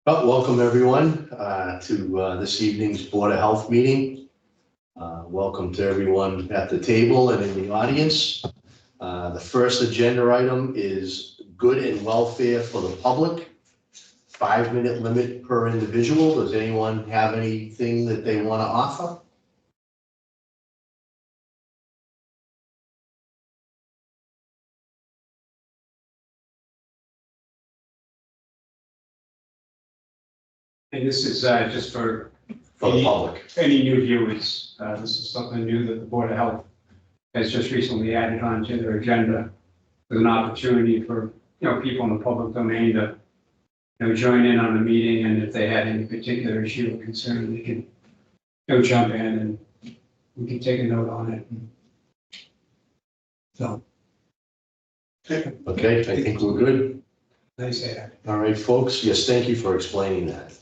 Well, welcome everyone to this evening's Board of Health meeting. Welcome to everyone at the table and in the audience. The first agenda item is good and welfare for the public. 5-minute limit per individual. Does anyone have anything that they want to offer? And this is just for The public. any new viewers. This is something new that the Board of Health has just recently added onto their agenda with an opportunity for, people in the public domain to, join in on the meeting, and if they had any particular issue or concern, they can, jump in and we can take a note on it. So. Okay, I think we're good. Nice add. All right, folks. Yes, thank you for explaining that.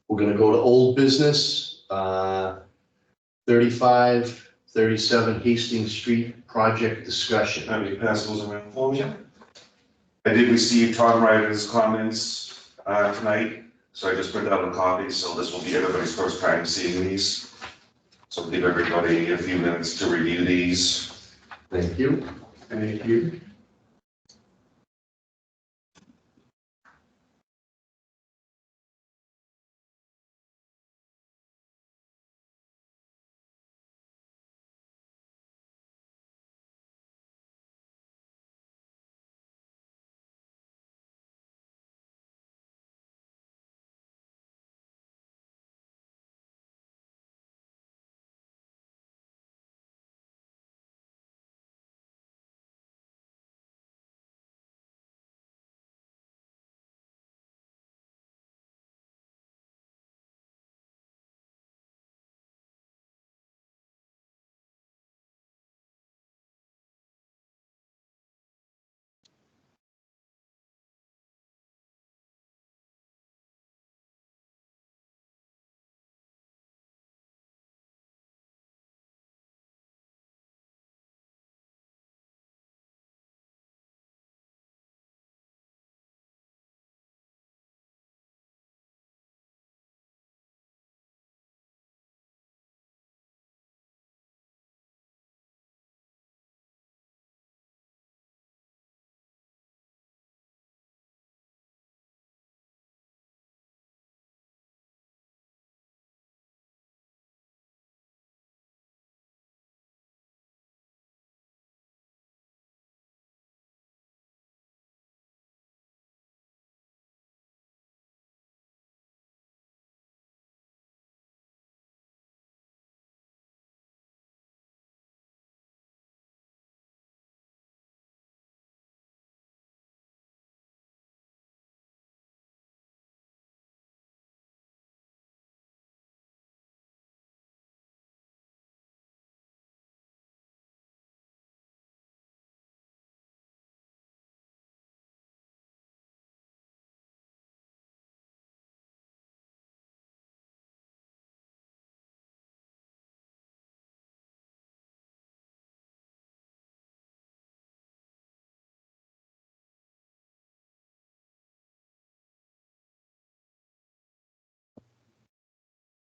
We're going to go to old business, 3537 Hastings Street project discussion. Have you pass those around for me? I did receive Tom Ryder's comments tonight, so I just printed out a copy, so this will be everybody's first time seeing these. So give everybody a few minutes to review these. Thank you. Thank you.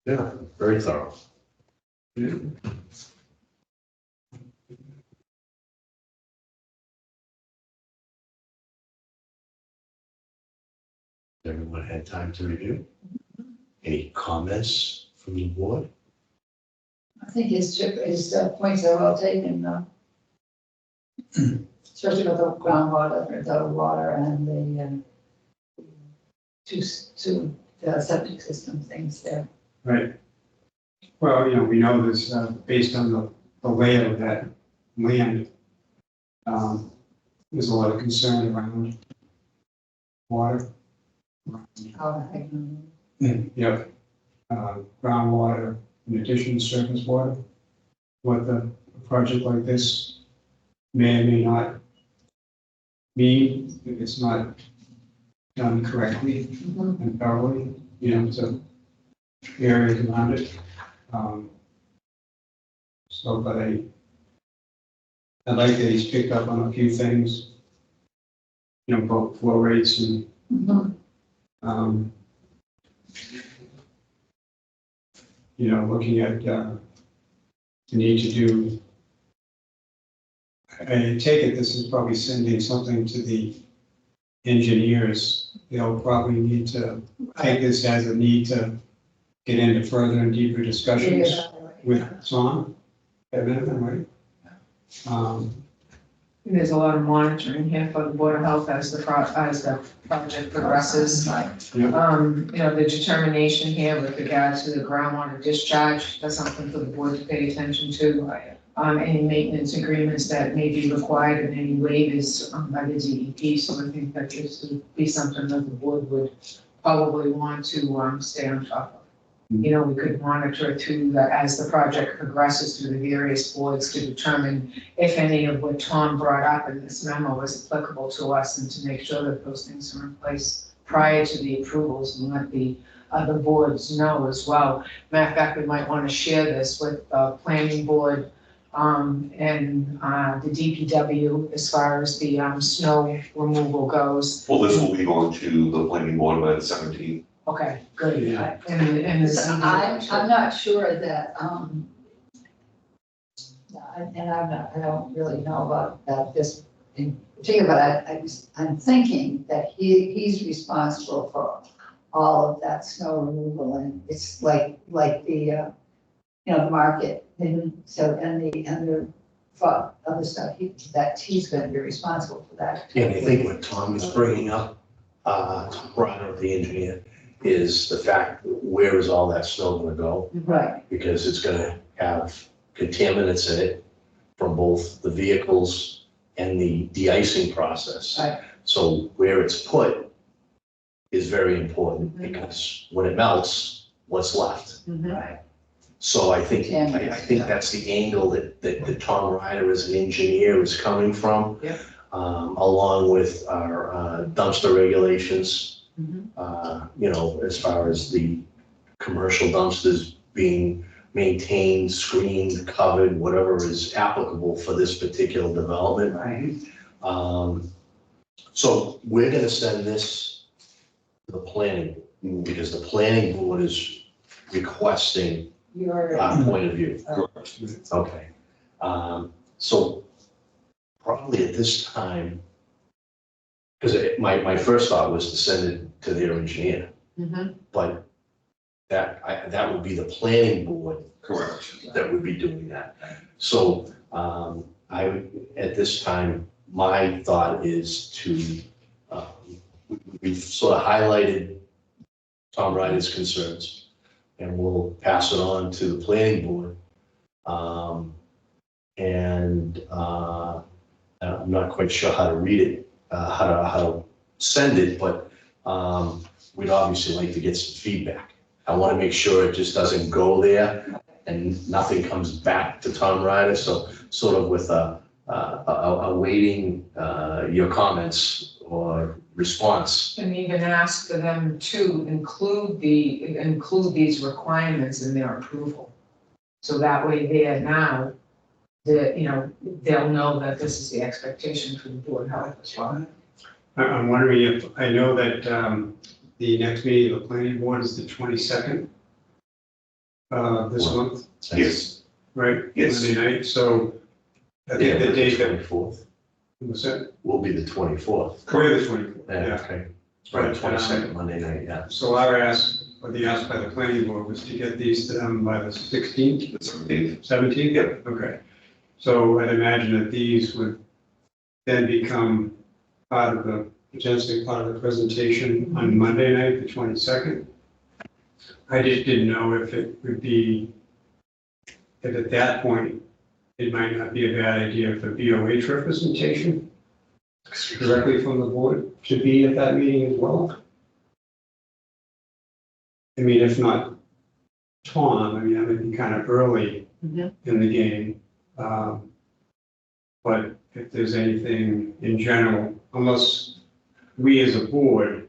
Yeah, very thorough. Everyone had time to review? Any comments from the board? I think his points are well taken, especially about the groundwater, the water, and the two septic system things there. Right. Well, we know this based on the layout of that land. There's a lot of concern around water. Yep. Groundwater in addition to surface water. What a project like this may or may not mean if it's not done correctly and thoroughly, to areas around it. But I like that he's picked up on a few things, both flow rates and Mhm. You know, looking at the need to do, I take it this is probably sending something to the engineers. They'll probably need to take this as a need to get into further and deeper discussions with Tom. At minimum, right? There's a lot of monitoring here for the Board of Health as the project progresses. You know, the determination here with regard to the groundwater discharge, that's something for the board to pay attention to. Any maintenance agreements that may be required and any waivers by the DEP, so I think that this would be something that the board would probably want to stay on top of. You know, we could monitor through as the project progresses through the various boards to determine if any of what Tom brought up in this memo is applicable to us and to make sure that those things are in place prior to the approvals and let the other boards know as well. Matter of fact, we might want to share this with the planning board and the DPW as far as the snow removal goes. Well, this will be going to the planning board by the 17th. Okay, good. Yeah. And So I'm not sure that, I don't really know about this in particular, but I'm thinking that he's responsible for all of that snow removal, and it's like the, the market, and so, and the other stuff, he's gonna be responsible for that. And I think what Tom is bringing up, Tom Ryder, the engineer, is the fact, where is all that snow gonna go? Right, Because it's gonna have contaminants in it from both the vehicles and the de-icing process. right. So where it's put is very important, because when it melts, what's left? Right. So I think that's the angle that Tom Ryder as an engineer is coming from. Yep. Along with our dumpster regulations. You know, as far as the commercial dumpsters being maintained, screened, covered, whatever is applicable for this particular development. Right. So we're gonna send this to the planning board, because the planning board is requesting Your, our point of view. Okay. So probably at this time, because my first thought was to send it to their engineer, but that would be the planning board Correct. that would be doing that. So I would, at this time, my thought is to, we've sort of highlighted Tom Ryder's concerns, and we'll pass it on to the planning board. I'm not quite sure how to read it, how to send it, but we'd obviously like to get some feedback. I want to make sure it just doesn't go there and nothing comes back to Tom Ryder. So sort of with awaiting your comments or response. And even ask for them to include these requirements in their approval. So that way there now, they'll know that this is the expectation for the Board of Health as well. I'm wondering if, I know that the next meeting of the planning board is the 22nd this month, Yes. right? Yes. Monday night, so I think the date that, 24th was that? will be the 24th. Korea the 24th, Yeah, yeah. okay. Right, 22nd, Monday night, yeah. So our ask, or the ask by the planning board was to get these to them by the 16th, The 17th. 17th? Yep. Okay. So I'd imagine that these would then become potentially part of the presentation on Monday night, the 22nd. I just didn't know if it would be, if at that point, it might not be a bad idea for BOH representation directly from the board to be at that meeting as well. I mean, if not Tom, I mean, that would be kind of early in the game. But if there's anything in general, unless we as a board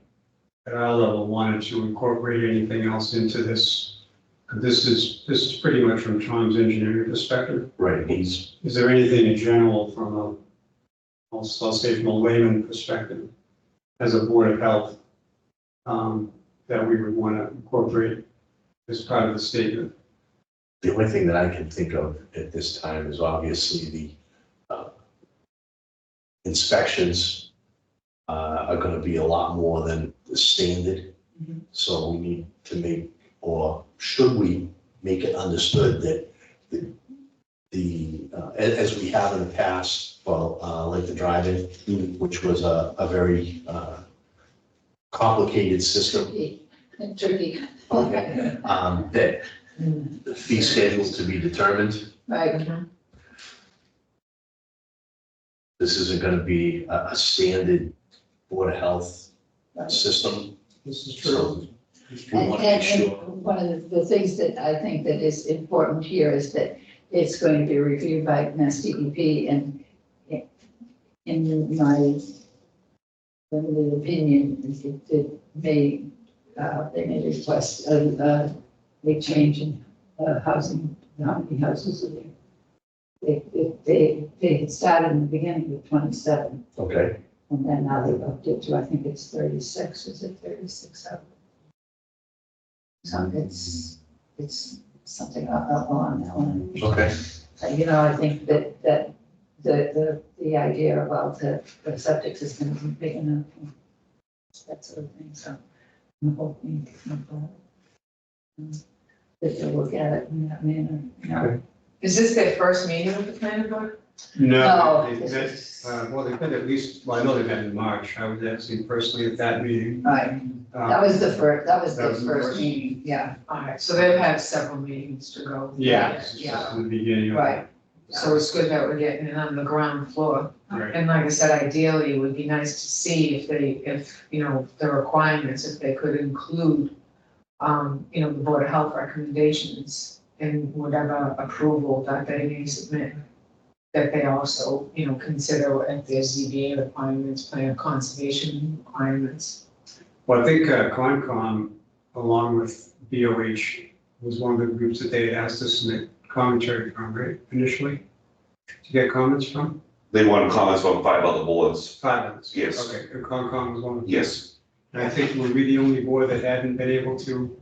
at our level wanted to incorporate anything else into this, this is pretty much from Tom's engineering perspective. Right, Is there anything in general from I'll say from a layman perspective, as a Board of Health, that we would want to incorporate as part of the statement. The only thing that I can think of at this time is obviously the inspections are gonna be a lot more than the standard. Mhm. So we need to make, or should we make it understood that as we have in the past, well, like the drive-in, which was a very complicated system, Tricky. that the fee schedule to be determined. Right, Mhm. This isn't gonna be a standard Board of Health right. system. This is So we And, want to make and sure. one of the things that I think that is important here is that it's going to be reviewed by Mass DEP, and in my limited opinion, it may, they may request a change in housing, how many houses are there? They had started in the beginning with 27, Okay, and then now they've upped it to, I think it's 36, is it 36 out? So it's something along that line. okay. You know, I think that the idea about the septic system isn't big enough, and that sort of thing, so I'm hoping that they'll look at it in that manner, you know. Is this their first meeting with the planning board? No, this they met, is- well, they met at least, well, I know they met in March. I was actually personally at that meeting. Right, that was the first, that was That the was the first first? meeting, yeah, All right, so they've had several meetings to go. Yeah, this is Yeah, just in the beginning of. right. so it's good that we're getting it on the ground floor. Right. And like I said, ideally, it would be nice to see if, you know, the requirements, if they could include, you know, the Board of Health recommendations in whatever approval that they may submit. That they also, you know, consider if there's ZBA requirements, plan of conservation requirements. Well, I think Concom, along with BOH, was one of the groups that they had asked to submit commentary from, right, initially? To get comments from? They wanted comments from 5 other boards. 5 of us. Yes. Okay, and Concom was one of them. Yes, And I think were we the only board that hadn't been able to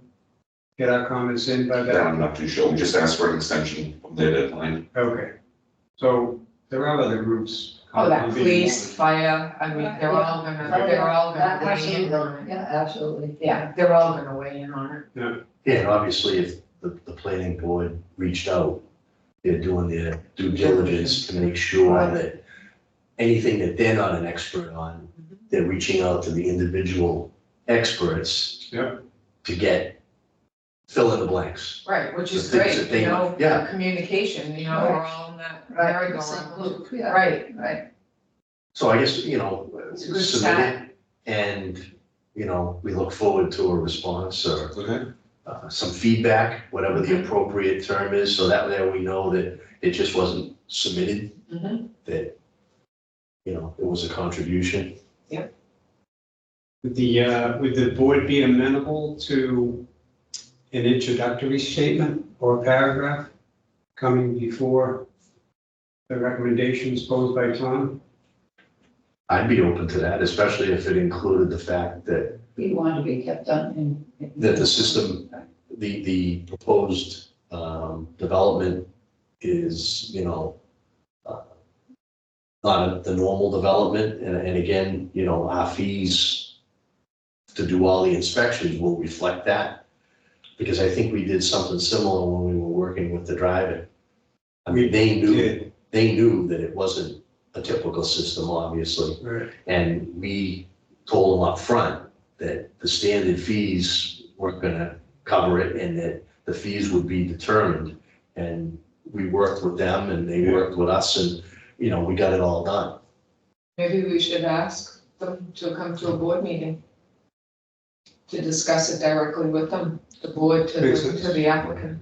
get our comments in by that that? I'm not too sure. We just asked for an extension from their deadline. Okay, so there are other groups. Oh, that Concom being police, fire, I mean, they're all gonna weigh in Absolutely, on it. yeah, absolutely. Yeah, they're all gonna weigh in on it. Yeah, and obviously, if the planning board reached out, they're doing their due diligence to make sure that anything that they're not an expert on, they're reaching out to the individual experts Yep. to get, fill in the blanks. Right, which is The things great, that they you know, want, yeah. communication, you know, Right. we're all in that Right, merry-go-round. yeah. Right, Right, So I guess, you know, It's a good submit start. it, and, you know, we look forward to a response or Okay. some feedback, whatever the appropriate term is, so that way we know that it just wasn't submitted, Mhm. that, you know, it was a contribution. Would the board be amenable to an introductory statement or a paragraph coming before the recommendations posed by Tom? I'd be open to that, especially if it included the fact that, we want to be kept on in. that the system, the proposed development is, you know, not the normal development, and again, you know, our fees to do all the inspections will reflect that, because I think we did something similar when we were working with the drive-in. I mean, they knew that it wasn't a typical system, obviously, Right. and we told them up front that the standard fees weren't gonna cover it, and that the fees would be determined. And we worked with them, and they worked with us, and, you know, we got it all done. Maybe we should ask them to come to a board meeting to discuss it directly with them, the board to Makes sense. the applicant.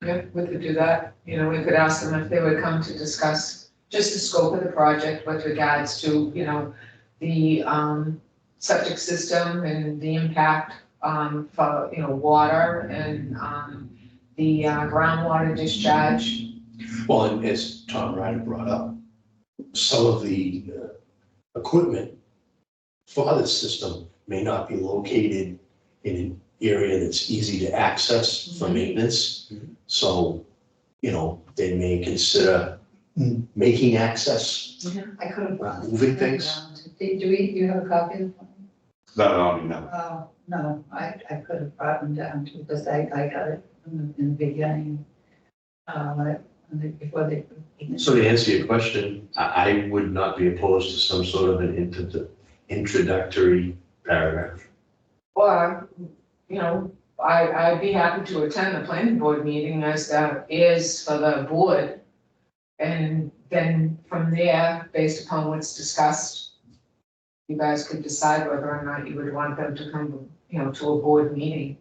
Yeah, we could do that, you know, we could ask them if they would come to discuss just the scope of the project with regards to, you know, the septic system and the impact for, you know, water and the groundwater discharge. Well, and as Tom Ryder brought up, some of the equipment for the system may not be located in an area that's easy to access for maintenance. So, they may consider making access, I could have brought. moving things. You have a copy of the plan? Not on, no. Oh, no, I could have brought them down too, because I got it in the beginning. Before they. So to answer your question, I would not be opposed to some sort of an introductory paragraph. Or, I'd be happy to attend the planning board meeting as that is for the board. And then from there, based upon what's discussed, you guys could decide whether or not you would want them to come, to a board meeting.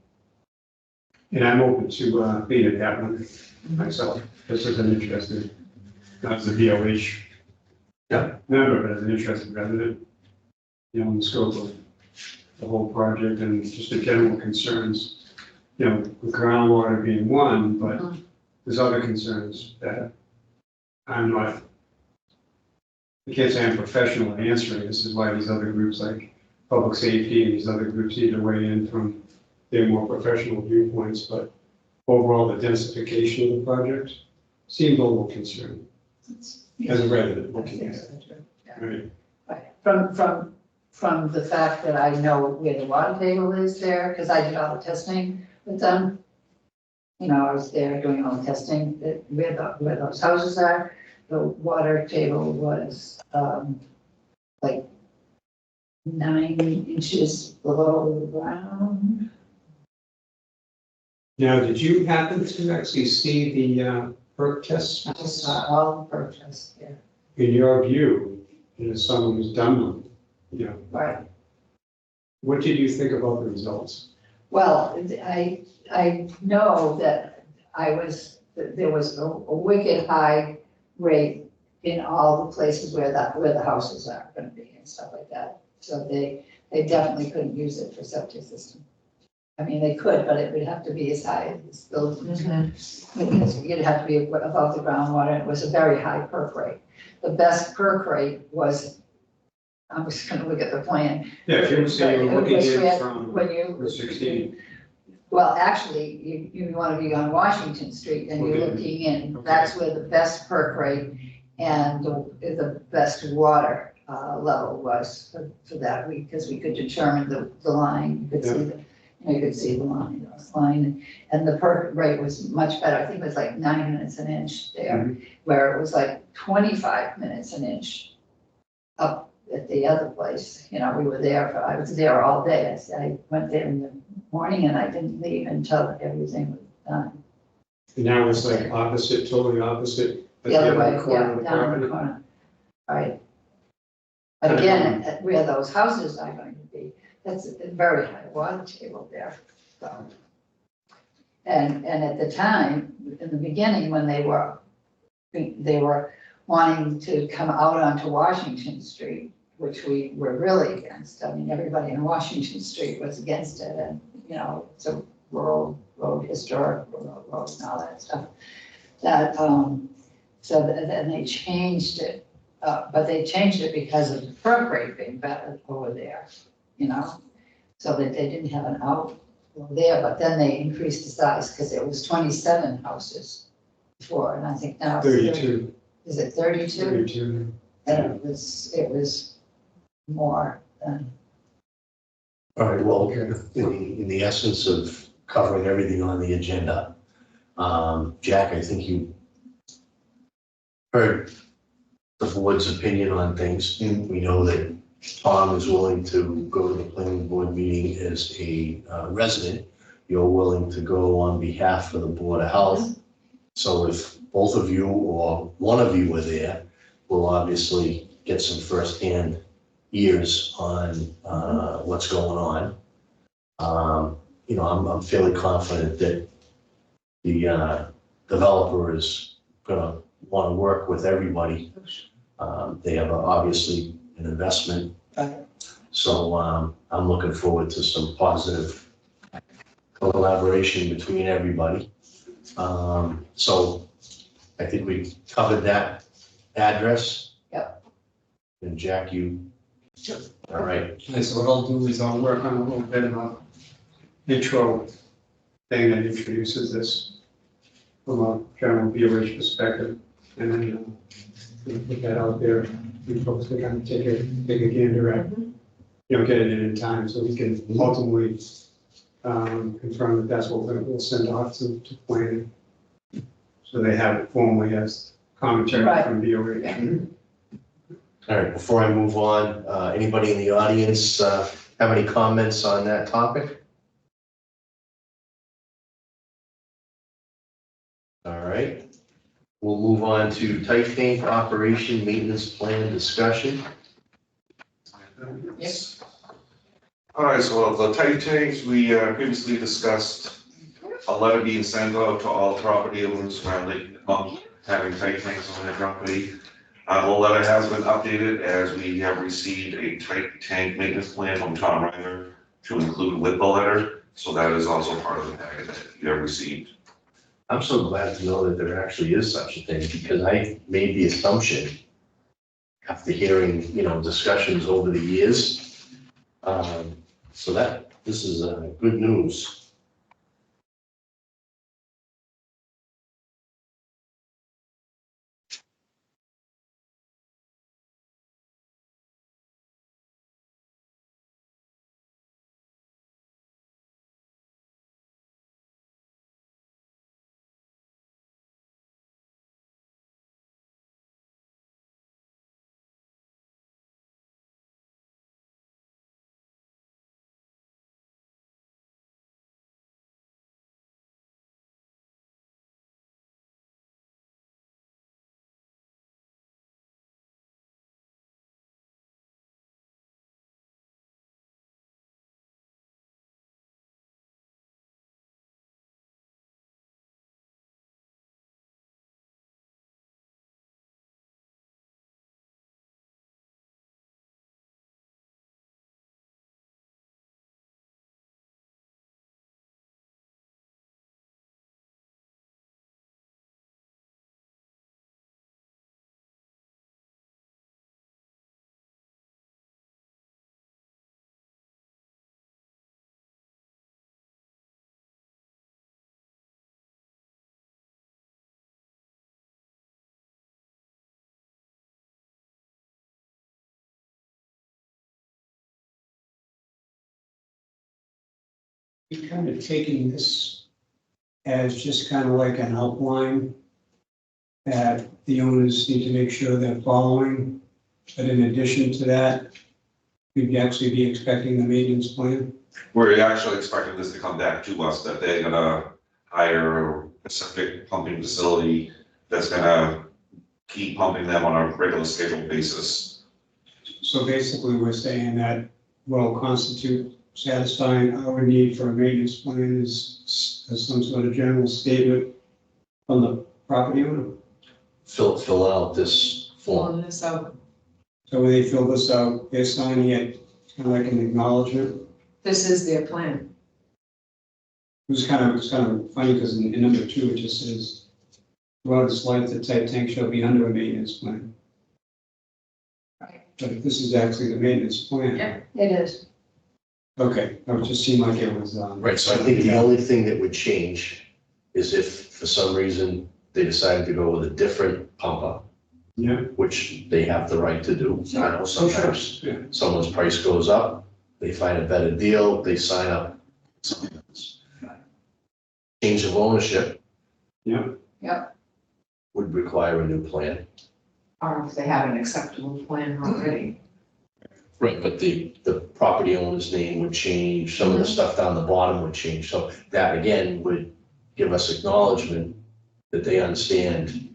And I'm open to being at that one myself, just as an interested, not as a VOH. Yeah. Member, but as an interested resident, in the scope of the whole project and just the general concerns. With groundwater being one, but there's other concerns that I'm not, I can't say I'm professional in answering. This is why these other groups like public safety and these other groups need to weigh in from their more professional viewpoints, but overall, the densification of the project seemed a little concerning as a resident looking at it. Right. Right. From the fact that I know where the water table is there, because I did all the testing with them. I was there doing all the testing where those houses are. The water table was like 9 inches below the ground. Now, did you happen to actually see the perk tests? I saw all the purchase there. In your view, as someone who's done one, Right. what did you think about the results? Well, I know that there was a wicked high rate in all the places where the houses are gonna be and stuff like that. So they definitely couldn't use it for septic system. I mean, they could, but it would have to be as high as this building. Because you'd have to be above the groundwater, and it was a very high perk rate. The best perk rate was, I'm just gonna look at the plan. Yeah, if you were saying you're looking at it from When you. Route 16. Well, actually, you want to be on Washington Street and you're Okay. looking in, Okay. that's where the best perk rate and the best water level was for that week, because we could determine the line, you could see you could see the line, and the perk rate was much better. I think it was like 9 minutes an inch there, where it was like 25 minutes an inch up at the other place. We were there, I was there all day. I went there in the morning and I didn't leave until everything was done. And now it's like opposite, totally opposite. at The other way, corner of yeah, the down in the property. corner. Right. But again, where those houses are going to be, that's a very high water table there. So. And at the time, in the beginning, when they were wanting to come out onto Washington Street, which we were really against. I mean, everybody in Washington Street was against it, and, it's a rural road, historic rural road and all that stuff. Then they changed it, but they changed it because of the perk rate being better over there, so that they didn't have an out over there, but then they increased the size because it was 27 houses before, and I think now it's 32. Is it 32? 32. And it was more than. All right, well, in the essence of covering everything on the agenda, Jack, I think you heard the board's opinion on things. We know that Tom is willing to go to the planning board meeting as a resident. You're willing to go on behalf of the Board of Health. So if both of you or one of you were there, we'll obviously get some firsthand ears on what's going on. I'm fairly confident that the developer is gonna want to work with everybody. They have obviously an investment. So I'm looking forward to some positive collaboration between everybody. So I think we covered that address. Yep. And Jack, you All right, And so what I'll do is I'll work on a little bit of a intro thing that introduces this from a general BOH perspective. And then we'll put that out there. We folks can kind of take a gander at, get it in time so we can ultimately confirm that that's what we'll send off to planning. So they have it formally as commentary Right. from BOH. all right, before I move on, anybody in the audience have any comments on that topic? All right, we'll move on to tight tank operation maintenance plan discussion. Yes. All right, so the tight tanks, we previously discussed a letter being sent out to all property owners around Lake Monk having tight tanks on their property. The letter has been updated as we have received a tight tank maintenance plan from Tom Reiner to include with the letter. So that is also part of the packet that you have received. I'm so glad to know that there actually is such a thing, because I made the assumption after hearing, discussions over the years. So this is good news. We're kind of taking this as just kind of like an outline that the owners need to make sure they're following. But in addition to that, we'd actually be expecting the maintenance plan. We're actually expecting this to come back to us, that they're gonna hire a specific pumping facility that's gonna keep pumping them on a regular scheduled basis. So basically, we're saying that will constitute satisfying our need for a maintenance plan is some sort of general statement from the property owner. Fill out this form. On this out, So when they fill this out, they're signing it, kind of like an acknowledgement. this is their plan. It's kind of funny because in number 2, it just says, throughout its life, the tight tank shall be under a maintenance plan. Right. But if this is actually the maintenance plan. Yeah. It is. Okay, it just seemed like it was, Right, so I think the only thing that would change is if for some reason they decided to go with a different pumper, Yeah. which they have the right to do. I know sometimes Yeah. someone's price goes up, they find a better deal, they sign up. Something else. Change of ownership. Yeah. Yep. Would require a new plan. Or if they have an acceptable plan already. Right, but the property owner's name would change, some of the stuff down the bottom would change, so that again would give us acknowledgement that they understand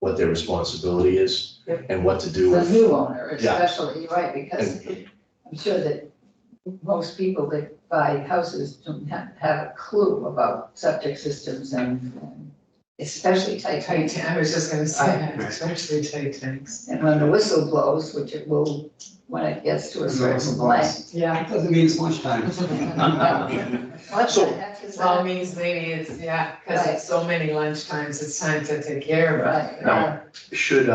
what their responsibility is Yep. and what to do The with. new owner Yeah. especially, right, because I'm sure that most people that buy houses don't have a clue about septic systems and especially tight Tight, tanks. I was just gonna say that, especially tight tanks. And when the whistle blows, which it will, when it gets to a certain length. Yeah. Doesn't mean it's lunchtime. What So- the heck is Well, it that? means maybe it's, because it's so many lunch times, it's time to take care of it. Right, No. Should,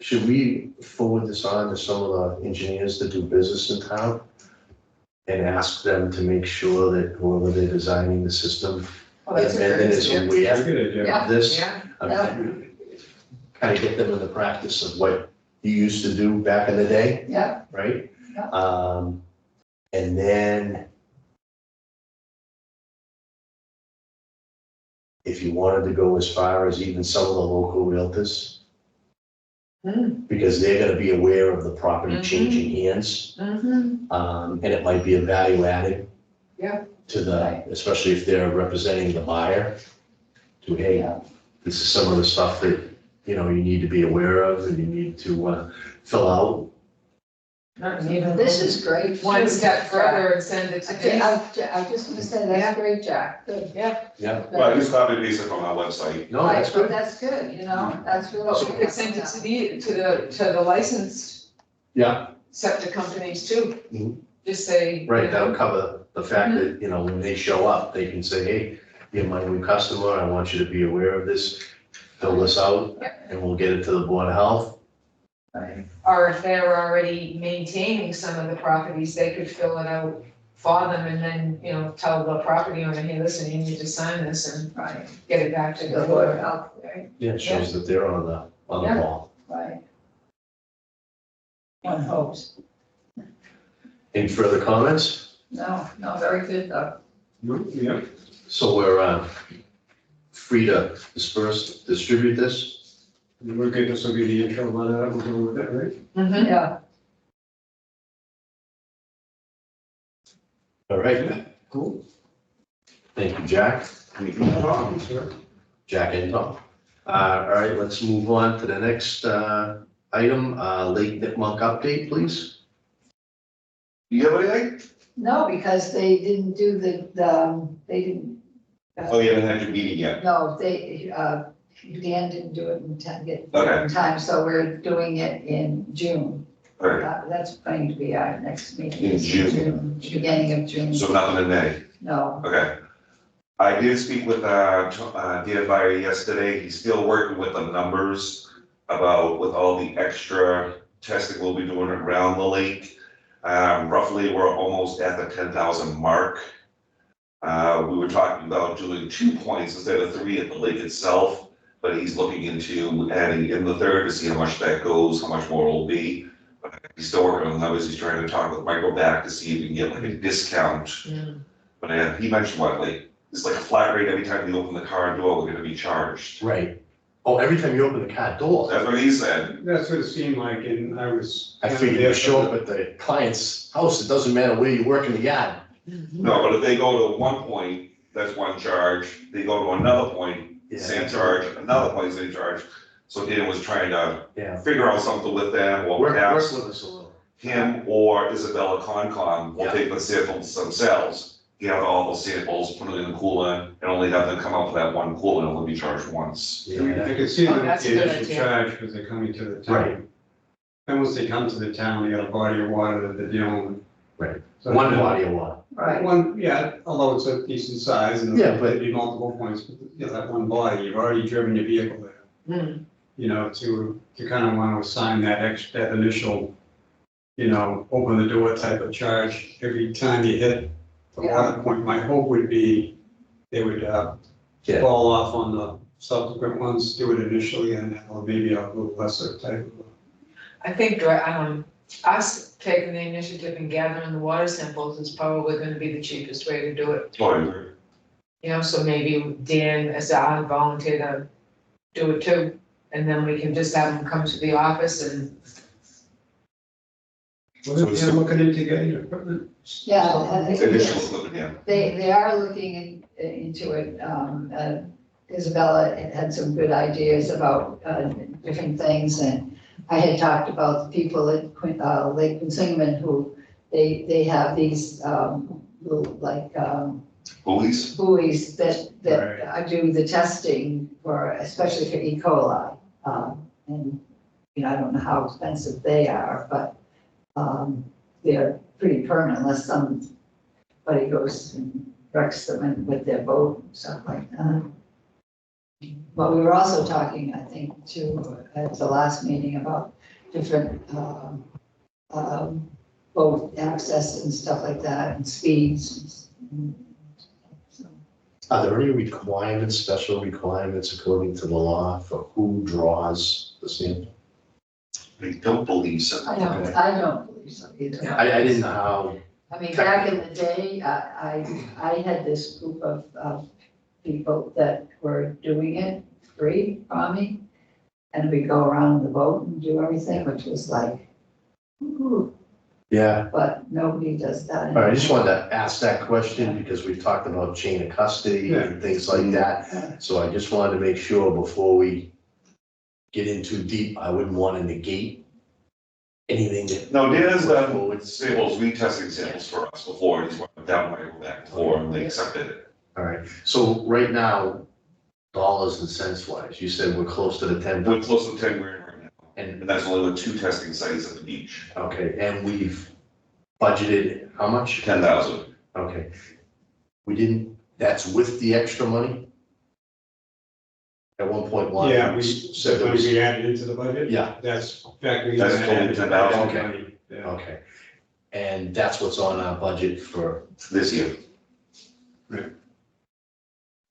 should we forward this on to some of the engineers that do business in town? And ask them to make sure that whoever they're designing the system, Oh, that's a and great is idea. aware Good idea. Yeah. of this. Yeah, Kind of get them in the practice of what you used to do back in the day, Yeah, right? Yeah. And then if you wanted to go as far as even some of the local realtors, because they're gonna be aware of the property changing hands, and it might be a value added. Yeah. To the, Right. especially if they're representing the buyer, to, hey, yeah, this is some of the stuff that, you know, you need to be aware of and you need to, fill out. and even this is great. one step further and send it to Okay, me. I just want to say, that's Yeah. great, Jack, good. Yeah, Yeah. Well, I just copy and paste it from our website. No, that's Right, good. That's good, you know, that's really. well, we could send it to the licensed Yeah, septic companies too. Mhm. Just say. right, you know, that'll cover the fact that, you know, when they show up, they can say, hey, you're my new customer, I want you to be aware of this, fill this out, and we'll get it to the Board of Health. Right. Or if they're already maintaining some of the properties, they could fill it out for them and then, you know, tell the property owner, hey, listen, you need to sign this and Right, get it back to the the Board of board. Health, right, Yeah, it shows that they're on the Yeah. ball. right. One hopes. Any further comments? No, very good though. Yeah, So we're, free to distribute this? we're good, this will be the intro letter, we'll go with that, right? Mhm. Yeah, All right, Cool. thank you, Jack. No problem, sir. Jack and Tom. All right, let's move on to the next, item, Lake Nipmuc update, please. Do you have anything? no, because they didn't do they didn't. Oh, you haven't had your meeting yet. No, Dan didn't do it in time, Okay. in time, so we're doing it in June. All right, That's going to be our next meeting. In is June. Beginning of June, so nothing in May. no, Okay. I did speak with, Dan Byer yesterday, he's still working with the numbers about with all the extra testing we'll be doing around the lake. Roughly, we're almost at the 10,000 mark. We were talking about doing 2 points instead of 3 at the lake itself, but he's looking into adding in the third to see how much that goes, how much more it'll be. But he's still working on the numbers, he's trying to talk with Michael back to see if he can get like a discount. Mm. But he mentioned what, like, it's like a flat rate every time you open the car door, we're gonna be charged. Right. Oh, every time you open the car door, That's what he said. That's what it seemed like, and I was. I figured you show up at the client's house, it doesn't matter where you work in the yard. No, but if they go to one point, that's one charge, they go to another point, same charge, another point, same charge. So Dan was trying to Yeah. figure out something with them, or Work perhaps with us a little. him or Isabella Concon will Yeah. take the samples themselves. Gather all those samples, put it in the cooler, and only have them come out for that one cooler, and it'll be charged once. I could see Oh, the that's a good initial idea. charge because they're coming to the town. Right. Then once they come to the town, they got a body of water that they're dealing with. Right. So One then- body of water. right, One, yeah, although it's a decent size and Yeah, but- they need multiple points, but you know, that one body, you've already driven your vehicle there. Mm. You know, to kind of want to assign that initial, you know, open the door type of charge every time you hit the water point. My hope would be they would, Yeah. fall off on the subsequent ones, do it initially and or maybe a little lesser type of. I think, us taking the initiative and gathering the water samples is probably gonna be the cheapest way to do it. Oh, I agree. You know, so maybe Dan, as I volunteer to do it too, and then we can just have him come to the office and, What if they're looking into getting equipment? yeah. and it- Initial equipment, yeah. They are looking into it. Isabella had some good ideas about different things, and I had talked about the people at Lake Quinsimmon who, they have these little like Buoys? buoys that do the testing for, especially for E. coli. And, you know, I don't know how expensive they are, but they're pretty permanent unless somebody goes and wrecks them with their boat and stuff like that. But we were also talking, I think, too, at the last meeting about different, boat access and stuff like that, and speeds. So, Are there any requirements, special requirements according to the law for who draws the sample? I don't believe so. I don't believe so either. I didn't know how, I mean, back in the day, I had this group of people that were doing it free for me. And we go around the boat and do everything, which was like, ooh, yeah. but nobody does that. All right, I just wanted to ask that question because we've talked about chain of custody and things like that. So I just wanted to make sure before we get in too deep, I wouldn't want to negate anything that. No, Dan has done forward. samples, retesting samples for us before, he's went down my back before, and they accepted it. All right, so right now, dollars and cents wise, you said we're close to the 10. We're close to 10 grand right now, And, and that's only with 2 testing sites at the beach, okay, and we've budgeted how much? 10,000. Okay. We didn't, that's with the extra money? At one point, one. Yeah, we said said there when was. we added into the budget. Yeah, That's factoring in. That's that totally added 10,000. money. Okay. Yeah. okay. And that's what's on our budget for, This year.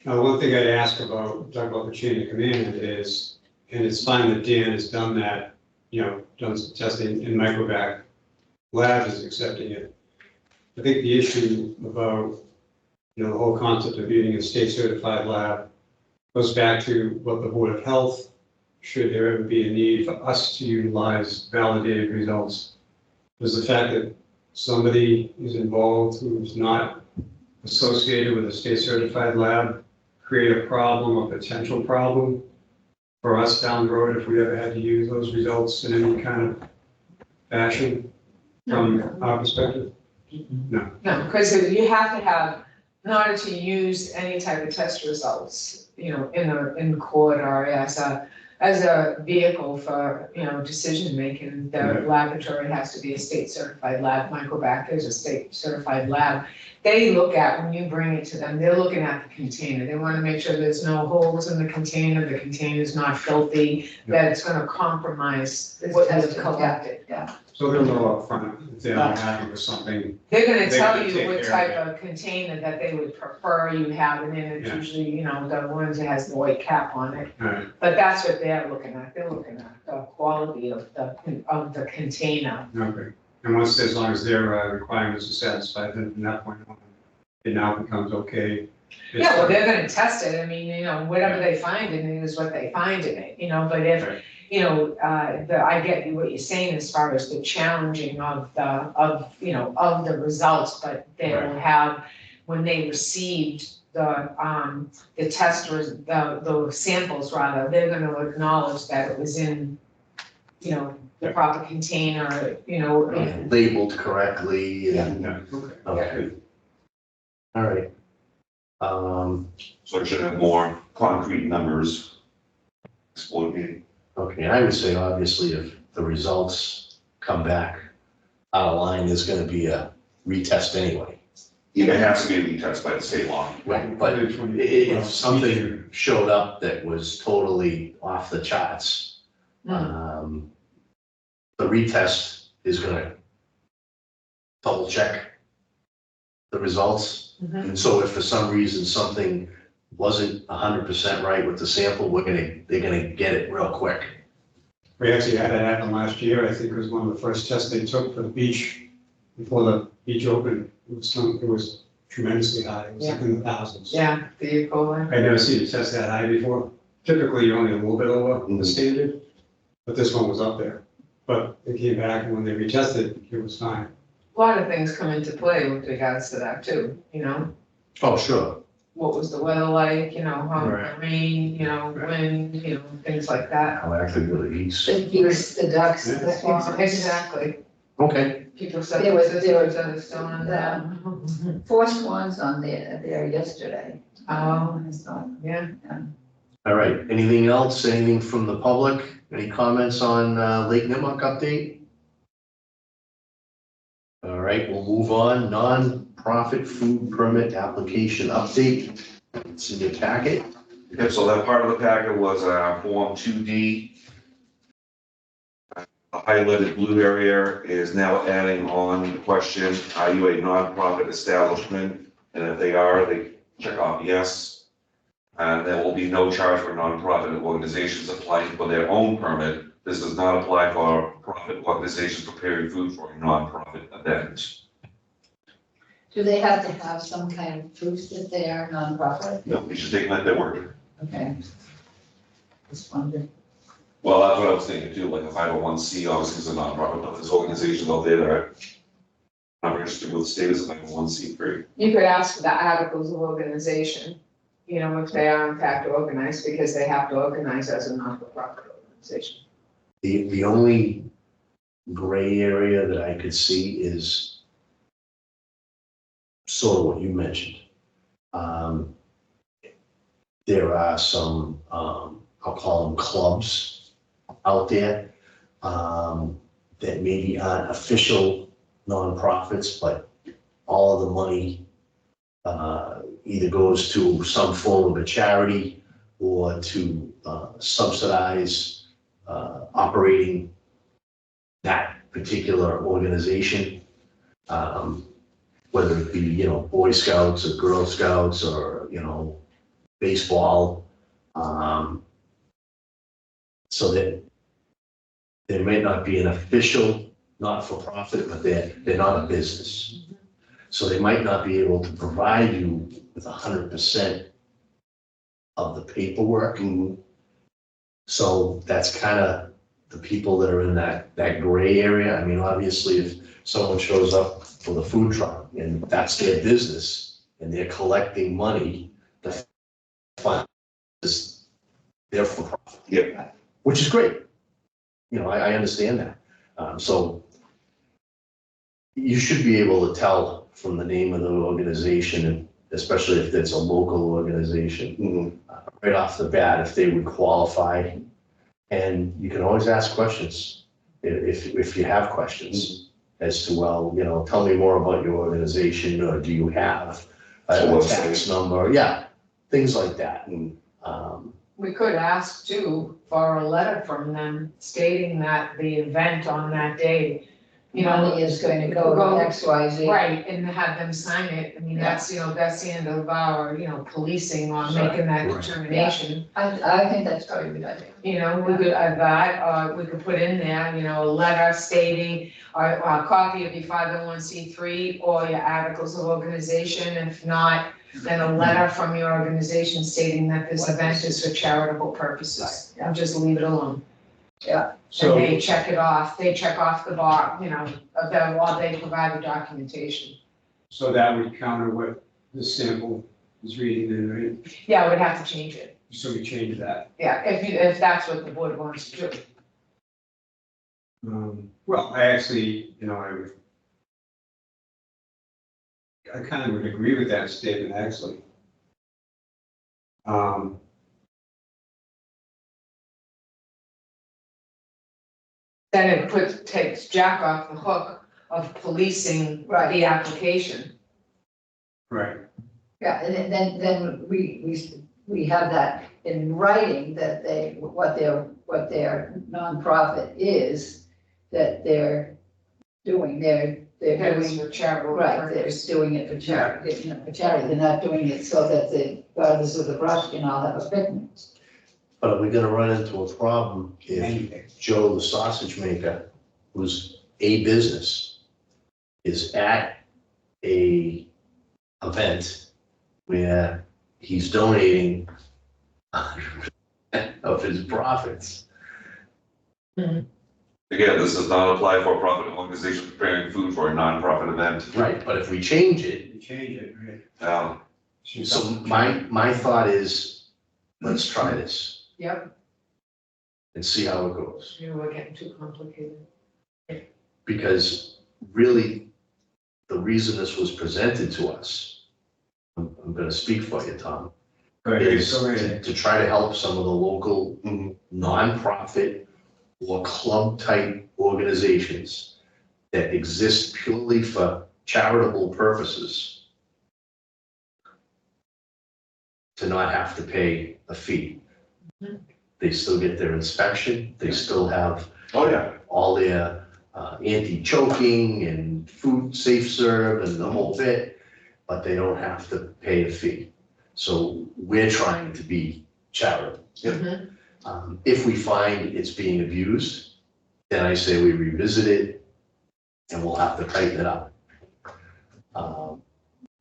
Now, one thing I'd ask about, talk about the chain of command is, and it's fine that Dan has done that, done some testing in microvac. Lab is accepting it. I think the issue about, the whole concept of being a state certified lab goes back to what the Board of Health, should there ever be a need for us to utilize validated results. There's the fact that somebody is involved who's not associated with a state certified lab, create a problem, a potential problem for us down the road if we ever had to use those results in any kind of fashion from our perspective? No, because you have to have, in order to use any type of test results, in court or as a vehicle for, decision making, the laboratory has to be a state certified lab. Microvac is a state certified lab. They look at, when you bring it to them, they're looking at the container. They want to make sure there's no holes in the container's not filthy, that it's going to compromise It's what you've tested, collected. So they'll know upfront if they're not happy with something. They're gonna They tell can you take what care type of of container that they would prefer you have, and then it's Yeah. usually, the ones that has the white cap on it. Right. But that's what they're looking at, they're looking at the quality of the container. Okay. And once, as long as their requirements are satisfied, then from that point on, it now becomes okay. Yeah, well, they're gonna test it, I mean, whatever they find in it is what they find in it, but if, Right. I get what you're saying as far as the challenging of the results, but they'll Right. have, when they received the testers, the samples rather, they're gonna acknowledge that it was in, the proper container, labeled correctly and, Yeah, okay. okay. All right. So I should have more concrete numbers exploding. Okay, and I would say obviously if the results come back out of line, there's gonna be a retest anyway. It has to be a retest by the state law. Right, but if something showed up that was totally off the charts, the retest is gonna double check the results. And so if for some reason something wasn't 100% right with the sample, they're gonna get it real quick. We actually had that happen last year. I think it was one of the first tests they took for the beach, before the beach opened. It was tremendously high. It was like in the thousands. Yeah, the E. coli. I'd never seen a test that high before. Typically, you're only a little bit over the standard, but this one was up there. But it came back, and when they retested, it was fine. A lot of things come into play with regards to that too, Oh, sure. what was the weather like, how Right. rain, wind, things like that. How active are the geese? The geese, the ducks, the swans. Exactly. Okay, People said There was- systems that are still on that. 4 swans on there yesterday. Oh, I saw. yeah. all right. Anything else? Anything from the public? Any comments on Lake Nipmuc update? All right, we'll move on. Non-profit food permit application update. It's in your packet. Yep, so that part of the packet was Form 2D. The highlighted blue area is now adding on the question, are you a nonprofit establishment? And if they are, they check off yes. And there will be no charge for nonprofit organizations applying for their own permit. This does not apply for profit organizations preparing food for a nonprofit event. Do they have to have some kind of proof that they are nonprofit? No, you should take them at their word. Okay. Just wondered. Well, that's what I was thinking too, like a 501c obviously is a nonprofit, but there's organizations out there that are not registered with the state as a 501c3. You could ask for the articles of organization, you know, if they are in fact organized, because they have to organize as a not-for-profit organization. The only gray area that I could see is sort of what you mentioned. There are some, I'll call them clubs out there that maybe aren't official nonprofits, but all of the money either goes to some form of a charity or to subsidize operating that particular organization, whether it be, you know, Boy Scouts or Girl Scouts or, you know, baseball. So that there may not be an official not-for-profit, but they're not a business. So they might not be able to provide you with 100% of the paperwork. So that's kind of the people that are in that gray area. I mean, obviously, if someone shows up with a food truck and that's their business and they're collecting money, the fund is there for profit. Yeah. Which is great. You know, I understand that. So you should be able to tell from the name of the organization, and especially if it's a local organization, right off the bat, if they would qualify. And you can always ask questions if you have questions as to, well, you know, tell me more about your organization, or do you have a tax number? Yeah, things like that. And We could ask too for a letter from them stating that the event on that day, you know, Money is going to go to X, Y, Z. right, and have them sign it. I mean, that's, you know, that's the end of our, you know, policing on making that Right. determination. I think that's probably a good idea. You know, we could add that, we could put in there, you know, a letter stating, a copy of your 501c3 or your articles of organization. If not, then a letter from your organization stating that this event is for charitable purposes. And just leave it alone. Yeah. So, And they check it off, they check off the bar, you know, of them while they provide the documentation. so that would counter what the sample is reading then, right? Yeah, we'd have to change it. So we change that. Yeah, if that's what the board wants to do. Well, I actually, you know, I kind of would agree with that statement, actually. Then it takes Jack off the hook of policing Right. the application. Right. Yeah, and then we have that in writing, that what their nonprofit is, that they're doing, they're That is doing, for charitable right, they're purpose. doing it for charity, you know, for charity, they're not doing it so that the Brothers of the Brush can all have a picnic. but are we gonna run into a problem if Anything. Joe, the sausage maker, who's a business, is at a event where he's donating 100% of his profits? Again, this does not apply for a profit organization preparing food for a nonprofit event. Right, but if we change it, You change it, right? so my thought is, let's try this Yep, and see how it goes. you know, we're getting too complicated. Because really, the reason this was presented to us, I'm gonna speak for you, Tom, is to try to help some of the local nonprofit or club-type organizations that exist purely for charitable purposes. to not have to pay a fee. Mhm. They still get their inspection, they still have Oh, yeah. all their anti-choking and food safe serve and the whole bit, but they don't have to pay a fee. So we're trying to be charitable. Mhm. If we find it's being abused, then I say we revisit it and we'll have to tighten it up.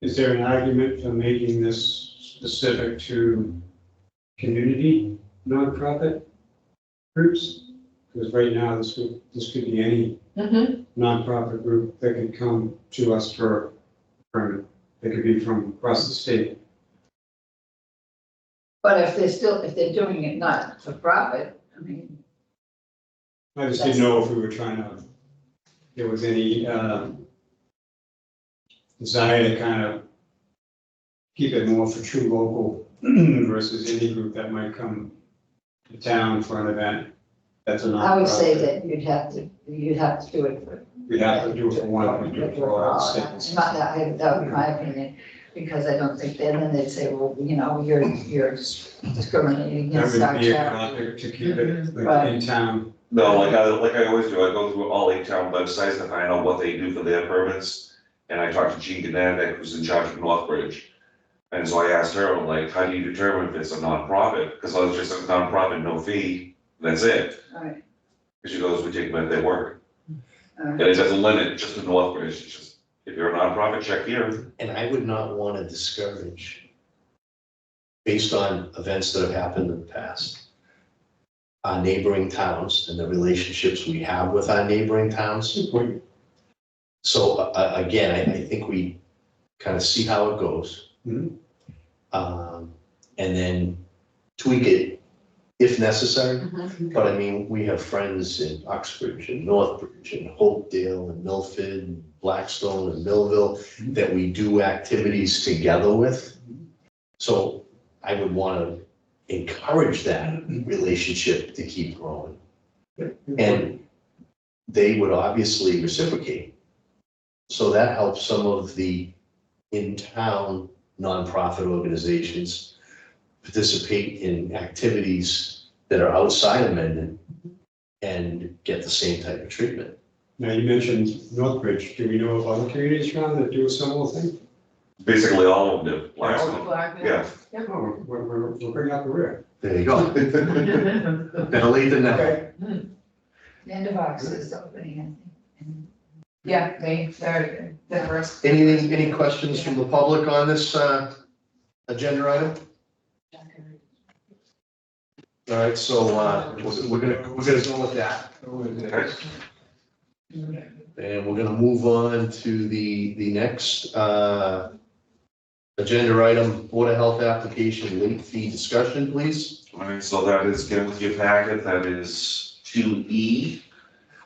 Is there an argument for making this specific to community nonprofit groups? Because right now, this could be any Mhm. nonprofit group that could come to us for a permit. They could be from across the state. But if they're doing it not for profit, I mean, I just didn't know if we were trying to, there was any desire to kind of keep it more for true local versus any group that might come to town for an event. That's a nonprofit. I would say that you'd have to do it for. We'd have to do it for one, we do it for all the It's states. not that, that would be my opinion, because I don't think, then they'd say, well, you know, you're discriminating That against our would be a charity. topic to keep it like Right. in town. No, like I always do, I go through all 8 town websites to find out what they do for their permits. And I talked to Jean Gananic, who's in charge of Northbridge. And so I asked her, I'm like, how do you determine if it's a nonprofit? Because I was just a nonprofit, no fee, that's it. Right. And she goes, we take them at their word. All And right. it doesn't limit just to Northbridge, it's just, if you're a nonprofit, check here. And I would not want to discourage, based on events that have happened in the past, our neighboring towns and the relationships we have with our neighboring towns. So again, I think we kind of see how it goes. Mhm. And then tweak it if necessary. Mhm. But I mean, we have friends in Uxbridge and Northbridge and Hopedale and Milford and Blackstone and Millville that we do activities together with. So I would want to encourage that relationship to keep growing. And they would obviously reciprocate. So that helps some of the in-town nonprofit organizations participate in activities that are outside of Mendon and get the same type of treatment. Now, you mentioned Northbridge. Do we know of other communities around that do a similar thing? Basically, all of them do, Blackstone, Black, yeah. Oh, we're bringing up the rear. There you go. Better late than never. Okay. Mendonma is opening, I think. Yeah, they're the first. Any questions from the public on this agenda item? All right, so we're gonna go with that. And we're gonna move on to the next agenda item, Board of Health application late fee discussion, please. All right, so that is, get with your packet, that is 2E.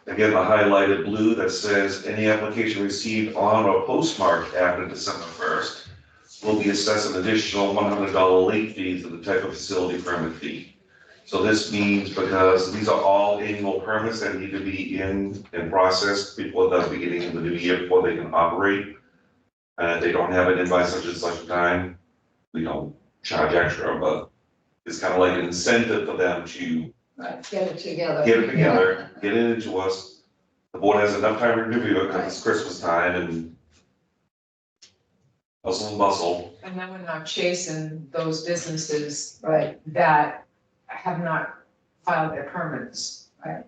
Again, the highlighted blue that says, any application received on or postmarked after December 1st will be assessed an additional $100 late fee for the type of facility permit fee. So this means, because these are all annual permits that need to be in and processed before the beginning of the new year, before they can operate. If they don't have it in by such and such a time, we don't charge extra, but it's kind of like an incentive for them to Right, get it together. get it together, get it into us. The board has enough time to review it because it's Christmas time and hustle and bustle. And then we're not chasing those businesses Right, that have not filed their permits. Right.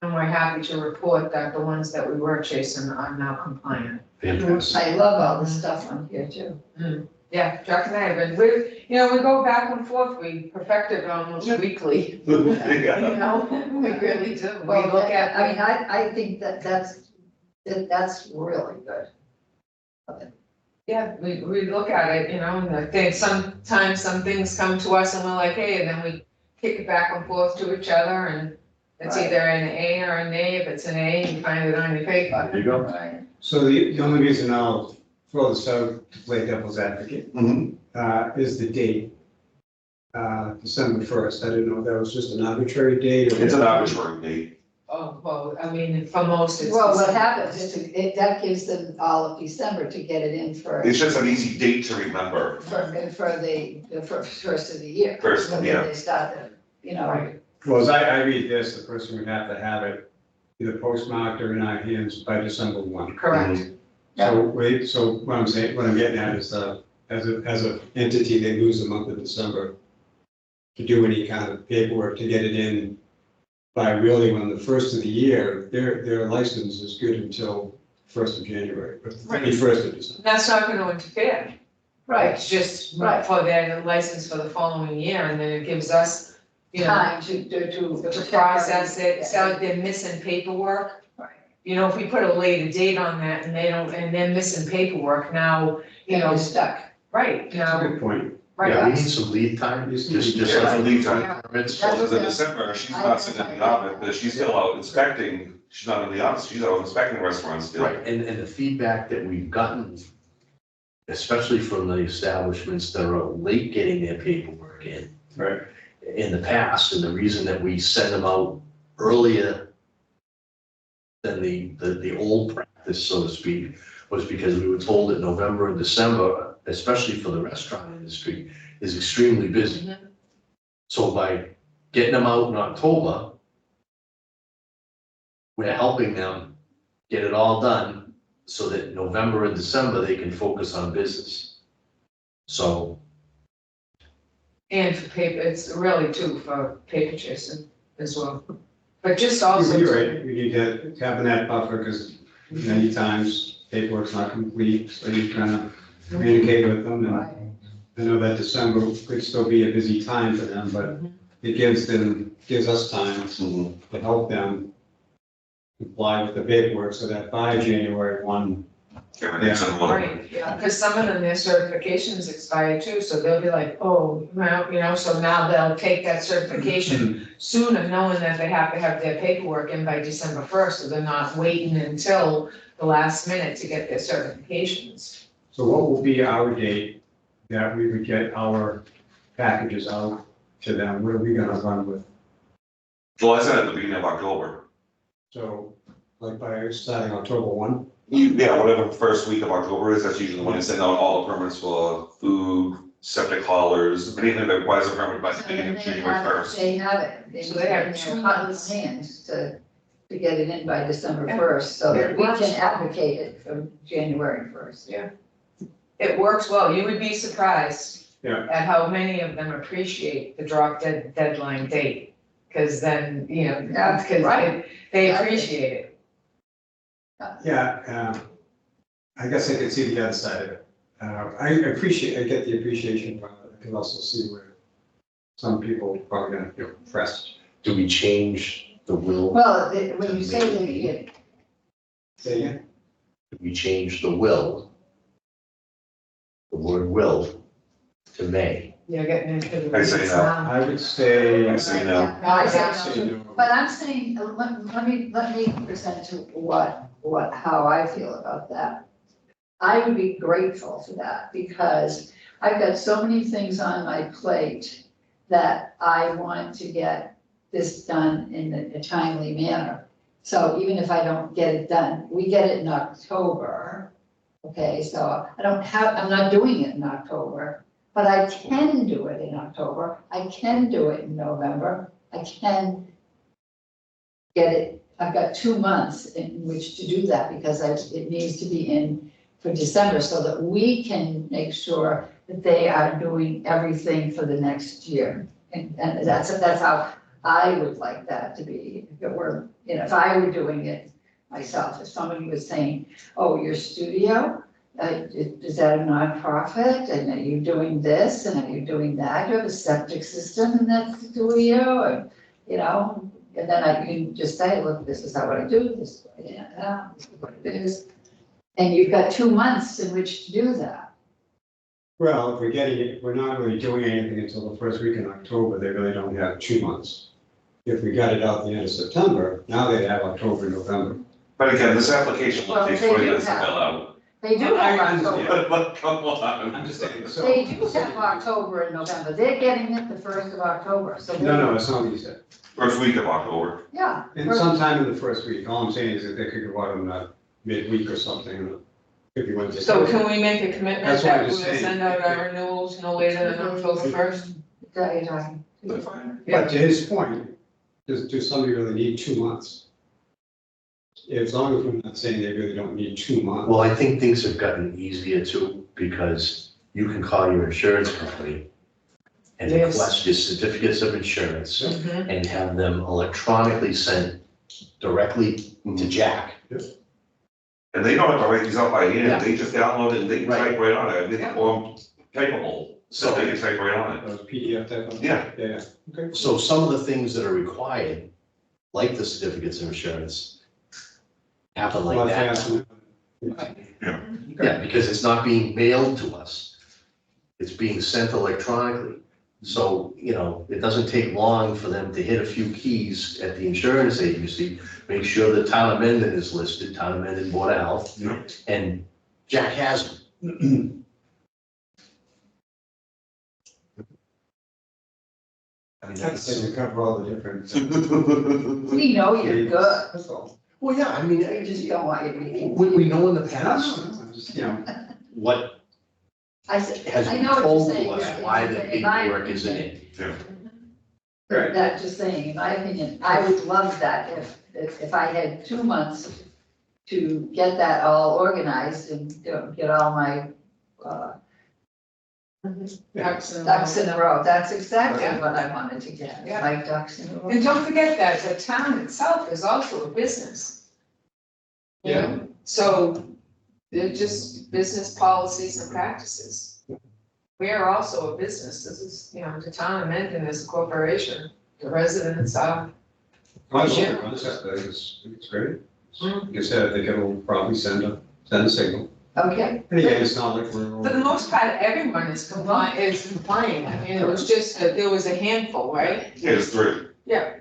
And we're happy to report that the ones that we were chasing are now compliant. Fantastic. I love all the stuff on here too. Yeah, Jack and I have been, we go back and forth, we perfect it almost weekly, you Yeah. know, we really do. We Well, look at, I mean, I think that's really good. yeah, we look at it, you know, and I think sometimes some things come to us and we're like, hey, and then we kick it back and forth to each other and it's Right. either an A or a nay. If it's an A, you find it on your paper. There you go. Right. So the only reason I'll throw this out to play devil's advocate is the date. December 1st. I didn't know if that was just an arbitrary date or. It's an arbitrary date. Oh, well, I mean, for most, it's. Well, what happens is that gives them all of December to get it in for, It's just an easy date to remember. for the first of the year. First, So then yeah. they start the, you know, Right. Well, as I read this, the person would have to have it either postmarked or in our hands by December 1. Correct. So what I'm saying, what I'm getting at is, as a entity, they lose the month of December to do any kind of paperwork, to get it in by really when the first of the year, their license is good until 1st of January, or 31st of December. That's not gonna interfere. right, It's just Right. for their license for the following year, and then it gives us, you know, time to to process it, so if they're missing paperwork. Right. You know, if we put a later date on that and they don't, and they're missing paperwork, now, you know, You're stuck. right, That's a now, good point. Yeah, we right. need some lead time, just Yeah, like. some lead time. Permits. That's Because in okay. December, she's not sitting in the office, but she's still out inspecting, she's not in the office, she's out inspecting restaurants still. Right, and the feedback that we've gotten, especially from the establishments that are late getting their paperwork Right. in the past, and the reason that we send them out earlier than the old practice, so to speak, was because we were told that November and December, especially for the restaurant industry, is extremely busy. Mhm. So by getting them out in October, we're helping them get it all done so that November and December, they can focus on business. So, And for paper, it's really too for paper chasing as well. But just also. You're right, we need to have that buffer, because many times paperwork's not complete, so you're trying to communicate with them, and Right. I know that December could still be a busy time for them, but it gives us time Mhm. to help them comply with the paperwork, so that by January 1, Everything's in order. Right, yeah, because some of them, their certifications expire too, so they'll be like, oh, well, you know, so now they'll take that certification sooner, knowing that they have to have their paperwork in by December 1st, so they're not waiting until the last minute to get their certifications. So what will be our date that we would get our packages out to them? What are we gonna run with? Well, I said at the beginning of October. So, like by starting October 1? Yeah, whatever first week of October is, that's usually when I send out all the permits for food, septic haulers, anything that requires a permit by the beginning of January 1st. They have it. So they have in 2 their months. hands to get it in by December Yeah. 1st, so that It we works. can advocate it for January 1st. It works well, you would be surprised Yeah. at how many of them appreciate the deadline date. Because then, you know, Yeah, because right. they Exactly. appreciate it. Yeah, I guess I could see the other side of it. I get the appreciation part, but I can also see where some people are probably gonna feel pressed. do we change the will? Well, when you say that, it, Say again? Do we change the will? The word will to may? You're getting into the. I say weeds no. now. I would say. I say no. I say Say no. but I'm saying, let me present to how I feel about that. I would be grateful for that, because I've got so many things on my plate that I want to get this done in a timely manner. So even if I don't get it done, we get it in October, okay, so I'm not doing it in October, but I can do it in October, I can do it in November, I can get it, I've got 2 months in which to do that, because it needs to be in for December, so that we can make sure that they are doing everything for the next year. And that's how I would like that to be, if it were, you know, if I were doing it myself, if somebody was saying, oh, your studio, is that a nonprofit, and are you doing this, and are you doing that, you have a septic system in that studio, and, you know, and then I can just say, look, this is how I do, this is what I am, this is what it is. And you've got 2 months in which to do that. Well, if we're not really doing anything until the first week in October, they really don't have 2 months. If we got it out the end of September, now they have October, November. But again, this application will Well, take they 20 do minutes to have- fill out. They do have I understand. October, But come on. I'm just saying, so. they do have October and November, they're getting it the 1st of October, so. No, that's not what you said. First week of October. Yeah. And sometime in the first week, all I'm saying is that they could go out on that midweek or something, if you want to. So can we make a commitment That's what that I'm we'll just saying. send out our renewals no later than October first? Yeah. But to his point, does somebody really need 2 months? As long as we're not saying they really don't need 2 months. Well, I think things have gotten easier too, because you can call your insurance company and Yes. request your certificates of insurance Mhm. and have them electronically sent directly to Jack. And they don't have to write these out by Yeah. hand, they just download it and they can Right. type right on it, Yeah. or typeable, so they can type right on it. PDF type of. Yeah. Yeah, okay. So some of the things that are required, like the certificates of insurance, happen like Lot that. faster. Yeah, because it's not being mailed to us. It's being sent electronically. So, it doesn't take long for them to hit a few keys at the insurance agency, make sure the town of Mendon is listed, town of Mendon Board of Health, Yeah. and Jack has them. I mean, That's that's, to cover all the different. We know you're good, That's all. well, yeah, I mean, we just don't want you to be. we know in the No, past no, just, you know, what I said, has I been know what you're told to saying. us, Yeah, why the in my paperwork isn't opinion. in. Right. That just saying, in my opinion, I would love that if I had 2 months to get that all organized and get all my Ducks in a ducks in row. a row. That's exactly Yeah. what I wanted to get, Yeah. my ducks in a row. And don't forget that the town itself is also a business. You know? So they're just business policies and practices. We are also a business. This is, the town of Mendon is a corporation. The residents are. I like Yeah. the concept, I think it's great. Mm. Like I said, I think it'll probably send a signal. Okay. And again, it's not like we're. For the most part, everyone is complying. I mean, it was just that there was a handful, right? Yeah, it's three. Yeah.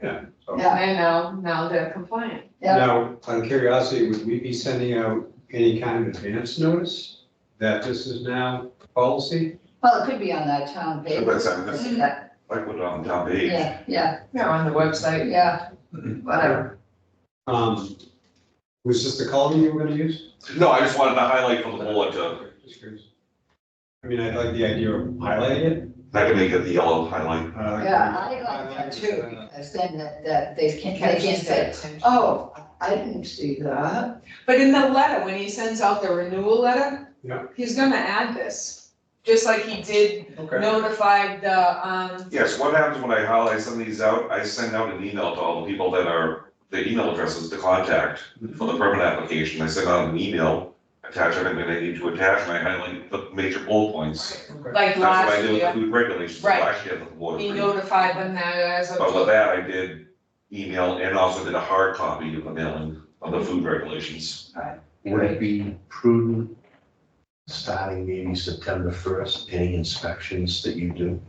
So- Yeah. And now they're compliant. Yeah. Now, out of curiosity, would we be sending out any kind of advance notice that this is now policy? Well, it could be on that town page. That's it. Yeah, Like what on town page. yeah, On the website. yeah, whatever. Was this the color you were gonna use? No, I just wanted to highlight from the bullet to, Just curious. I mean, I like the idea of highlighting I can make it the yellow highlight. it. Yeah, I like that too, because then that they can say, attention. oh, I didn't see that. But in the letter, when he sends out the renewal letter. Yeah. He's gonna add this, just like he did Okay. notify the, Yes, what happens when I highlight some of these out, I send out an email to all the people that are, the email addresses to contact for the permit application, I send out an email, attach everything I need to attach, and I highlight the major bullet points. like That's what I last did with the year, food regulations, Right. last year at the board. he of notified them that as of. But with that, I did email and also did a hard copy of the mailing of the food regulations. Would it be prudent, starting maybe September 1st, any inspections that you do,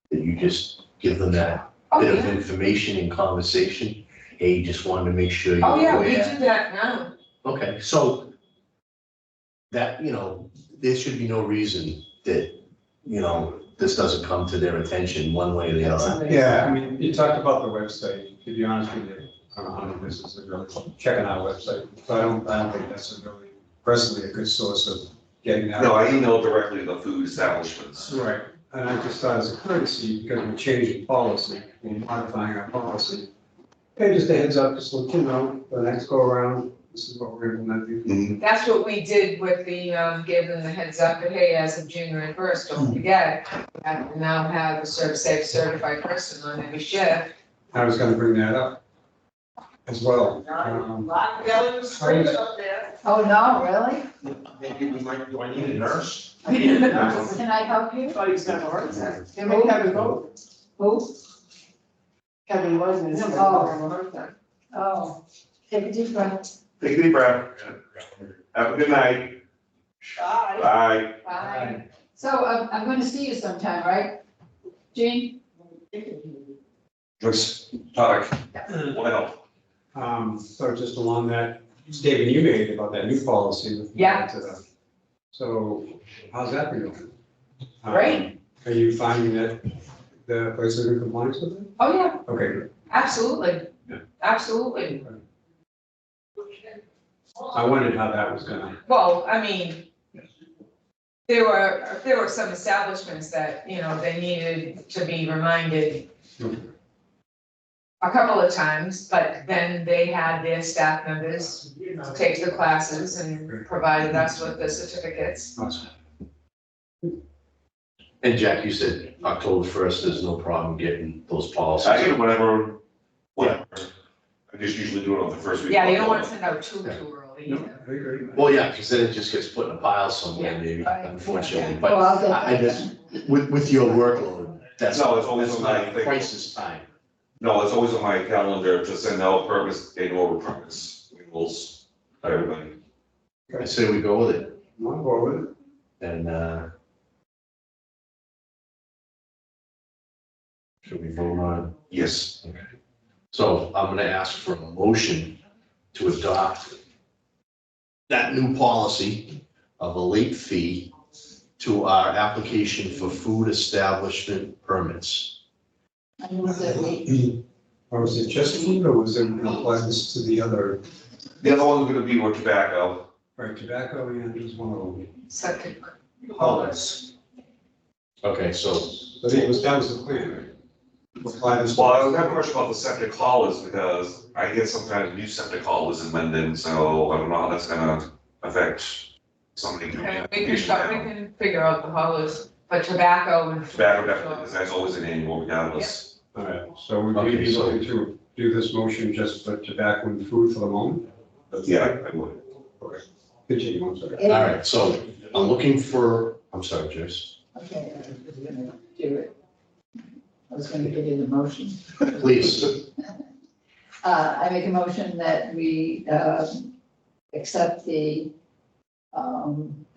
that you just give them that Oh, bit of yeah. information and conversation? Hey, just wanted to make sure you're Oh, yeah, we aware. do that now. Okay, so that, there should be no reason that, this doesn't come to their attention one way or the other. Yeah, I mean, you talked about the website, to be honest with you, I don't know how many businesses are really checking our website, so I don't think that's a really, personally, a good source of getting that. No, I emailed directly to the food establishments. Right, and I just thought as a courtesy, because we're changing policy, we're modifying our policy. Hey, just a heads up, just let you know, the next go around, this is what we're implementing. Mhm. That's what we did with the, gave them the heads up that, hey, as of January 1st, don't forget, we have to now have a safe certified person on every shift. I was gonna bring that up as well. Oh, no, really? Maybe we might, do I need a nurse? Can I help you? Thought he was gonna work there. They might have a vote. Who? Kevin wasn't. Oh, take a deep breath. Take a deep breath. Have a good night. Bye. Bye. Bye. So I'm going to see you sometime, right? Jean? Let's talk. Well, So just along that statement you made about that new policy. with Yeah. regard to the- So how's that been going? Great. Are you finding that the place is in compliance with it? Oh, yeah, Okay, good. Absolutely, Yeah. absolutely. I wondered how that was gonna. Well, I mean, there were some establishments that, you know, they needed to be reminded a couple of times, but then they had their staff members take the classes and provided us with the certificates. And Jack, you said October 1st, there's no problem getting those policies. I get whatever. I just usually do it on the first week. Yeah, of you don't want to October. send out too early No, either. I agree. Well, yeah, because then it just gets put in a pile somewhere, Yeah. maybe, Right. unfortunately, Well, but I'll get I that just, with your workload, that's, No, it's always that's on not my a thing. crisis time. No, it's always on my calendar to send out permits, annual permits, renewals, everybody. I say we go with it, I'm going with it. and, should we vote on? Yes. So I'm gonna ask for a motion to adopt that new policy of a late fee to our application for food establishment permits. I move that we, Or was it just food, or was it applies to the other, The other one's gonna be more tobacco. right, tobacco and just one of them? Second, Colors. Okay, so, But it was, that was the clear. Apply this. Well, I was having a question about the septic haulers because I get some kind of new septic haulers in Mendon, so I don't know how that's gonna affect somebody doing and an we can application start, we now. can figure out the hollows, but tobacco and. Tobacco definitely, because that's always an annual regardless. All right, so would Okay, you be so- looking to do this motion just for tobacco and food for the moment? Yeah, I would. Okay. Continue, I'm sorry. all right, so I'm looking for, I'm sorry, Joyce, okay, I was gonna do it. I was gonna give you the motion. please. I make a motion that we, accept the,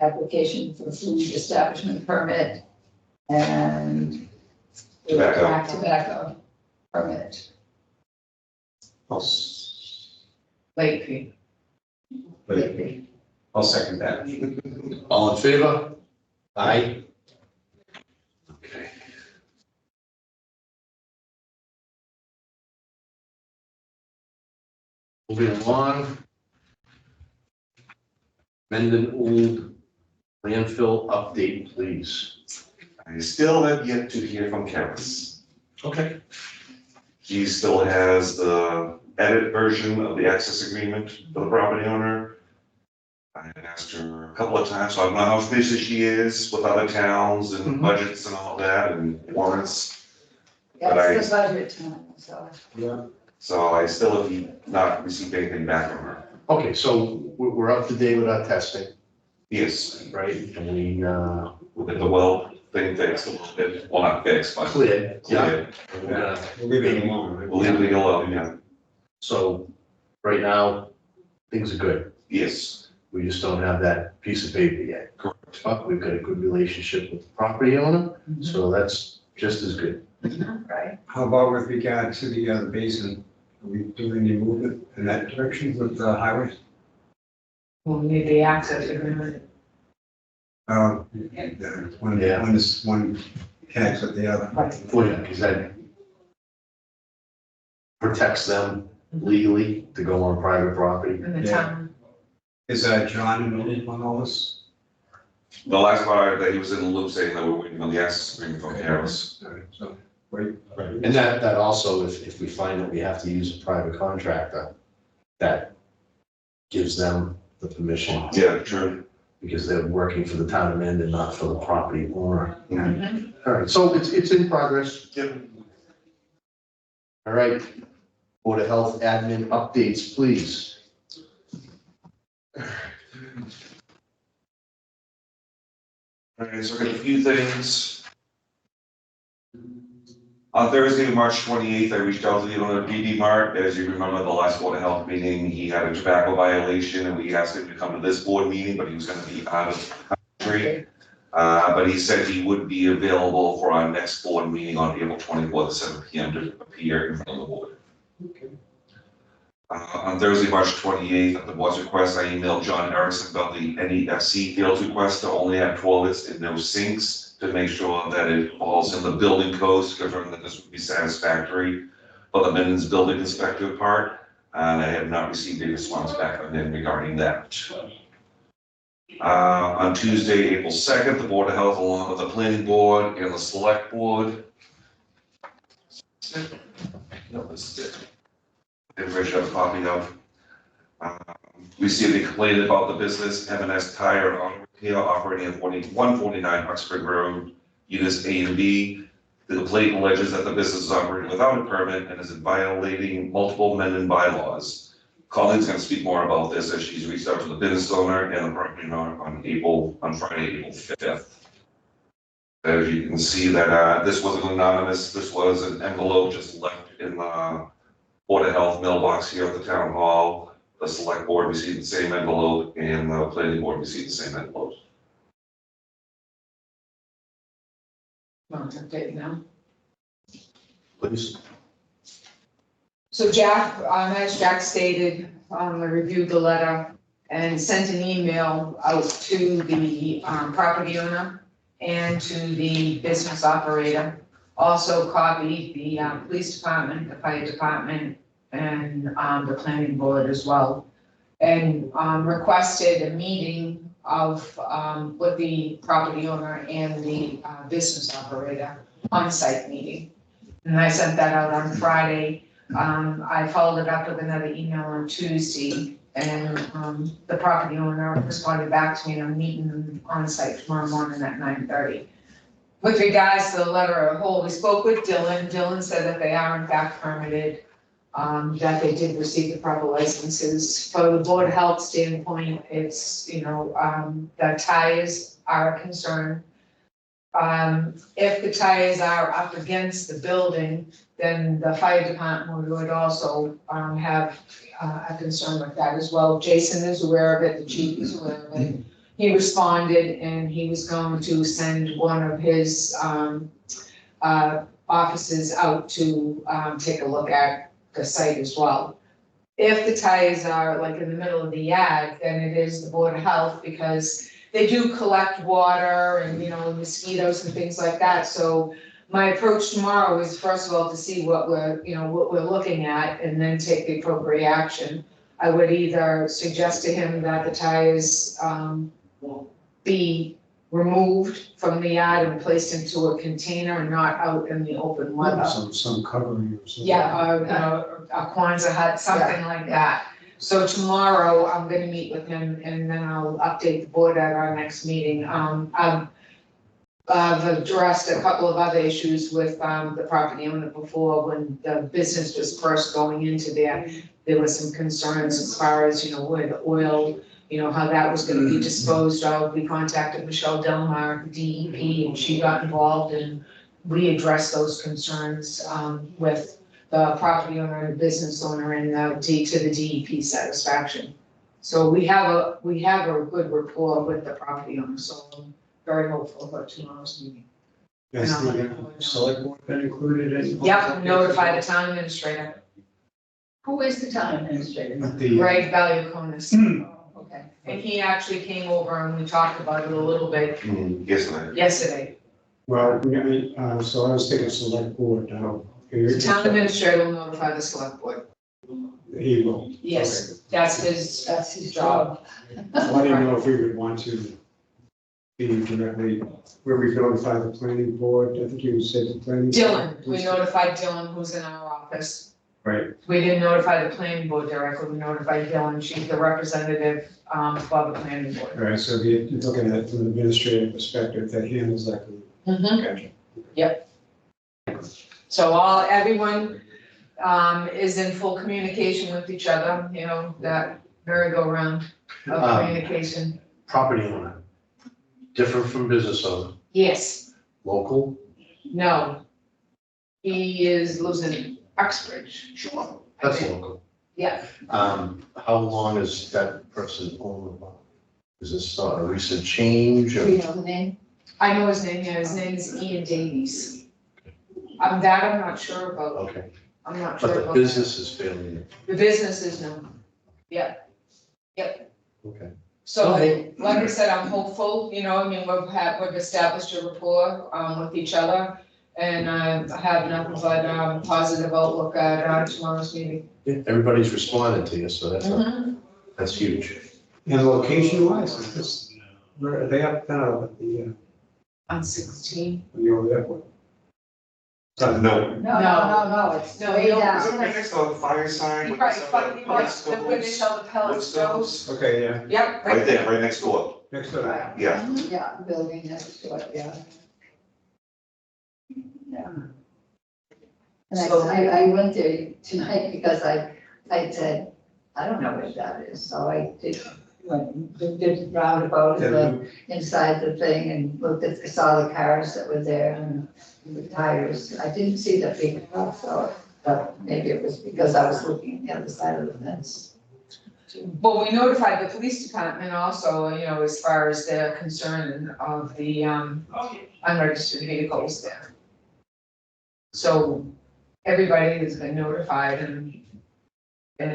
application for food establishment permit and the Tobacco. tobacco permit. Late fee. I'll second that. All in favor? Aye. Okay. Moving along. Mendon Old landfill update, please. I still have yet to hear from Karis. Okay. He still has the edit version of the access agreement for the property owner. I had asked her a couple of times, so I don't know how busy she is with other towns and Mhm. budgets and all that and warrants. But Yeah, it's the budget time, so. Yeah. So I still have not received anything back from her. Okay, so we're up to date with our testing, Yes, right? And we, we'll get the well thing fixed a little bit, well, not fixed, but cleared, yeah. cleared. And we're gonna- We'll leave it alone, right? We'll leave it alone, yeah. So, right now, things are good. Yes, We just don't have that piece of paper yet. correct. But we've got a good relationship with the property owner, so that's just as good. Right. How about with regard to the basin? Are we doing any movement in that direction with the highways? We'll need the access agreement. One, Yeah. one tags with the other. Well, yeah, because that protects them legally to go on private property. In the Yeah. town. Is John in the loop on all this? The last part that he was in the loop saying that we're waiting on the access agreement from Karis. All right, so, wait. And that also, if we find that we have to use a private contractor, that gives them the permission, Yeah, true. because they're working for the town of Mendon, not for the property owner. Mhm. All right, so it's in progress. Yep. All right, Board of Health admin updates, please. All right, so I got a few things. On Thursday, March 28th, I reached out to the owner of DD Mart. As you remember, the last Board of Health meeting, he had a tobacco violation and we asked him to come to this board meeting, but he was gonna be out of country. But he said he would be available for our next board meeting on April 24th, 7 PM to appear in front of the board. On Thursday, March 28th, at the board's request, I emailed John Erickson about the NEFC field request to only have toilets and no sinks to make sure that it falls in the building codes, to confirm that this would be satisfactory for the Mendon's building inspector part, and I have not received a response back from them regarding that. On Tuesday, April 2nd, the Board of Health, along with the Planning Board and the Select Board. No, this is it. And Rich have a copy of. Received a complaint about the business M&S Tire and Auto Repair operating at 149 Oxford Road, units A and B. The complaint alleges that the business is operating without a permit and is violating multiple Mendon bylaws. Colleen's going to speak more about this as she's reached out to the business owner and the property owner on Friday, April 5th. As you can see that this wasn't anonymous, this was an envelope just left in the Board of Health mailbox here at the town hall. The Select Board received the same envelope and the Planning Board received the same envelope. Want to update now? Please. So Jack, as Jack stated, I reviewed the letter and sent an email out to the property owner and to the business operator. Also copied the police department, the fire department, and the planning board as well. And requested a meeting of with the property owner and the business operator on-site meeting. And I sent that out on Friday. I followed it up with another email on Tuesday, and the property owner responded back to me, and I'm meeting on site tomorrow morning at 9:30. With regards to the letter of whole, we spoke with Dylan. Dylan said that they are in fact permitted, that they did receive the proper licenses. For the Board of Health standpoint, it's, the tires are a concern. If the tires are up against the building, then the fire department would also have a concern with that as well. Jason is aware of it, the chief is aware of it. He responded and he was going to send one of his offices out to take a look at the site as well. If the tires are like in the middle of the yard, then it is the Board of Health, because they do collect water and, mosquitoes and things like that. So my approach tomorrow is, first of all, to see what we're looking at and then take the appropriate action. I would either suggest to him that the tires be removed from the yard and placed into a container and not out in the open weather. Some covering or something. Yeah, a Kwanzaa hut, something like that. So tomorrow, I'm gonna meet with him and then I'll update the board at our next meeting. I've addressed a couple of other issues with the property owner before. When the business was first going into there were some concerns as far as, where the oil, how that was gonna be disposed of. We contacted Michelle Delmar, DEP, and she got involved and we addressed those concerns with the property owner and business owner and to the DEP satisfaction. So we have a good rapport with the property owner, so I'm very hopeful about tomorrow's meeting. Has the select board been included in? Yep, notify the town administrator, Who is the town administrator? Greg Valiakonis. Okay. And he actually came over and we talked about it a little bit yesterday. Well, so I was thinking select board, The town administrator will notify the select board. He will. Yes, that's his job. So I didn't know if we would want to be directly, where we notify the planning board. I think you said the planning. Dylan, we notified Dylan, who's in our office. Right. We didn't notify the planning board directly, we notified Dylan, she's the representative for the planning board. All right, so you're looking at it from an administrative perspective, that handles that group. Mhm. Gotcha. So everyone is in full communication with each other, that merry-go-round of communication. Property owner, different from business owner, Yes, local? no. He lives in Uxbridge. Sure. That's local. Yeah, How long has that person owned? Is this a recent change? Do you know the name? I know his name, his name is Ian Davies. I'm not sure about, Okay, I'm not sure but about. the business is fairly new. The business is known. Okay. So, Okay. like I said, I'm hopeful, we've established a rapport, with each other. And I have nothing but, positive outlook at, tomorrow's meeting. Yeah, everybody's responding to you, so that's huge. And location wise, where are they up now at the, On 16. the old airport? No. No, it's No, way no, Is it down. right next to the fire sign? with Right, some of but, the right, pellet the- where they stoves? sell the pellet Wood stoves. stoves? Okay, yeah, Yep, Right there, right next door. next to that. Yeah. Yeah, building next to it, yeah. Yeah. And So- I went there tonight because I said, I don't know what that is, so I did roundabout in the, inside the thing and looked at, saw the cars that were there and the tires. I didn't see the big car, so, but maybe it was because I was looking at the other side of the fence. Well, we notified the police department also, as far as their concern of the, unregistered vehicles there. So everybody has been notified and, as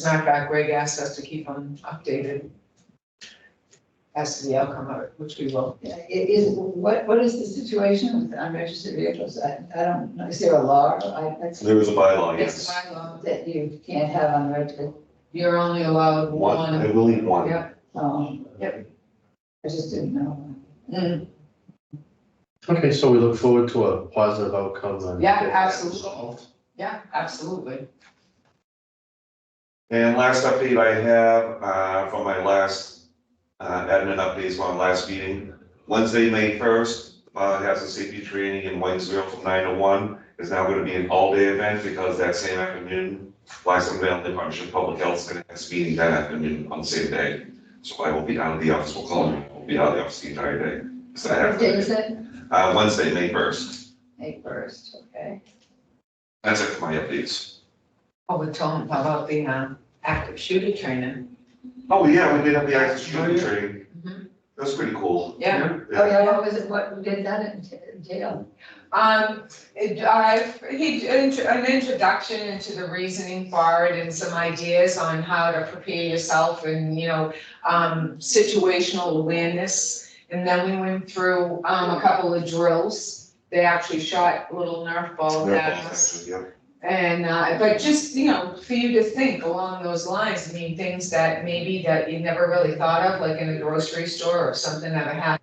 a matter of fact, Greg asked us to keep them updated as to the outcome of it, which we will. Yeah, what is the situation with unregistered vehicles? I don't know, is there a law? There is a bylaw, It's yes. by law. That you can't have unregistered, You're only allowed One, I one. believe one. Yeah. Yep. I just didn't know. Mm, Okay, so we look forward to a positive outcome. and Yeah, get that absolutely. resolved. yeah, absolutely. And last update I have, from my last, admin updates from our last meeting. Wednesday, May 1st, has a safety training in Waynesville from 9 to 1. It's now gonna be an all-day event because that same afternoon, Blackstone Valley Partnership of Public Health is gonna have a meeting that afternoon on the same day. So I will be down at the office, we'll call me, I'll be out of the office the entire day. So I have What day is it? Wednesday, May 1st. May 1st, okay. That's it for my updates. Oh, we told them about the, active shooter training. Oh, yeah, we did have the active shooter yeah. training. Mhm. That was pretty cool. Yeah. Oh, yeah, what was it, what did that entail? An introduction into the reasoning for it and some ideas on how to prepare yourself and, situational awareness. And then we went through, a couple of drills. They actually shot little Nerf balls at us. Yeah. And, but just, for you to think along those lines, I mean, things that maybe that you never really thought of, like in a grocery store or something that happened.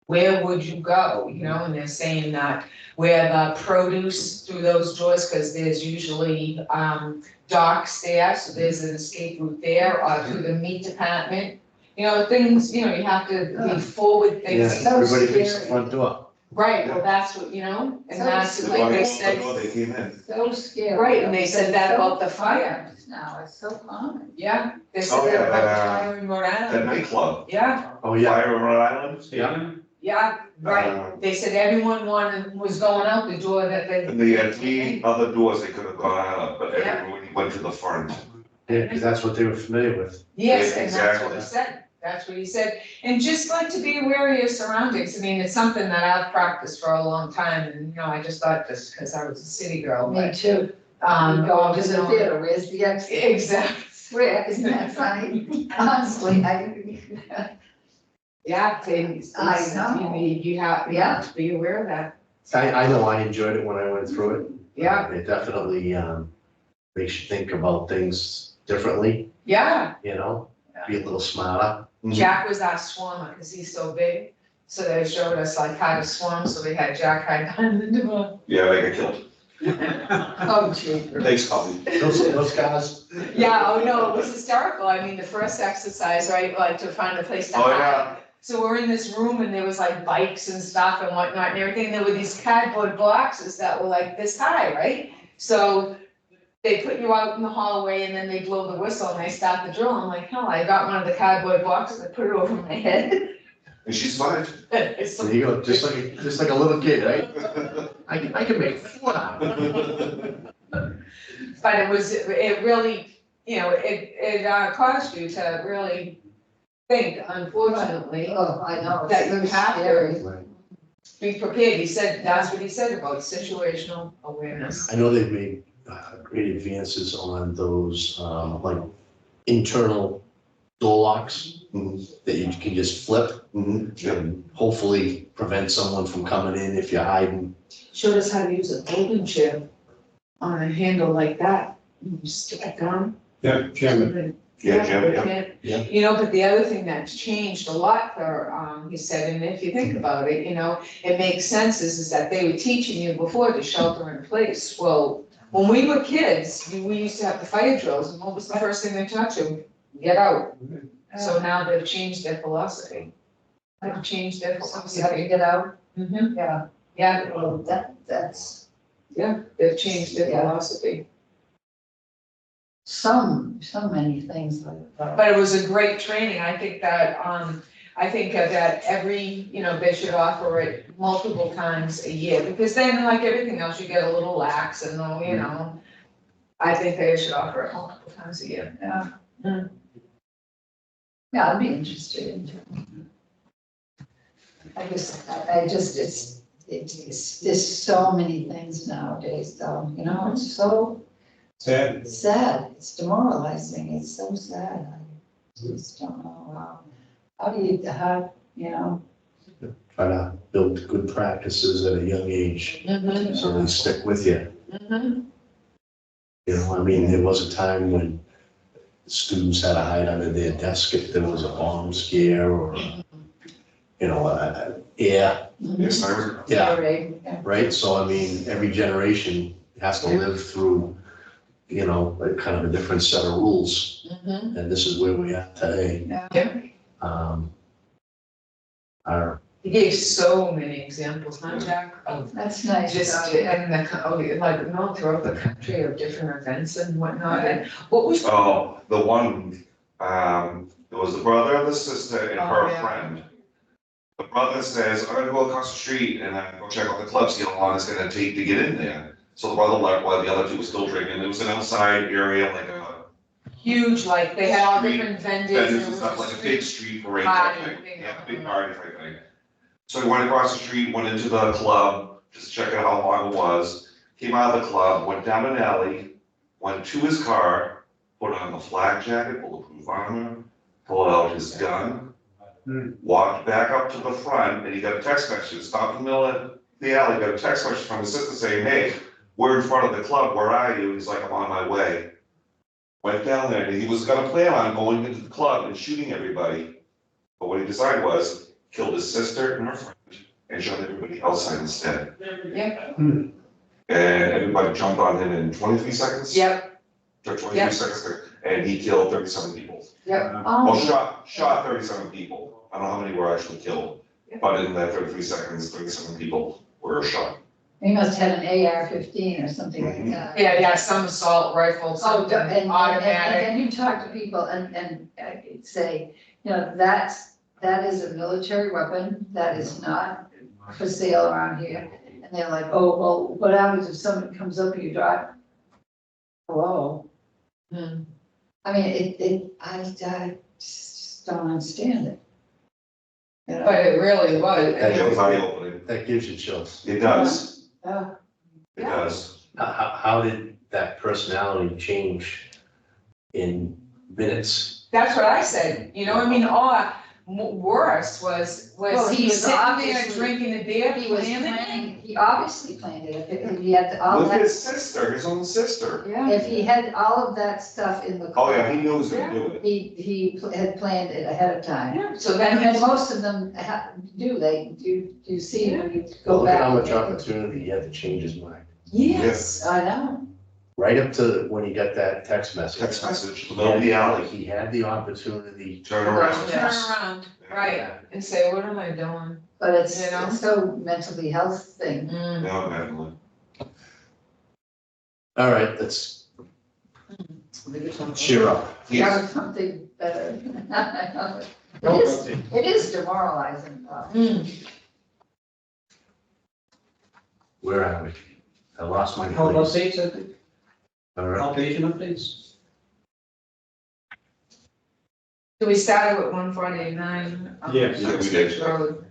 Where would you go, and they're saying that where the produce through those doors, because there's usually, docks there, so there's an escape route there, or through the meat department. Things, you have to be forward Yeah, thinking. So everybody thinks the scary. front door. Right, well, that's what, and So that's The like one they door, said. they came in. So scary. Right, and they said that It's so about the fire. common Now, it's so common. Yeah, they Oh, said yeah, that about the that, fire in Rhode That Island. nightclub, Yeah, Oh, yeah. Fire in Rhode Island. Yeah. yeah, right. They said everyone was going out the door that they. And they had 3 other doors they could have gone out of, but Yeah. everyone went to the front. Yeah, because that's what they were familiar with. Yes, Yeah, and that's what exactly. he said. That's what he said. And just like to be aware of your surroundings. I mean, it's something that I've practiced for a long time and, I just thought this because I was a city girl, Me but, too. You go always to the known- theater, where's the exit? Exactly. Swear, isn't that funny? Honestly, Yeah, things, I know. you have to be aware of that. I know I enjoyed it when I went through it. Yeah, It definitely, makes you think about things differently, yeah. be a little smarter. Jack was our swarmer because he's so big. So they showed us like how to swarm, so we had Jack hide behind the door. Yeah, they got killed. oh, gee. Thanks, Colleen. Those guys, Yeah, oh no, it was hysterical. I mean, the first exercise, right, like to find a place to Oh, hide. yeah. So we're in this room and there was like bikes and stuff and whatnot and everything. There were these cardboard boxes that were like this high, right? So they put you out in the hallway and then they blow the whistle and they start the drill. I'm like, hell, I got one of the cardboard boxes, I put it over my head. And she survived. It's there you go, just like a little kid, right? I can make 4 out of it. But it really, it caused you to really think, unfortunately, Oh, I know. that it's you so have scary. to be prepared. He said, that's what he said about situational awareness. I know they've made great advances on those, like internal door locks Mhm. that you can just flip and hopefully prevent someone from coming in if you're hiding. Showed us how to use a folding chair on a handle like that. You stick it down. Yeah, Chairman. Yeah, Jim, we yeah. can't- Yeah. You know, but the other thing that's changed a lot for, he said, and if you think about it, you know, it makes sense is that they were teaching you before to shelter in place. Well, when we were kids, we used to have the fire drills, and what was the first thing they taught you? Get out. So now they've changed their philosophy. They've changed their You have to philosophy. get out, Mhm. yeah, Yeah, well, that's yeah, they've changed their Yeah. philosophy. so many things like that. But it was a great training. I think that every, you know, they should offer it multiple times a year, because then, like everything else, you get a little lax and, you know. I think they should offer it multiple times a year. Yeah, I'd be interested in. I just, there's so many things nowadays, though, you know, it's so Sad. sad, it's demoralizing, it's so sad. I just don't know, how do you know, Try to build good practices at a young age, so they stick with you. You know, I mean, there was a time when students had to hide under their desk if there was a bomb scare or, you know, air, Yes, I was. yeah, yeah. right? So I mean, every generation has to live through, you know, a kind of a different set of rules, and this is where we are today. Yeah, Our, he gave so many examples, huh, Jack, of That's nice. just yeah. in like, no, throughout the country of different events and whatnot, and what was. Oh, the one, it was the brother, the sister, and Oh, her yeah. friend. The brother says, I'm gonna go across the street and go check out the club, see how long it's gonna take to get in there. So the brother left while the other two were still drinking. It was an outside area, like a Huge, like they had all Street different vendors. vendors and and it was stuff, a like a street big street parade type party thing. thing. Yeah, big party type thing. So he went across the street, went into the club, just checking how long it was. Came out of the club, went down an alley, went to his car, put on the flak jacket, bulletproof armor, pulled out his gun, walked back up to the front, and he got a text message, stopped in the middle of the alley, got a text message from his sister saying, hey, we're in front of the club, where are you? He's like, I'm on my way. Went down there, and he was gonna plan on going into the club and shooting everybody. But what he decided was, killed his sister and her friend, and shot everybody outside instead. Yeah, And everybody jumped on him in 23 seconds. yep, Took 23 Yep. seconds, and he killed 37 people. yep. Well, Oh, shot 37 people. I don't know how many were actually killed, but in that 33 seconds, 37 people were shot. he must have an AR-15 or something like that. Yeah, some assault rifle, Oh, something and automatic. then you talk to people and say, you know, that is a military weapon, that is not for sale around here. And they're like, oh, well, what happens if someone comes up and you drive? Hello? Hmm. I mean, I just don't understand it. You know? But it really was. It was eye-opening. that gives you chills. It does, Yeah. it does. How did that personality change in minutes? That's what I said, you know, I mean, worse was Well, he he was sitting there obviously- drinking a beer, He was planning it. planning, he obviously planned it, he had all With that, his sister, his own sister. Yeah. if he had all of that stuff in the. Oh, yeah, he knew he was gonna do it. He had planned it ahead of time. Yeah, so And then and it's, most of them do see when you go Look back. at how much opportunity he had to change his mind. yes, I know, Right up to when he got that text message. Text message, in the middle of the alley, He had the opportunity. turn around. turn around, right, and say, what am I doing? but it's You know? so mentally health thing. Mm. No, definitely. All right, let's cheer up. Yes. Have something better. It is demoralizing though. Mm. Where are we? I lost my Health place. updates, I think, All right. outpatient updates. So we started with 149. Yes. Yeah, we did. Road.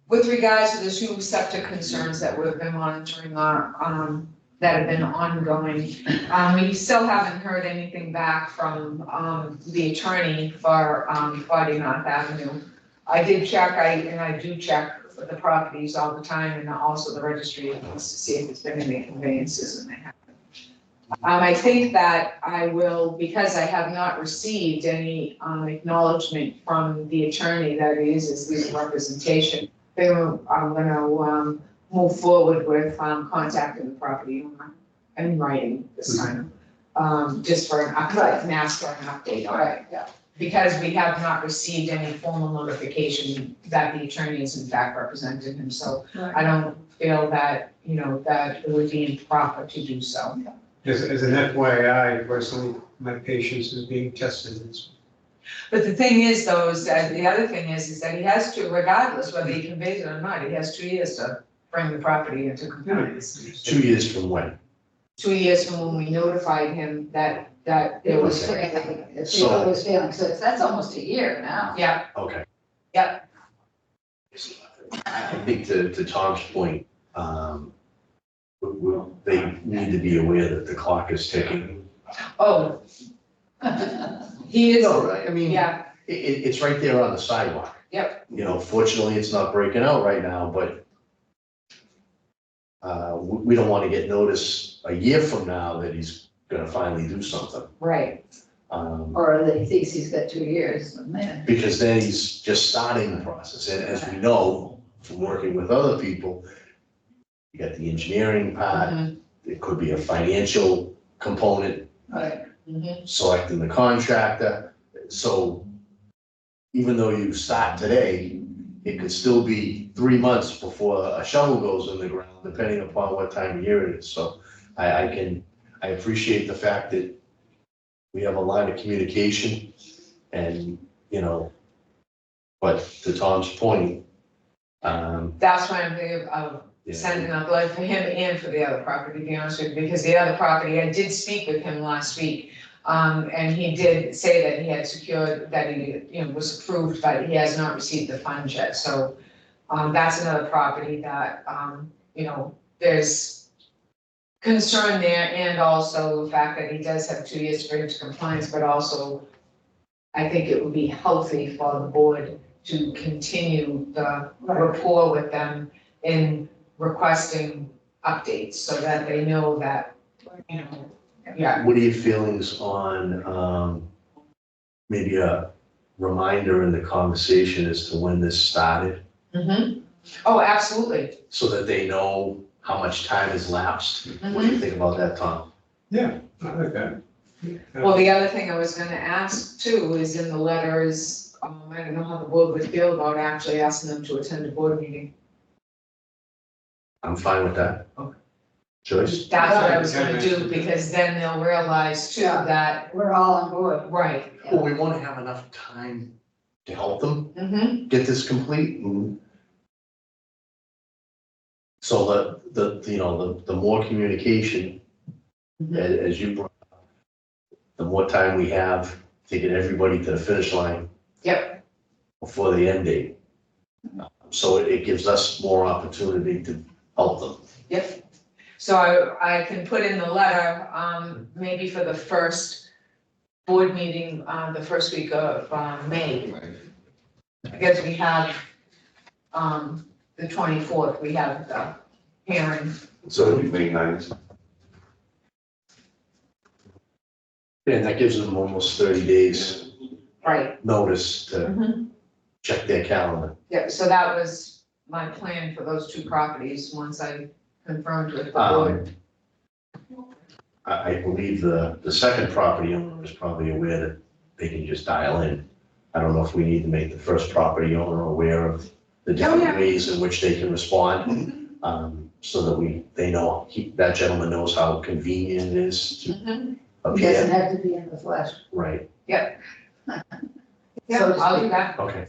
With regards to the two septic concerns that we've been monitoring, that have been ongoing. We still haven't heard anything back from, the attorney for, 40 North Avenue. I did check, and I do check the properties all the time, and also the registry of deeds to see if there's been any conveyances, and they haven't. I think that I will, because I have not received any, acknowledgement from the attorney that it is his legal representation, I'm gonna, move forward with, contacting the property owner in writing this time. Just for an update, and ask for an update on it. Right, yeah. Because we have not received any formal notification that the attorney is in fact representing him, so I don't feel that, that it would be improper to do so. As an FYI, personally, my patience is being tested. But the thing is though, is that the other thing is that he has to, regardless whether he conveys it or not, he has 2 years to bring the property into compliance. 2 years from when? 2 years from when we notified him that It was failing, it So- was failing, so that's almost a year now. Yeah, Okay. Yep. I think to Tom's point, they need to be aware that the clock is ticking. oh, he is, No, right, I mean, yeah, it's right there on the sidewalk. Yep. Fortunately, it's not breaking out right now, but we don't want to get notice a year from now that he's gonna finally do something. right, Or that he thinks he's got 2 years, man. Because then he's just starting the process, and as we know, from working with other people, you got the engineering part, Mhm, it could be a financial component, Right, mhm. selecting the contractor. So even though you start today, it could still be 3 months before a shovel goes in the ground, depending upon what time of year it is. So I appreciate the fact that we have a line of communication and, but to Tom's point, That's why I'm thinking of yeah, sending out the letter for him and for the other property, to be honest with you, because the other property, I did speak with him last week. And he did say that he had secured, that he, was approved, but he has not received the funds yet, so. That's another property that, there's concern there, and also the fact that he does have 2 years to bring it to compliance, but also I think it would be healthy for the board to continue the rapport with them in requesting updates, so that they know that, yeah. what are your feelings on, maybe a reminder in the conversation as to when this started? Mm-hmm. Oh, absolutely. So that they know how much time has lapsed? What do you think about that, Tom? Yeah, I like that. Well, the other thing I was gonna ask too is in the letters, I don't know how the board would feel about actually asking them to attend a board meeting. I'm fine with that. Okay. Joyce? That's what I was gonna do, because then they'll realize too Yeah. that, we're all on board. right. Well, we want to have enough time to help them Mm-hmm, get this complete. And so the more communication, Mhm. as you brought up, the more time we have to get everybody to the finish line. Yep. Before the end date. So it gives us more opportunity to help them. yep. So I can put in the letter, maybe for the first board meeting, the first week of, May. Because we have, the 24th, we have the hearing. So it'll be May 9th. And that gives them almost 30 days Right. notice to Mhm. check their calendar. Yeah, so that was my plan for those 2 properties, once I confirmed with the board. I believe the second property owner is probably aware that they can just dial in. I don't know if we need to make the first property owner aware of the different yeah. ways in which they can respond. So that they know, that gentleman knows how convenient it is to Mhm. He doesn't appear. have to be in the flesh. Right, Yeah, So to I'll do speak. that. okay.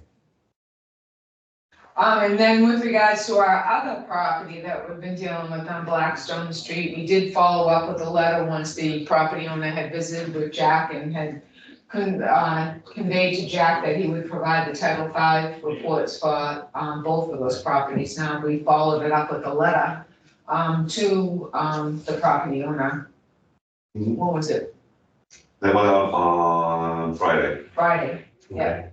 And then with regards to our other property that we've been dealing with on Blackstone Street, we did follow up with a letter once the property owner had visited with Jack and had conveyed to Jack that he would provide the Title V reports for, both of those properties. Now, we followed it up with a letter, to, the property owner. What was it? They went out on Friday. Friday. Okay.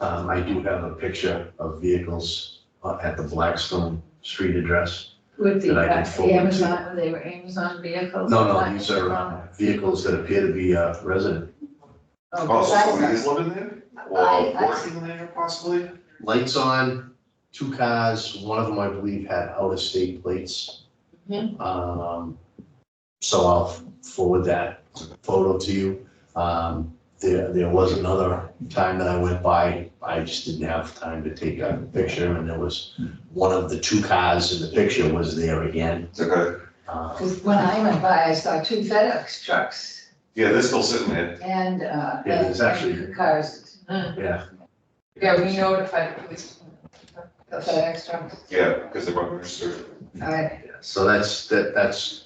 I do have a picture of vehicles at the Blackstone Street address. With the That I can forward to you. Amazon, they were Amazon vehicles? No, these are vehicles that appear to be resident. Oh, so somebody is living there? Or I- working there possibly? Lights on, 2 cars, one of them, I believe, had out-of-state plates. So I'll forward that photo to you. There was another time that I went by, I just didn't have time to take a picture, and there was one of the 2 cars in the picture was there again. Okay. Because when I went by, I saw 2 FedEx trucks Yeah, they're still sitting there. and, there's actually- and cars, Yeah, Yeah, we notified the police. the FedEx trucks. Yeah, because they weren't registered. All right, so that's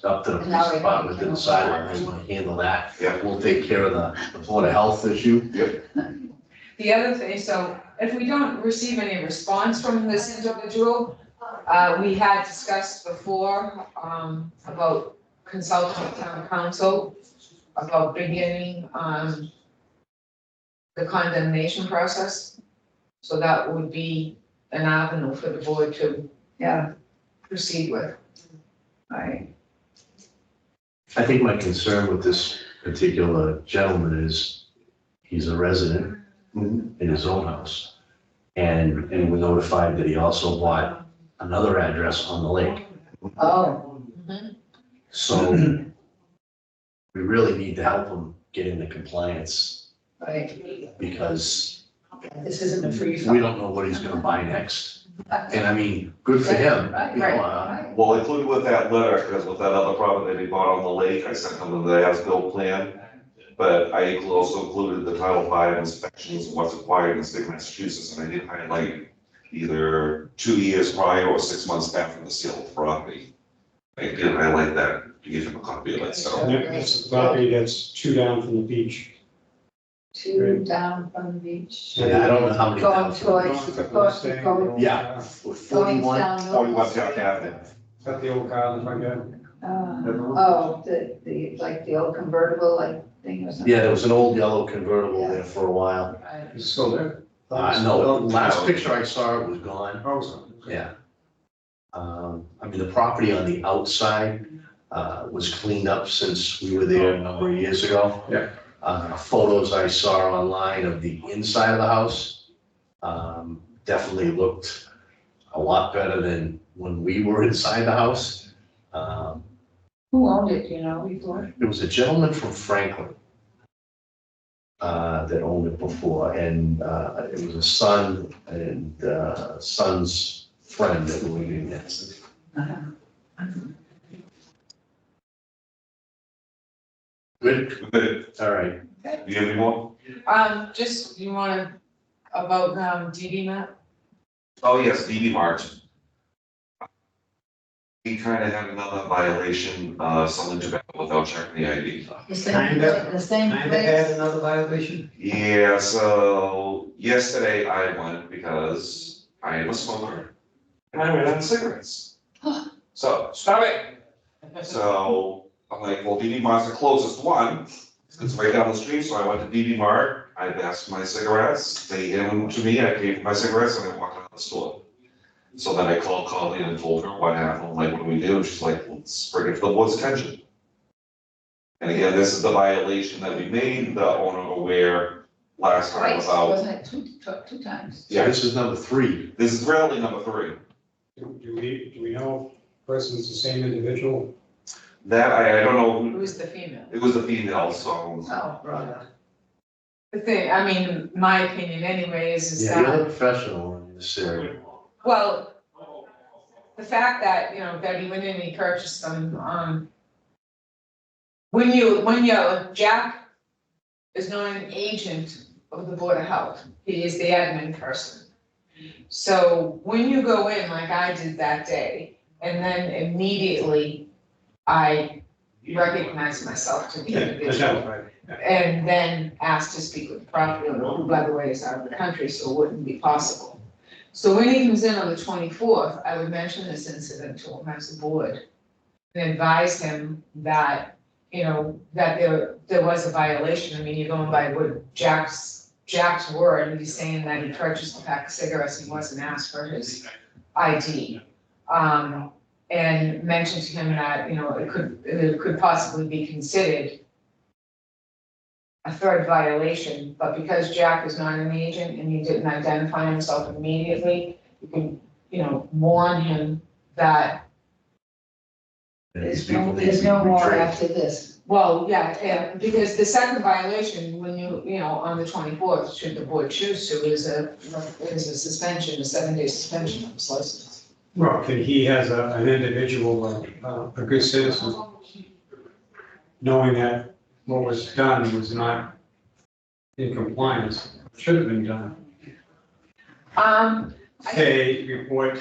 up to the police department to decide how they want to handle that. Yeah. We'll take care of the Board of Health issue. The other thing, so if we don't receive any response from this individual, we had discussed before, about consulting with town council, about beginning, the condemnation process. So that would be an avenue for the board to yeah, proceed with. all right. I think my concern with this particular gentleman is he's a resident in his own house. And we're notified that he also bought another address on the lake. Oh, So we really need to help him get into compliance right, because this isn't a free. we don't know what he's gonna buy next. And I mean, good for him, Right, you know, right. Well, included with that letter, because with that other property that he bought on the lake, I sent him the as-built plan. But I also included the Title V inspections, what's required in the state of Massachusetts, and I did highlight either 2 years prior or 6 months after the sale of the property. I did highlight that to give him a copy of it, so. And it's a property that's 2 down from the beach. 2 down from the beach. Yeah, I don't know how many. Going towards, going, Yeah, going 41. down. 41 South Avenue. Is that the old car in the front yard? The, like the old convertible like thing or something? Yeah, there was an old yellow convertible there for a while. Right. Is it still there? No, last picture I saw, it was gone. Oh, so. Yeah. I mean, the property on the outside, was cleaned up since we were there a number of years ago. Yeah. Photos I saw online of the inside of the house, definitely looked a lot better than when we were inside the house. Who owned it, you know, before? There was a gentleman from Franklin, that owned it before, and, it was a son and, son's friend that were living there. Uh-huh. Good, Good. all right. Do you have any more? Just, you wanna, about, DD map? Oh, yes, DB Mart. He kind of had another violation, selling tobacco without checking the ID. The same, the same place? another violation? Yeah, so yesterday I went because I am a smoker and I ran out of cigarettes. So, stop it. So I'm like, well, DB Mart's the closest one. It's right down the street, so I went to DB Mart. I asked for my cigarettes. They gave them to me. I paid for my cigarettes and I walked out of the store. So then I called Colleen and told her what happened. I'm like, what do we do? And she's like, let's bring it to the board's attention. And again, this is the violation that we made the owner aware last time Twice, about. wasn't it? Two times? Yeah, this is number 3. This is really number 3. Do we know if the person's the same individual? That, I don't know, Who's the female? it was the female, so. Oh, brother. The thing, I mean, my opinion anyways is Yeah, you're a that, professional in this area. well, the fact that, you know, that he went in and he purchased them, when Jack is not an agent of the Board of Health, he is the admin person. So when you go in, like I did that day, and then immediately I recognize myself to the individual. And then asked to speak with the property owner, who by the way is out of the country, so it wouldn't be possible. So when he comes in on the 24th, I would mention this incident to him as a board, and advised him that, you know, that there was a violation. I mean, you're going by what Jack's word, and he's saying that he purchased a pack of cigarettes and wasn't asked for his ID. And mentioned to him that, you know, it could possibly be considered a third violation, but because Jack is not an agent and he didn't identify himself immediately, you can, you know, warn him that, These people need to There's be no more retrained. after this. well, yeah, because the second violation, when you know, on the 24th, should the board choose to, is a suspension, a 7-day suspension of his license. Well, he has an individual, a good citizen, knowing that what was done was not in compliance, should have been done. Hey, report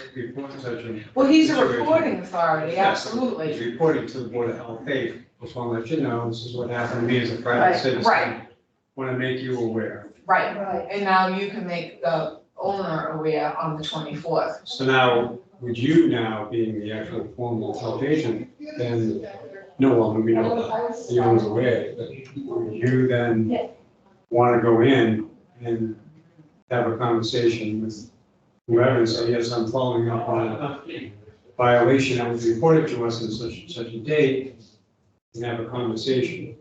such a. Well, he's a situation. reporting authority, Yes, absolutely. He's reporting to the Board of Health. Hey, just want to let you know, this is what happened to me as a Right, private citizen. right. Want to make you aware. Right, Right. and now you can make the owner aware on the 24th. So now, would you now, being the actual formal health agent, then, no longer we know the owner's aware, but would you then want to go in and have a conversation with whoever and say, yes, I'm following up on a violation that was reported to us in such a date, and have a conversation?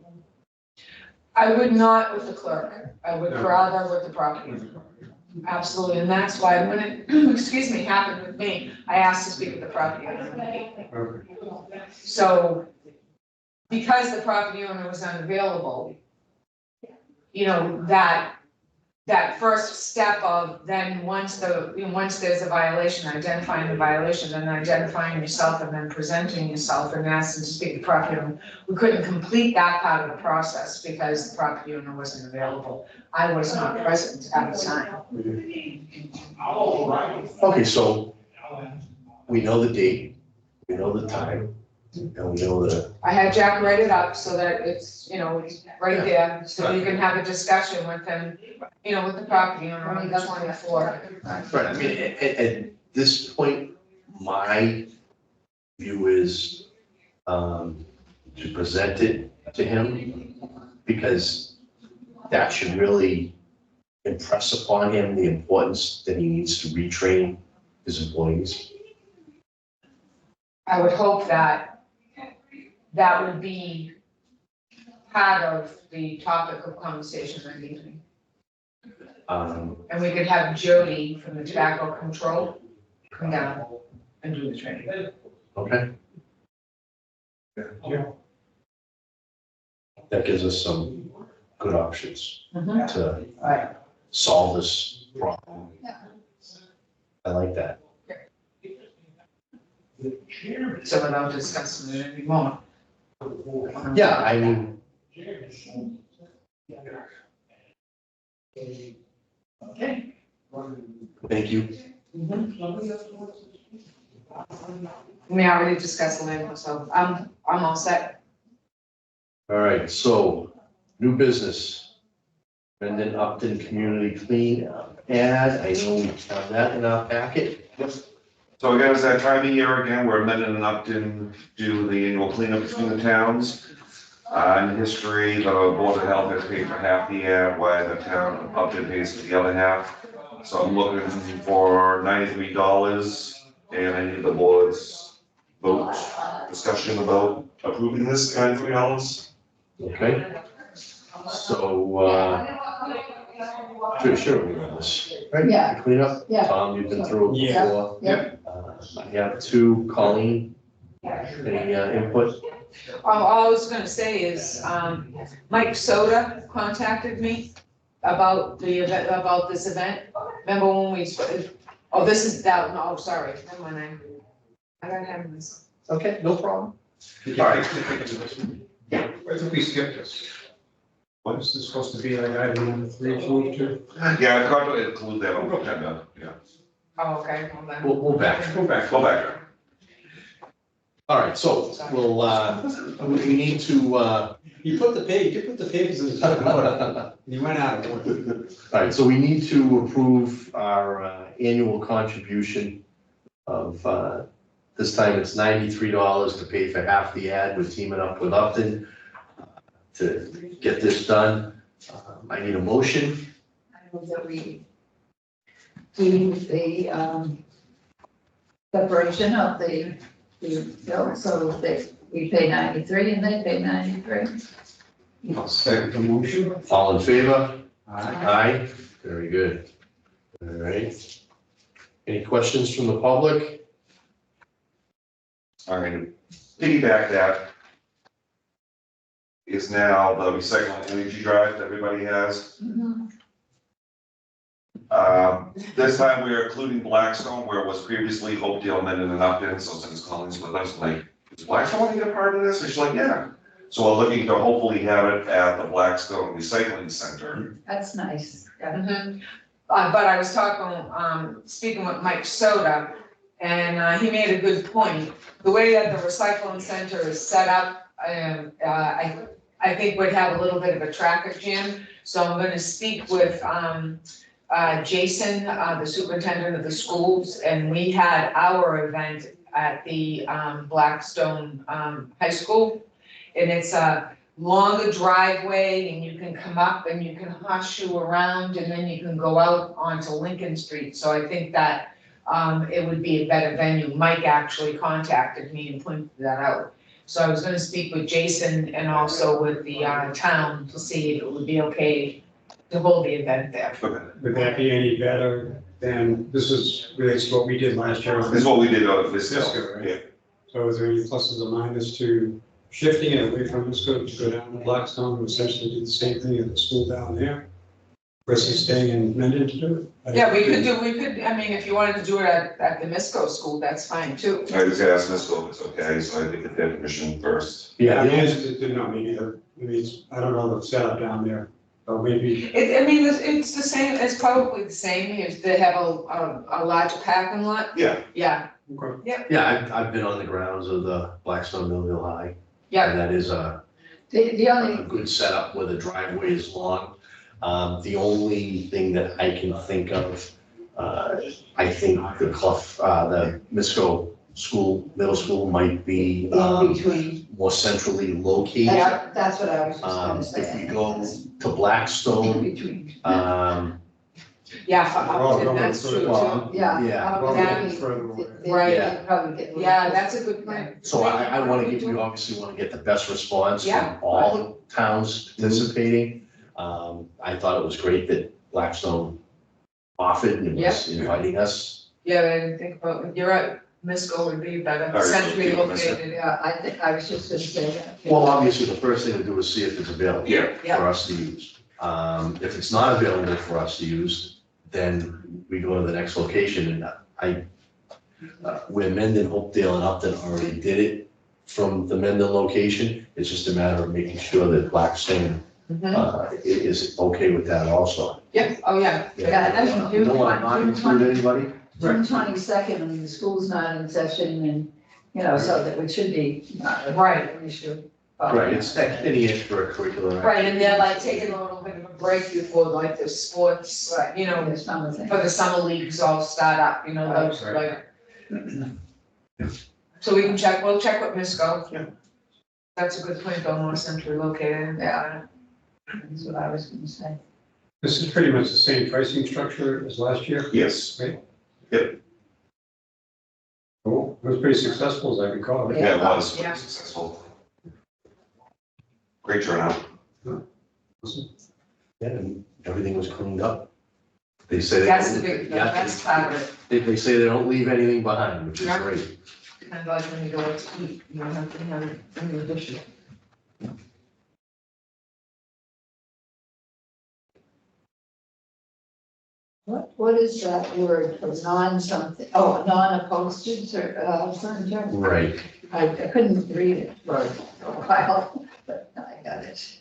I would not with the clerk, I would No. rather with the property owner. Absolutely, and that's why when it, excuse me, happened with me, I asked to speak with the property owner. Okay. So, because the property owner was unavailable, you know, that first step of then once there's a violation, identifying the violation, then identifying yourself and then presenting yourself and asking to speak to the property owner. We couldn't complete that part of the process because the property owner wasn't available. I was not present at the time. Okay, so we know the date, we know the time, and we know the, I had Jack write it up so that it's, you know, it's right there, so you can have a discussion with him, you know, with the property owner on the 24th. right, I mean, at this point, my view is to present it to him, because that should really impress upon him the importance that he needs to retrain his employees. I would hope that that would be part of the topic of conversation that evening. And we could have Jody from the tobacco control come down and do the training. Okay? Yeah. That gives us some good options to Right. solve this problem. I like that. So without discussing it anymore. Yeah, I mean. Okay. Thank you. We already discussed the land, so I'm all set. All right, so new business. Mendon Upton Community Clean ad. I know we have that in our packet. So again, it's that time of year again, where Mendon and Upton do the annual cleanup between the towns. In history, the Board of Health has paid for half the ad, while the town of Upton pays for the other half. So I'm looking for $93, and I need the board's vote, discussion about approving this $93. Okay. So, sure, we got this. Right? Yeah. Clean up. Yeah. Tom, you've been through it Yeah. before. Yep. I have two. Colleen, any input? All I was gonna say is, Mike Soda contacted me about the event, about this event. Remember when we, oh, this is that, no, sorry, never mind. I gotta have this. Okay, no problem. All right. I think we skipped this. What is this supposed to be, like item number 3, move to? Yeah, I forgot to include that on the agenda, yeah. Oh, okay, hold on. We'll back. Go back. Go back. All right, so we'll, we need to, You put the papers in the order. You went out of order. all right, so we need to approve our annual contribution of This time it's $93 to pay for half the ad. We're teaming up with Upton to get this done. I need a motion. I move that we do the separation of the bill, so that we pay 93 and they pay 93. I'll second the motion. All in favor? Aye. Aye. Very good. All right. Any questions from the public? All right, piggyback that is now the recycling energy drive that everybody has. This time we are including Blackstone, where it was previously Hopedale, Mendon, and Upton, so since Collins with us, like, does Blackstone want to get a part of this? And she's like, yeah. So we're looking to hopefully have it at the Blackstone Recycling Center. That's nice. Yeah. Mhm. But I was talking, speaking with Mike Soda, and he made a good point. The way that the recycling center is set up, I think we'd have a little bit of a traffic jam. So I'm gonna speak with, Jason, the superintendent of the schools, and we had our event at the, Blackstone, High School. And it's a longer driveway, and you can come up and you can horseshoe around, and then you can go out onto Lincoln Street. So I think that, it would be a better venue. Mike actually contacted me and pointed that out. So I was gonna speak with Jason and also with the, town to see if it would be okay to hold the event there. Okay. Would that be any better than, this is relates to what we did last year? This is what we did on Visco. Visco, right? Yeah. So is there any pluses or minuses to shifting it away from Visco to go down to Blackstone, to essentially do the same thing at the school down there? Versus staying in Mendon to do it? Yeah, we could, I mean, if you wanted to do it at the Misco school, that's fine too. I just asked Visco if it's okay, so I think if they have permission first. Yeah, I the mean, only- it did not mean either, I don't know the setup down there, but maybe, I mean, it's the same, it's probably the same, is they have a larger parking lot. Yeah, Yeah, okay. Yeah, I've been on the grounds of the Blackstone Millville High. yeah, And that is a The only, good setup where the driveway is long. The only thing that I can think of, I think the Misco School, middle school might be in between, more centrally located. that's what I was just gonna say. If we go to In Blackstone, between. yeah, for Well, Upton, no, that's it's true too. well, Yeah. yeah. Well, Yeah. further away. Right. They'd probably get. Yeah, that's a good point. So I want to get, we obviously want to get the best response Yeah. from all the towns participating. I thought it was great that Blackstone offered and was inviting us. Yeah, I didn't think about, you're right, Misco would be better, All right, centrally so keep Misco. located. Yeah, I think, I was just gonna say that. Well, obviously, the first thing to do is see if it's available yeah, Yeah. for us to use. If it's not available for us to use, then we go to the next location, and where Mendon, Hopedale, and Upton already did it from the Mendon location, it's just a matter of making sure that Blackstone is okay with that also. Yeah, oh, yeah. Yeah, that's Don't June want to not include anybody. June 22nd, and the school's not in session, and, you know, so that it should be not a Right. issue. Right, it's any extracurricular. Right, and they're like taking a little bit of a break before like the sports, Right. you know, The summer thing. for the summer leagues all start up, you know, those Right. like. So we can check, we'll check with Misco. Yeah. That's a good point, though, more centrally located. Yeah. That's what I was gonna say. This is pretty much the same pricing structure as last year. yes, Cool. It was pretty successful, as I recall. yeah, it was Yeah. successful. Great turnout. Yeah, and everything was cleaned up. They say they. That's the big, Yeah, that's part of it, They say they don't leave anything behind, which is Yeah. great. kind of like when you go out to eat, you don't have to have any dishes. What is that word for non-something, oh, non-opposed or, furniture? Right. I couldn't read it for a while, but I got it.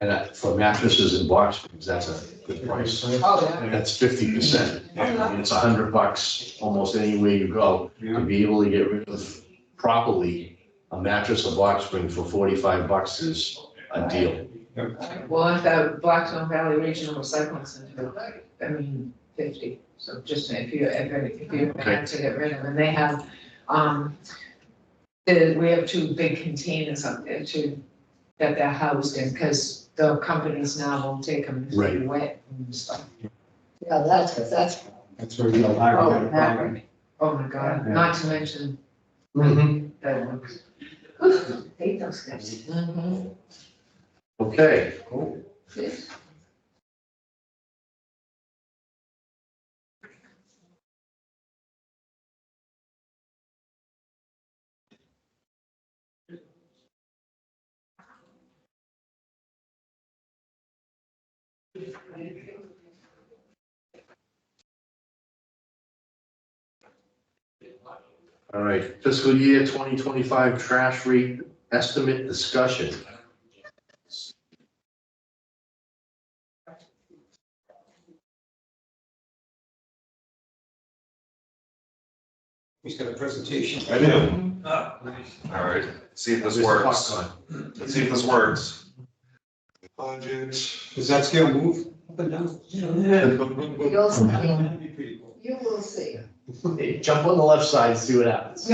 And for mattresses and box springs, that's a good price. Oh, yeah. That's 50%. I mean, it's $100 almost anywhere you go. To Yeah. be able to get rid of properly a mattress or box spring for $45 is a deal. Well, at the Blackstone Valley Regional Recycling Center, I mean, $50. So just if you Okay. had to get rid of them, and they have, we have 2 big containers up there too, that they're housed in, because the companies now won't take them if they're Right. wet and stuff. Yeah, that's, That's where the library had a problem. Oh my God, Yeah. not to mention Mm-hmm. that ones. Hate those guys. Okay, all right, fiscal year 2025 trash rate estimate discussion. He's got a presentation. I do. All right, see if this Mr. works. Popcorn. Let's see if this works. Budget. Does that scale move up and down? you'll see, That'd be pretty cool. you will see. Hey, jump on the left side and see what happens.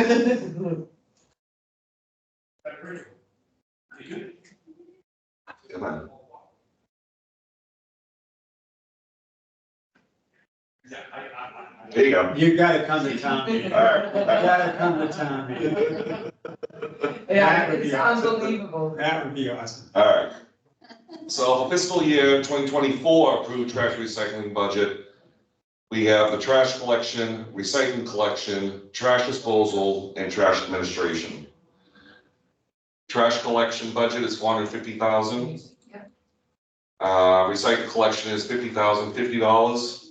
Come on. There you go. You gotta come to town meeting. All right. You gotta come to town meeting. Yeah, That would be it's awesome. unbelievable. That would be awesome. All right. So for fiscal year 2024 approved trash recycling budget, we have the trash collection, recycling collection, trash disposal, and trash administration. Trash collection budget is $450,000. Yep. Recycling collection is $50,050.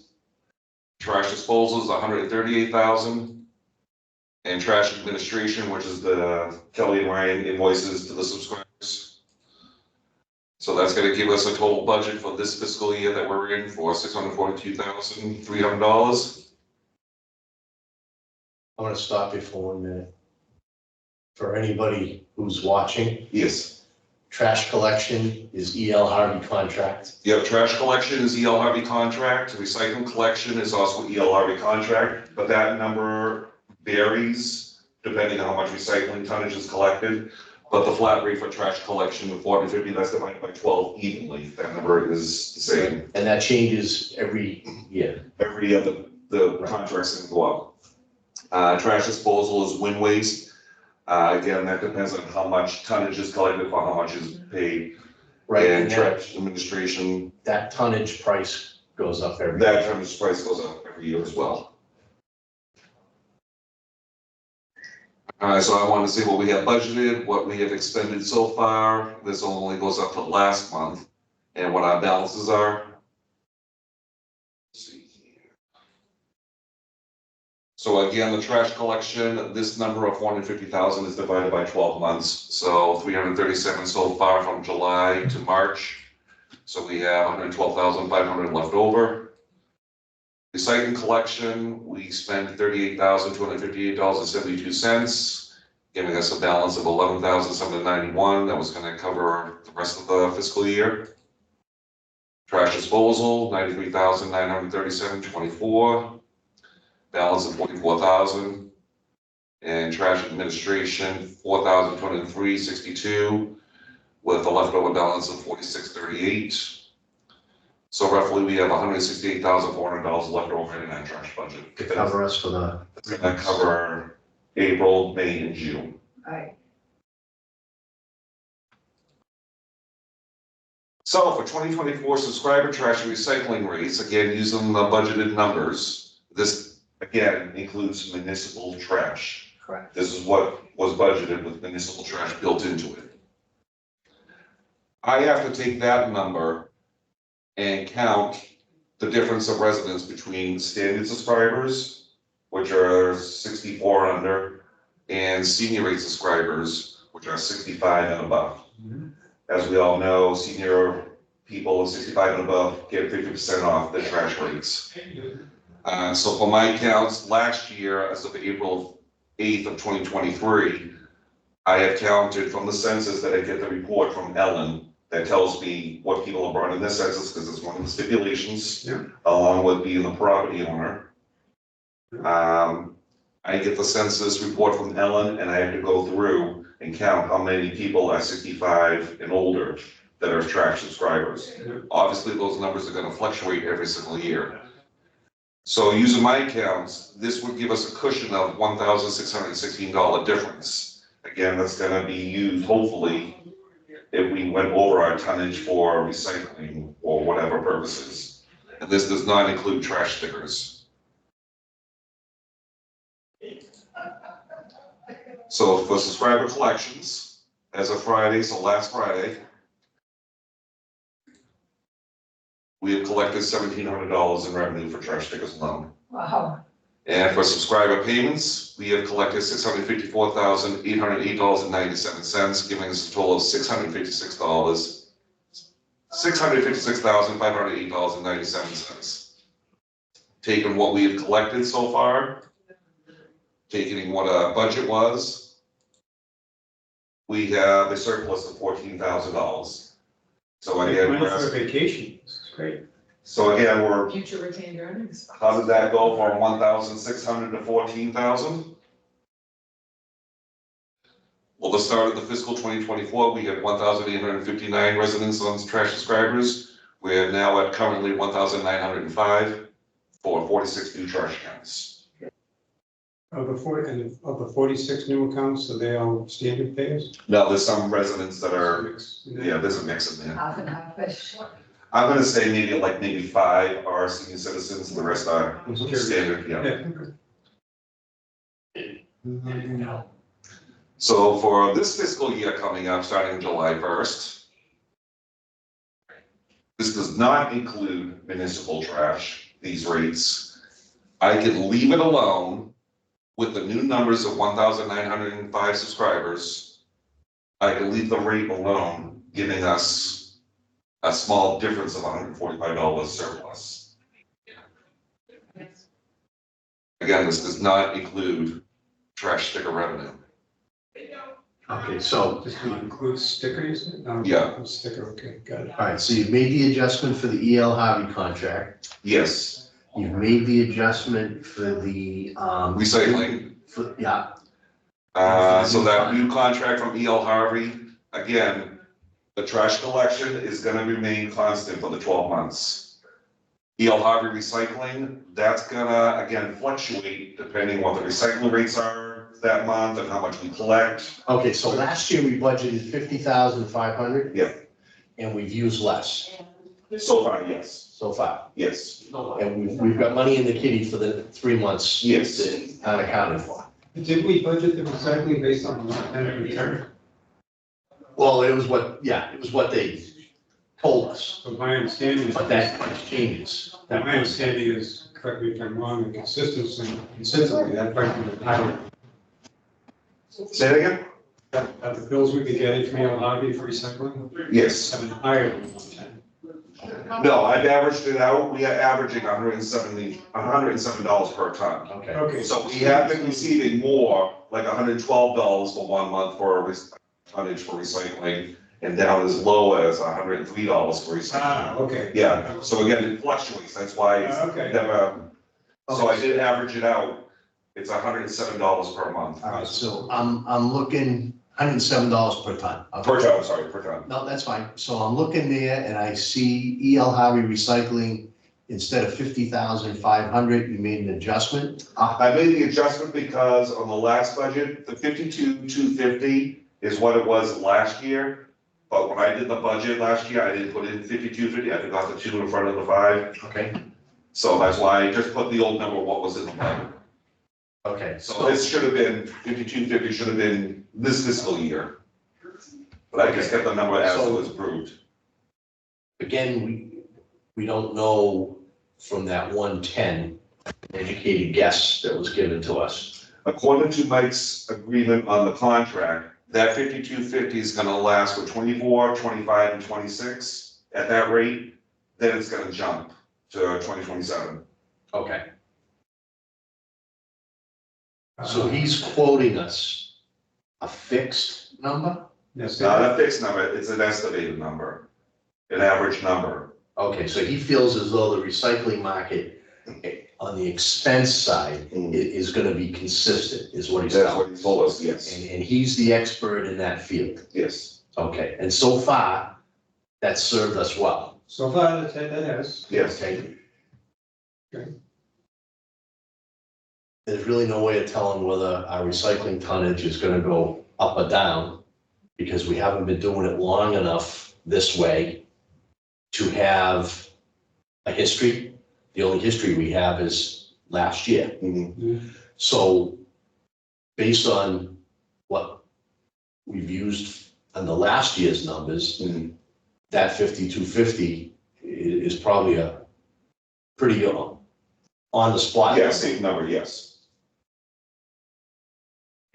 Trash disposal is $138,000. And trash administration, which is the Kelly and Ryan invoices to the subscribers. So that's gonna give us a total budget for this fiscal year that we're in for $642,300. I'm gonna stop you for 1 minute. For anybody who's watching, Yes. trash collection is E.L. Harvey contract. Yep, trash collection is E.L. Harvey contract, recycling collection is also E.L. Harvey contract, but that number varies depending on how much recycling tonnage is collected. But the flat rate for trash collection of $450, that's divided by 12 evenly, that number is the same. And that changes every year. Every other, the contracts can go up. Trash disposal is wind waste. Again, that depends on how much tonnage is collected for how much is paid. Right, And and trash administration, that tonnage price goes up every. that tonnage price goes up every year as well. So I want to see what we have budgeted, what we have expended so far. This only goes up to last month, and what our balances are. Let's see here. So again, the trash collection, this number of 450,000 is divided by 12 months. So 337 so far from July to March. So we have 112,500 left over. Recycling collection, we spent $38,258.72, giving us a balance of $11,791. That was going to cover the rest of the fiscal year. Trash disposal, $93,937.24, balance of $44,000. And trash administration, $4,203.62, with a leftover balance of $46.38. So roughly, we have $168,400 left over in that trash budget. To cover us for the. It's gonna cover April, May, and June. Right. So for 2024 subscriber trash and recycling rates, again, using the budgeted numbers, this again includes municipal trash. Correct. This is what was budgeted with municipal trash built into it. I have to take that number and count the difference of residents between standard subscribers, which are 64 and under, and senior rate subscribers, which are 65 and above. As we all know, senior people 65 and above get 50% off the trash rates. So for my counts, last year, as of April 8th of 2023, I have counted from the census that I get the report from Ellen that tells me what people are brought in their census, because it's one of the stipulations. Yeah. Along with being the property owner. I get the census report from Ellen, and I have to go through and count how many people are 65 and older that are trash subscribers. Yeah. Obviously, those numbers are gonna fluctuate every single year. So using my accounts, this would give us a cushion of $1,616 difference. Again, that's gonna be used hopefully if we went over our tonnage for recycling or whatever purposes. And this does not include trash stickers. So for subscriber collections, as of Friday, so last Friday, we have collected $1,700 in revenue for trash stickers alone. Wow. And for subscriber payments, we have collected $654,808.97, giving us a total of $656,508.97. Taking what we have collected so far, taking what our budget was, we have a surplus of $14,000. So again, Money for vacation, this is great. we're, Future retained earnings. how did that go from 1,600 to 14,000? Well, the start of the fiscal 2024, we had 1,859 residents on trash subscribers. We're now at currently 1,905 for 46 new trash accounts. Of the 46 new accounts, are they all standard payers? Now, there's some residents that are, Mix. yeah, there's a mix in there. Half and half-ish. I'm gonna say maybe 5 are senior citizens, and the rest are standard, yeah. Yeah. So for this fiscal year coming up, starting July 1st, this does not include municipal trash, these rates. I can leave it alone with the new numbers of 1,905 subscribers. I can leave the rate alone, giving us a small difference of $145 surplus. Again, this does not include trash sticker revenue. Okay, so, Just to include stickers? Yeah. Sticker, okay, got it. all right, so you've made the adjustment for the E.L. Harvey contract. Yes, You've made the adjustment for the, recycling. yeah, So that new contract from E.L. Harvey, again, the trash collection is gonna remain constant for the 12 months. E.L. Harvey recycling, that's gonna, again, fluctuate depending what the recycling rates are that month and how much we collect. okay, so last year we budgeted 50,500. Yeah. And we've used less So far, yes, so far. yes, And we've got money in the kitty for the 3 months. Yes. that aren't accounted for. Did we budget the recycling based on the net return? Well, it was what they told us, So my understanding is. but that changes. My understanding is, correct me if I'm wrong, the consistently, that price was higher. say it again? The bills we could get from E.L. Harvey for recycling Yes, have been higher than 110. no, I've averaged it out, we are averaging $107 per ton. Okay, Okay, So we have been receiving more, like $112 for 1 month for tonnage for recycling, and down as low as $103 for recycling. okay. Yeah, so again, it fluctuates, that's why it's Okay. never, so I did average it out, it's $107 per month. all right, so I'm looking $107 per ton. Per ton, sorry, per ton. No, that's fine. So I'm looking there and I see E.L. Harvey Recycling, instead of 50,500, you made an adjustment. I made the adjustment because on the last budget, the 52,250 is what it was last year. But when I did the budget last year, I didn't put in 5250, I forgot the 2 in front of the 5. Okay, So that's why I just put the old number, what was in the budget. okay. So this should have been, 5250 should have been this fiscal year. But I just kept the number as it was approved. Again, we don't know from that 110 educated guess that was given to us. According to Mike's agreement on the contract, that 5250 is gonna last for 24, 25, and 26 at that rate, then it's gonna jump to 2027. Okay. So he's quoting us a fixed number? Yes, Not a fixed number, it's an estimated number, an average number. Okay, so he feels as though the recycling market on the expense side is gonna be consistent, is what he's That's telling what he told us, yes, And he's the expert in that field. yes, Okay, and so far, that's served us well. so far, that has. yes. Okay. Okay. There's really no way of telling whether our recycling tonnage is gonna go up or down, because we haven't been doing it long enough this way to have a history. The only history we have is last year. Mhm. So based on what we've used on the last year's numbers, Mhm. that 5250 is probably a pretty on the spot. Yeah, safe number, yes.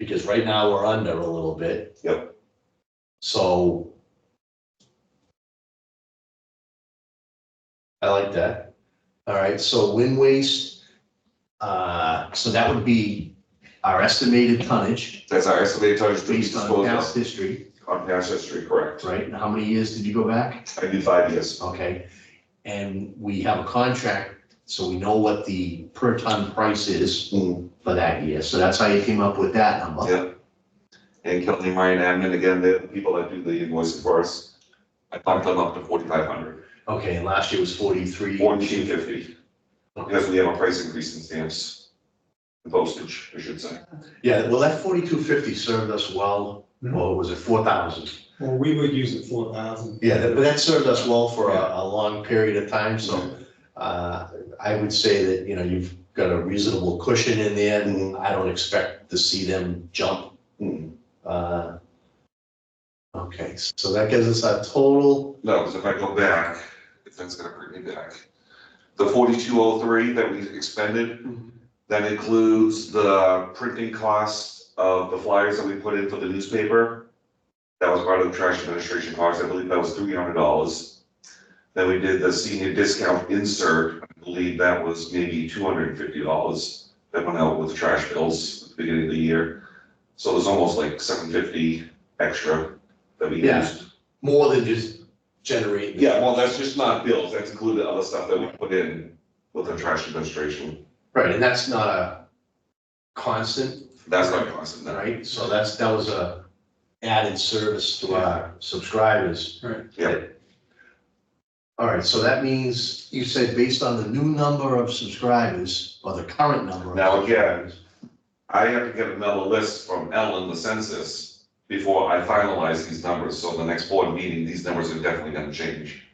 Because right now we're under a little bit. Yep. So I like that. All right, so wind waste, so that would be our estimated tonnage That's our estimated tonnage to be based on disposed past of, history, on past history, correct. right? And how many years did you go back? I did 5 years. Okay, and we have a contract, so we know what the per ton price is Mhm. for that year. So that's how you came up with that number. Yep. And Kelly, Ryan, admin, again, they're the people that do the invoices for us. I bumped them up to 4,500, Okay, and last year was 43. 1450, because we have a price increase in stamps. And postage, I should say. Yeah, well, that 4250 served us well, or was it 4,000? Well, we would use it 4,000. Yeah, but that served us well for a long period of time, so I would say that, you know, you've got a reasonable cushion in there, and I don't expect to see them jump. Mhm. Okay, so that gives us a total, No, because if I go back, if that's gonna bring me back. The 4203 that we expended, that includes the printing cost of the flyers that we put in for the newspaper. That was part of the trash administration cost, I believe that was $300. Then we did the senior discount insert, I believe that was maybe $250 that went out with trash bills at the beginning of the year. So there's almost like $750 extra that we Yeah. used. more than just generating. Yeah, well, that's just not bills, that's included other stuff that we put in with the trash administration. Right, and that's not a constant, That's not constant, no. right? So that was a added service to our subscribers. Right. Yeah. All right, so that means, you said based on the new number of subscribers, or the current number of Now, again, subscribers. I have to get another list from Ellen, the census, before I finalize these numbers, so the next board meeting, these numbers are definitely gonna change.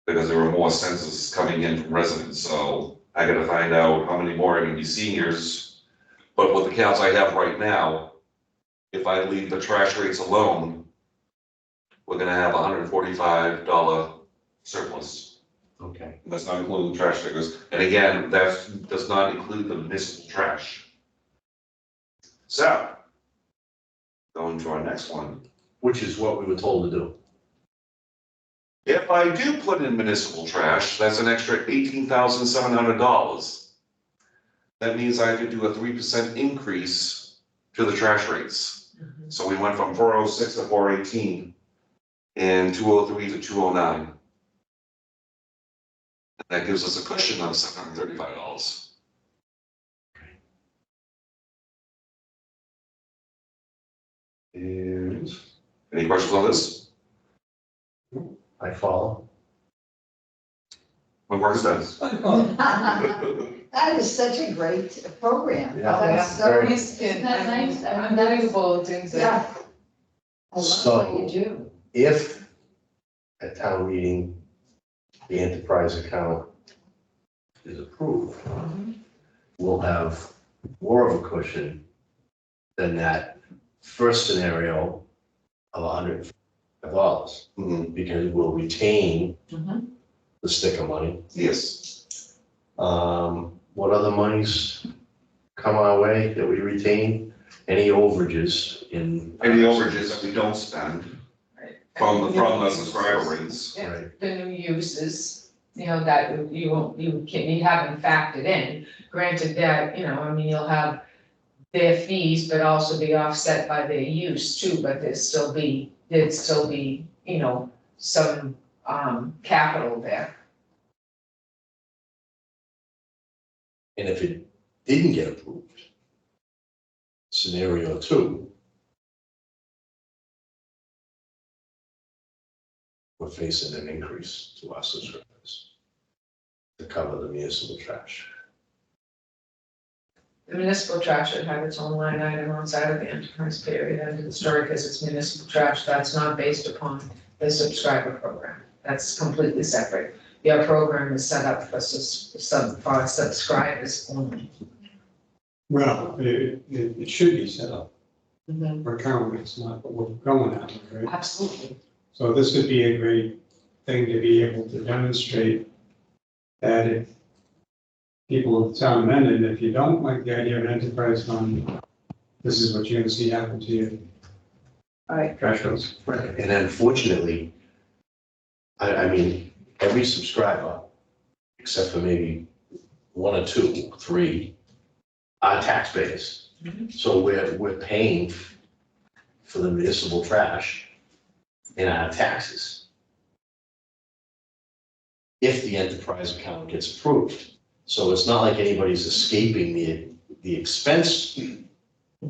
Because there are more census coming in from residents, so I gotta find out how many more are gonna be seniors. But with the counts I have right now, if I leave the trash rates alone, we're gonna have $145 surplus. Okay, And that's not including the trash figures, and again, that does not include the municipal trash. So, going to our next one. which is what we were told to do. If I do put in municipal trash, that's an extra $18,700. That means I have to do a 3% increase to the trash rates. So we went from 406 to 418, and 203 to 209. And that gives us a cushion of $735. And any questions on this? I follow. My work is done. That is such a great program. Yeah. That's so, Very- isn't that nice? I mean, Unbelievable things that. Yeah. I love what you do. If at town meeting, the enterprise account is approved, we'll have more of a cushion than that first scenario of $105, Mhm. because we'll retain Mhm. the sticker money. Yes. What other monies come our way that we retain? Any overages in? Any overages that we don't spend from the subscriber rates. Yeah, Right. the new uses, you know, that you haven't factored in. Granted that, you know, I mean, you'll have their fees, but also be offset by their use too, but there'd still be, you know, some, capital there. And if it didn't get approved, scenario 2, we're facing an increase to our subscribers to cover the municipal trash. The municipal trash should have its own line item outside of the enterprise period under the story because it's municipal trash. That's not based upon the subscriber program. That's completely separate. Your program is set up for for subscribers only. Well, it should be set up, but currently it's not, but we're going at it, right? Absolutely. So this would be a great thing to be able to demonstrate that if people of the town of Mendon, if you don't like the idea of an enterprise fund, this is what you're gonna see happen to you. All right. Trash goes. Right. And unfortunately, I mean, every subscriber, except for maybe 1 or 2, 3, are taxpayers. So we're paying for the municipal trash in our taxes. If the enterprise account gets approved. So it's not like anybody's escaping the expense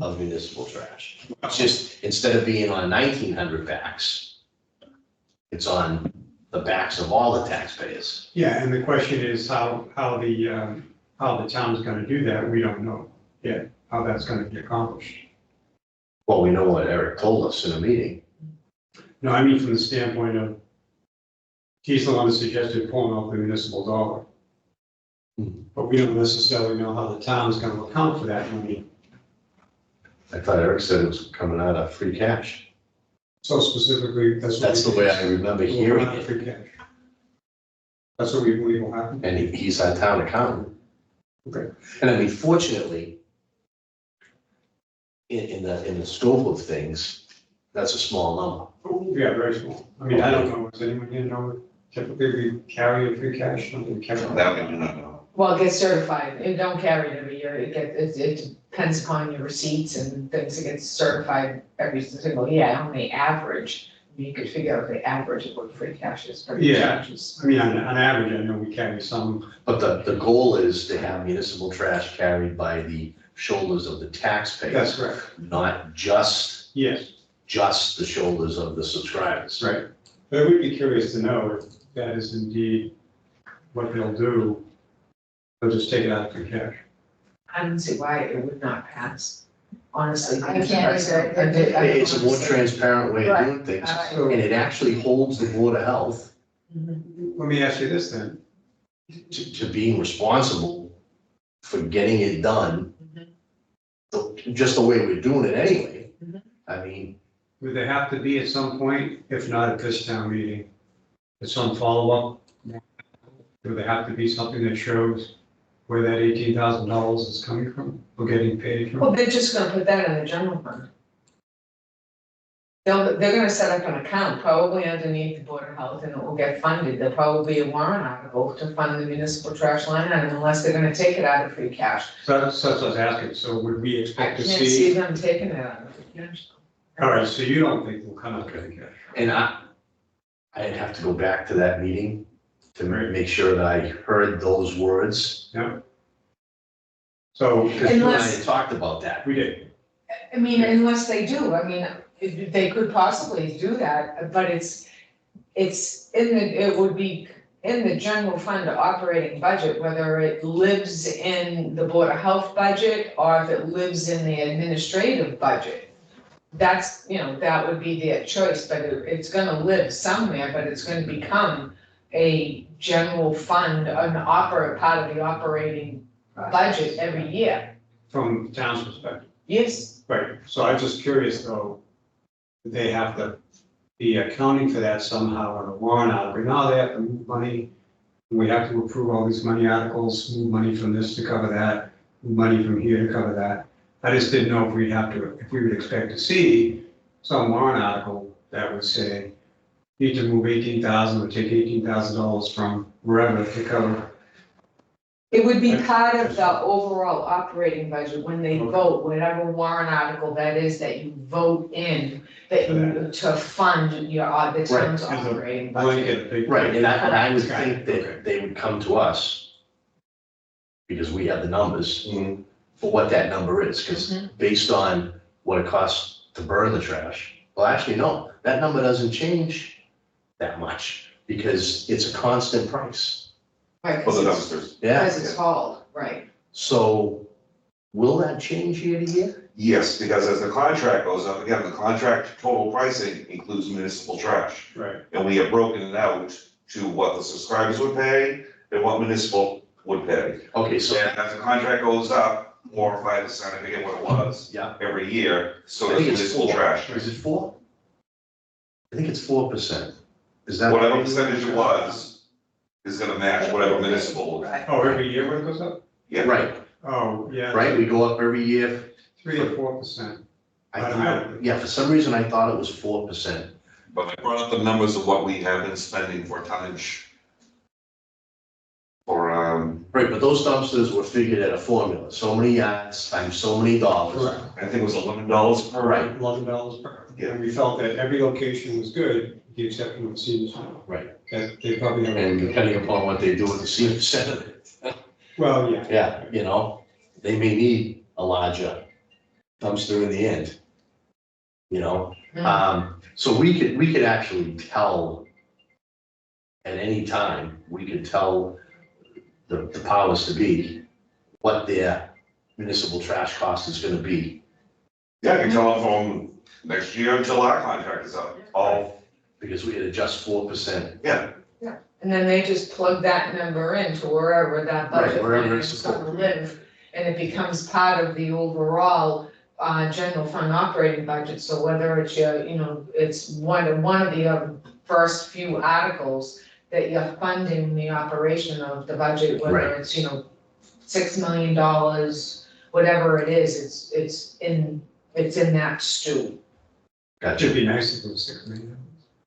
of municipal trash. It's just, instead of being on 1,900 backs, it's on the backs of all the taxpayers. Yeah, and the question is how the town's gonna do that, we don't know yet, how that's gonna be accomplished. Well, we know what Eric told us in a meeting. No, I mean from the standpoint of, he's the one that suggested pulling off the municipal dollar. But we don't necessarily know how the town's gonna account for that money. I thought Eric said it was coming out of free cash. So specifically, that's what. That's the way I remember hearing it. Free cash. That's what we believe will happen. And he's our town accountant. Okay. And I mean, fortunately, in the scope of things, that's a small number. Yeah, very small. I mean, I don't know, does anyone here know, typically we carry a free cash, something we carry. That we do not know. Well, it gets certified. It don't carry it every year. It depends upon your receipts and things. It gets certified every single year. On the average, you could figure out the average of what free cash is for your Yeah. charges. I mean, on average, I know we carry some. But the goal is to have municipal trash carried by the shoulders of the taxpayers. That's correct. Not just Yes, the shoulders of the subscribers. right. But I would be curious to know if that is indeed what they'll do. They'll just take it out of free cash. I don't see why it would not pass, honestly. I can't either. It's a more transparent way of doing things, So and it actually holds the Board of Health let me ask you this then. to being responsible for getting it done just the way we're doing it anyway. I mean, Would there have to be at some point, if not at this town meeting, at some follow-up? Would there have to be something that shows where that $18,000 is coming from, or getting paid Well, from? they're just gonna put that in the general fund. They're gonna set up an account, probably underneath the Board of Health, and it will get funded. There'll probably be a warrant article to fund the municipal trash line item unless they're gonna take it out of free cash. So that's what I was asking, so would we I expect can't to see see? them taking it out of free cash. All right, so you don't think we'll come out of free cash? and I'd have to go back to that meeting to make sure that I heard those words. Yeah. So, Because you and I Unless- had talked about that. we did, I mean, unless they do, I mean, they could possibly do that, but it would be in the general fund operating budget, whether it lives in the Board of Health budget or if it lives in the administrative budget. That's, that would be their choice, but it's gonna live somewhere, but it's gonna become a general fund, part of the operating budget every year. from the town's perspective. Yes, Right, so I'm just curious though, do they have to be accounting for that somehow on a warrant article? Now they have to move money, we have to approve all these money articles, move money from this to cover that, move money from here to cover that. I just didn't know if if we would expect to see some warrant article that would say, need to move 18,000 or take $18,000 from wherever to cover. It would be part of the overall operating budget when they vote, whatever warrant article that is that you vote in, that you, to fund your, the town's As a operating budget. blanket. Right, and I would Got think it, that okay. they would come to us because we have the numbers Mhm. for what that number is, because based on what it costs to burn the trash, well, actually, no, that number doesn't change that much because it's a constant price. Right, For the because dumpsters. Yeah, it's hauled, right. so will that change year to year? Yes, because as the contract goes up, again, the contract total pricing includes municipal trash. Right. And we have broken it out to what the subscribers would pay and what municipal would pay. Okay, so, And as the contract goes up, 4 or 5%, I forget what it was, yeah, every year, so I does think it's municipal 4. trash. Is it 4? I think it's 4%. Is that? Whatever percentage it was, is gonna match whatever municipal. Right. Oh, every year when it goes up? Yeah. Right, Oh, yeah. right, we go up every year. 3 or 4%. I I don't thought, know. yeah, for some reason I thought it was 4%. But I brought up the numbers of what we have been spending for tonnage. For, Right, but those dumpsters were figured at a formula, so many yards times so many dollars. Correct. I think it was $11 per. Right. $11 per. Yeah. And we felt that every location was good, with the exception of the senior center. Right. That they probably have. And depending upon what they do at the senior center, Well, yeah. yeah, you know, they may need a larger dumpster in the end. You know, so we could actually tell at any time, we could tell the powers to be what their municipal trash cost is gonna be. Yeah, I can tell them from next year until our contract is up, all, Because we had adjust 4%. yeah, And then they just plug that number into wherever that Right, budget wherever line it's is gonna supposed. live. And it becomes part of the overall, general fund operating budget, so whether it's your, you know, it's one of the first few articles that you're funding the operation of the budget, whether Right. it's, you know, $6 million, whatever it is, it's in that stew. It Gotcha. should be nice if it was $6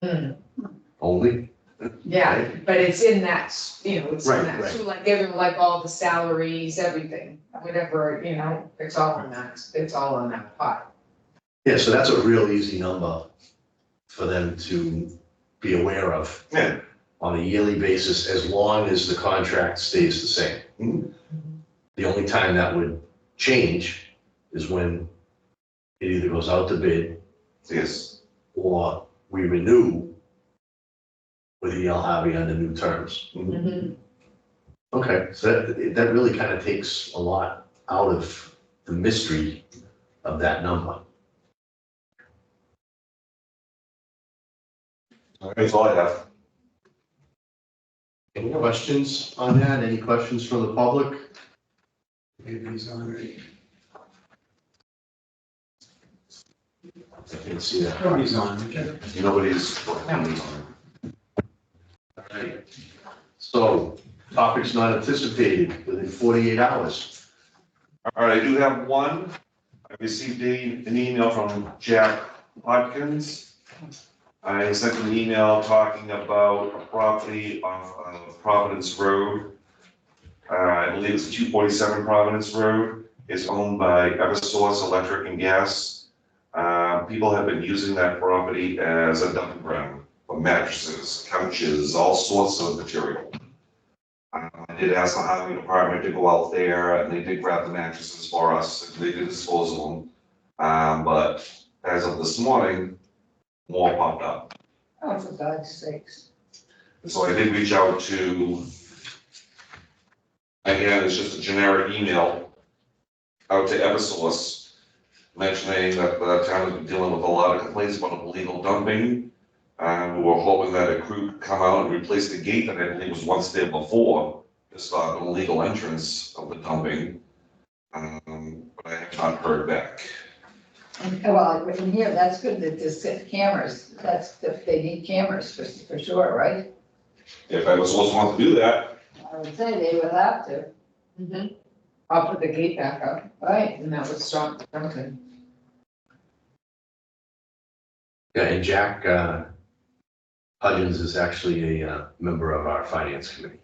million. Only? Yeah, but it's in that, you know, it's in Right, that, right. so like all the salaries, everything, whatever, you know, it's all in that pot. Yeah, so that's a real easy number for them to be aware of yeah. on a yearly basis, as long as the contract stays the same. Mhm. The only time that would change is when it either goes out to bid Yes, or we renew with E.L. Harvey under new terms. Mhm. Okay, so that really kind of takes a lot out of the mystery of that number. that's all I have. Any questions on that? Any questions from the public? Maybe he's on it. I can see that. Nobody's on, okay. Nobody's. Alright. So, topics not anticipated within 48 hours. All right, I do have one. I received an email from Jack Watkins. I sent him an email talking about a property off of Providence Road. I believe it's 247 Providence Road. It's owned by Eversource Electric and Gas. People have been using that property as a dumping ground for mattresses, couches, all sorts of material. I did ask the highway department to go out there, and they did grab the mattresses for us, and they did dispose of them. But as of this morning, more popped up. Oh, for God's sakes. So I did reach out to, again, it's just a generic email out to Eversource, mentioning that the town has been dealing with a lot of complaints about illegal dumping. We were hoping that a crew could come out and replace the gate that I believe was once there before to stop an illegal entrance of the dumping. But I have not heard back. And, well, in here, that's good that there's cameras, they need cameras for sure, right? If Eversource wants to do that, I would say they would have to, Mhm. I'll put the gate back up, right? and that would stop dumping. Yeah, and Jack Hudgens is actually a member of our finance committee.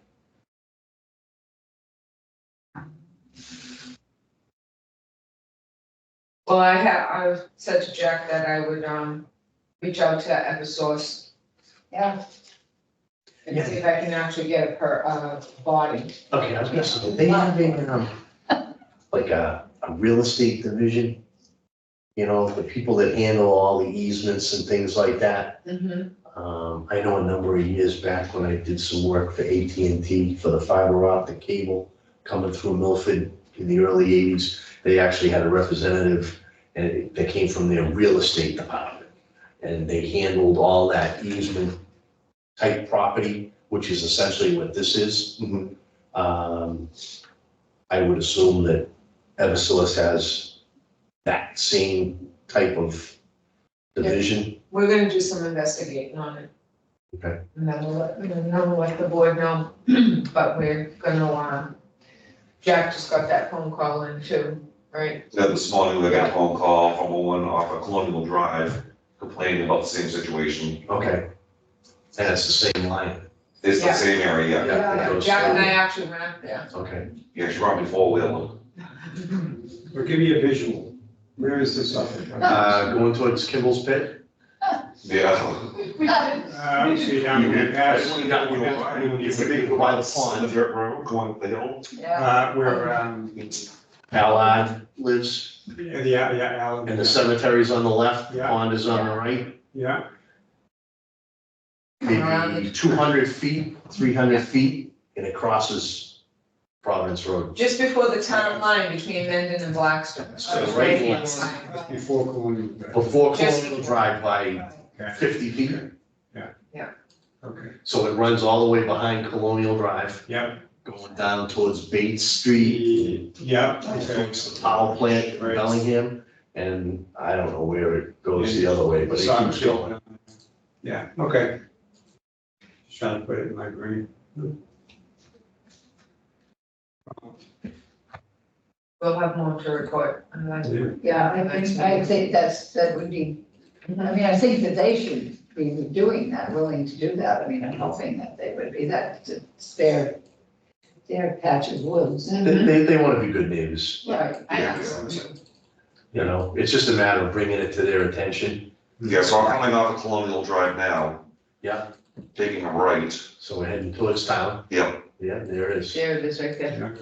Well, I said to Jack that I would, reach out to Eversource Yeah, and see if I can actually get a body. Okay, I was gonna say, they have like a real estate division. You know, the people that handle all the easements and things like that. I know a number of years back when I did some work for AT&T for the fiber optic cable coming through Milford in the early 80s, they actually had a representative and that came from their real estate department. And they handled all that easement type property, which is essentially what this is. I would assume that Eversource has that same type of division. We're gonna do some investigating on it. Okay. And then we'll let the board know, but we're gonna, Jack just got that phone call in too, right? Yeah, this morning we got a phone call from a woman off of Colonial Drive complaining about the same situation. Okay. And it's the same line. It's the Yeah. same area, yeah. It goes Jack and through. I actually went up there. Okay. Yeah, she brought me four-wheeler. But give me a visual. Where is this up? Going towards Kimball's Pit? Yeah. See, down here past. It's a big By the on pond. the dirt road going up the hill. yeah. Where, Allard lives, yeah, Alan. and the cemetery's on the left, the Yeah. pond is on the right. Yeah, Maybe 200 feet, 300 feet, and it crosses Providence Road. Just before the town line between Mendon and Blackstone. So On the right right-hand here. side. that's before Colonial. Before Just- Colonial Drive by Okay, 50 feet. okay, So it runs all the way behind Colonial Drive, yeah, going down towards Bates Street, yeah, okay. towards the power plant in Right. Bellingham. And I don't know where it goes the other way, but it keeps going. Yeah, okay. Just trying to put it in my brain. We'll have more to report. And then- Yeah, I think that would be, I mean, I think that they should be doing that, willing to do that. I mean, I'm hoping that they would be that to spare their patch of woods. They want to be good neighbors, Right. Yeah. you know, it's just a matter of bringing it to their attention. Yeah, so I'm coming off of Colonial Drive now. Yeah. Taking a right. So we're heading towards town. Yep. Yeah, there it is. There it is right there.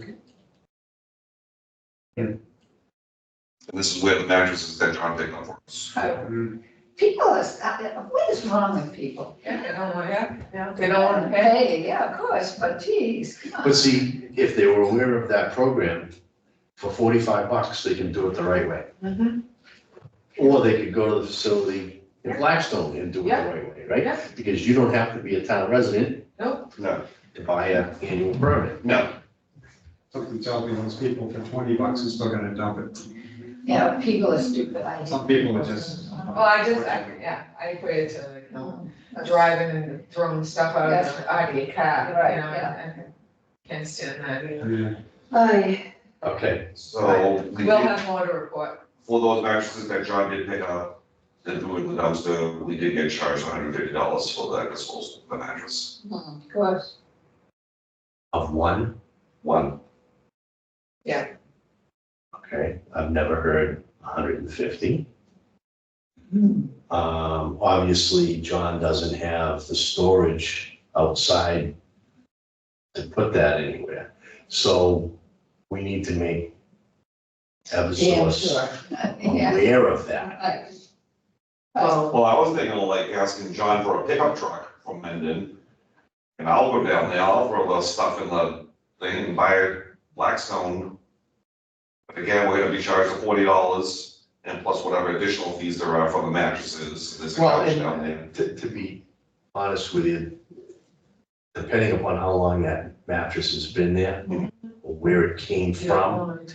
And this is where the mattresses that John picked up for us. People are, what is wrong with people? Yeah, they don't want, they don't want to pay. Hey, yeah, of course, but geez, come on. But see, if they were aware of that program, for $45, they can do it the right way. Or they could go to the facility in Blackstone and do it the Yeah. right way, right? Yeah. Because you don't have to be a town resident No, to buy an annual permit. no. Something tells me those people for $20 are still gonna dump it. Yeah, people are stupid. I hate Some people are just- Well, I equate it to, like, you know, driving and throwing stuff out of your car, Right, you know, yeah. I can't stand that, you know. Yeah. Okay, So we We'll did, have more to report. for those mattresses that John did pick up, that threw in the dumpster, we did get charged $150 for that disposal of the mattress. Of course. of one, One. okay, I've never heard 150. Obviously, John doesn't have the storage outside to put that anywhere. So we need to make Yeah, Eversource sure. Yeah. aware of that. Well, Well, I was thinking of like asking John for a pickup truck from Mendon. And I'll go down there, I'll throw the stuff in the thing and buy a Blackstone. But again, we're gonna be charged $40 and plus whatever additional fees there are for the mattresses, there's a Well, couch down there. and to be honest with you, depending upon how long that mattress has been there, or where it came from,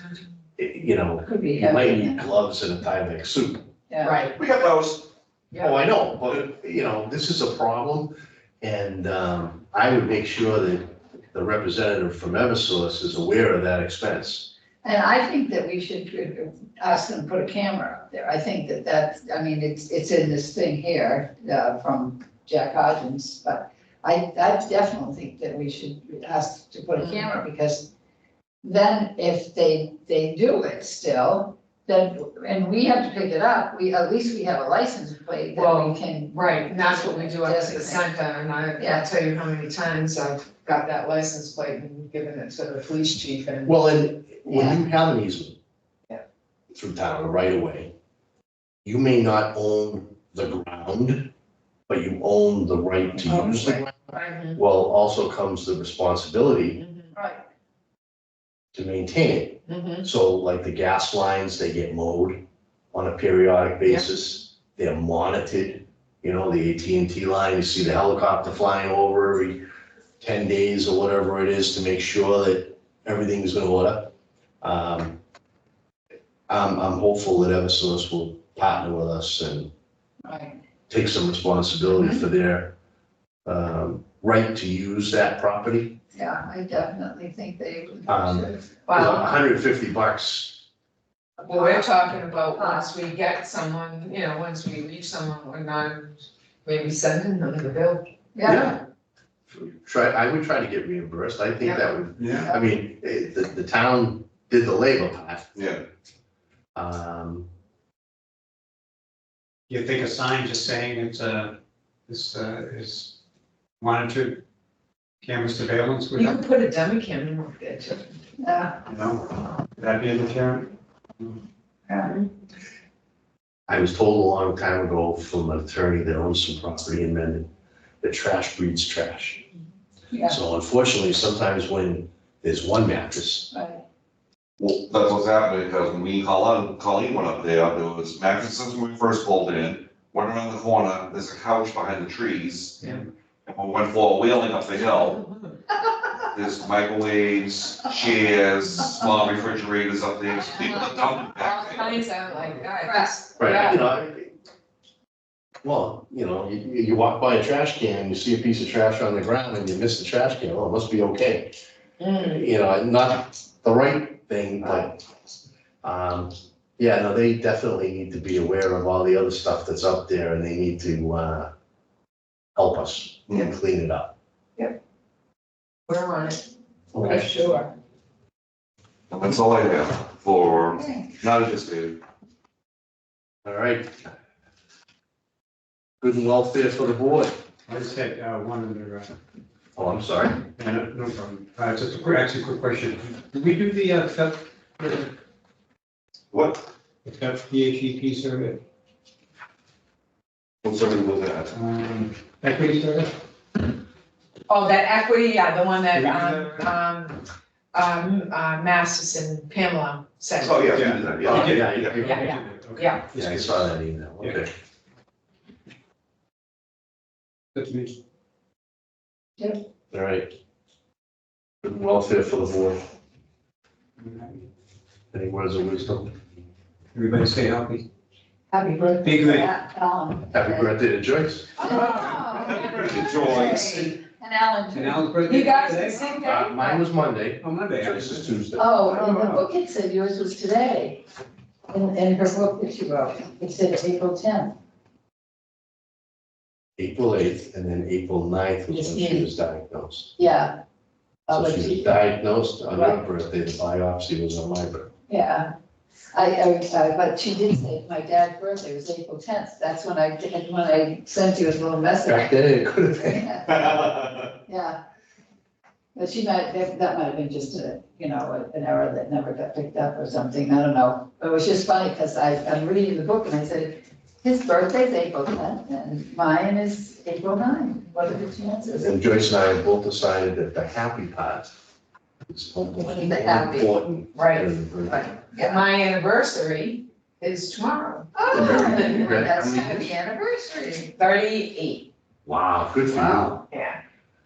you know, Could be. you might need gloves and a Tyvek suit. Yeah. right, We got those. Oh, I know, but, you know, this is a problem, and I would make sure that the representative from Eversource is aware of that expense. And I think that we should ask them to put a camera up there. I think that, I mean, it's in this thing here, from Jack Hodgins, but I definitely think that we should ask to put a camera, because then if they do it still, then, and we have to pick it up, at least we have a license plate that Well, we can. Right, and that's what we do up at the Designate. center, and I Yeah. can't tell you how many times I've got that license plate and given it to the police chief and. Well, and when Yeah. you have an easement. Yeah. Through town right away, you may not own the ground, but you own the right to use the ground. Mhm, Well, also comes the responsibility mhm, Right, to maintain it. mhm. So like the gas lines, they get mowed on a periodic basis. They're monitored, you know, the AT&T line, you see the helicopter flying over every 10 days or whatever it is to make sure that everything's in order. I'm hopeful that Eversource will partner with us and right. take some responsibility for their right to use that property. Yeah, I definitely think they should. Well, $150. well, we're talking about once we get someone, you know, once we reach someone, we're not maybe sending them the bill. Yeah, I would try to get reimbursed. I think that would, Yeah. I mean, the town did the labor part. Yeah. You think a sign just saying this is monitored camera surveillance would You help, could put a dummy camera up there too. yeah, you know? Would that be a deterrent? yeah. I was told a long time ago from an attorney that owns some property in Mendon, that trash breeds trash. Yeah. So unfortunately, sometimes when there's one mattress, Right. Well, that's what's happening, because when me and Colleen went up there was mattresses when we first pulled in, went around the corner, there's a couch behind the trees. Yeah. And we went for wheeling up the hill, there's microwaves, chairs, small refrigerators up there, so people are dumping All back there. kinds of like that. right, Yeah. you know, well, you know, you walk by a trash can, you see a piece of trash on the ground and you miss the trash can, oh, it must be okay. Mm. You know, not the right thing, but, yeah, no, they definitely need to be aware of all the other stuff that's up there and they need to, help us and clean it up. We're on it, for Okay. sure. And that's all I have for, Okay. not anticipated. All right. Good and welfare for the board. I just had one other, Oh, I'm sorry. no problem. Just a quick question. Did we do the theft What, PHEP survey? what's everything with that? Equity survey? Oh, that equity, yeah, the one that, Did we Masters and Pamela said. Oh, yeah, we did that, Oh, yeah. yeah, Yeah. Okay. Yeah. Yeah, I saw that email, okay. That's me. All right. Good and welfare for the board. Any words of wisdom? Everybody stay healthy. Happy birthday. Be good. Alan. Happy birthday to Joyce. Happy Joyce. And Alan too. And Alan's birthday You guys today? the same day? Mine was Monday, Oh, Monday. Joyce is Tuesday. Oh, in the wow. book it said yours was today. In her book that she wrote, it said April 10th. April 8th, and then April 9th was when she was diagnosed. Yeah. So But she was she- diagnosed on her birthday, the biopsy was on my birthday. Yeah. But she did say my dad's birthday was April 10th. That's when I sent you a little Back message. then, it could have been. Yeah. But that might have been just an error that never got picked up or something. I don't know. But it was just funny because I'm reading the book and I said, his birthday's April 10th and mine is April 9th. What are the chances? And Joyce and I have both decided that the happy part is more The happy. important. Right. than the birthday. Right. And my anniversary is tomorrow, Oh, Very good. that's happy anniversary. 38, Wow, good for you. Wow. yeah.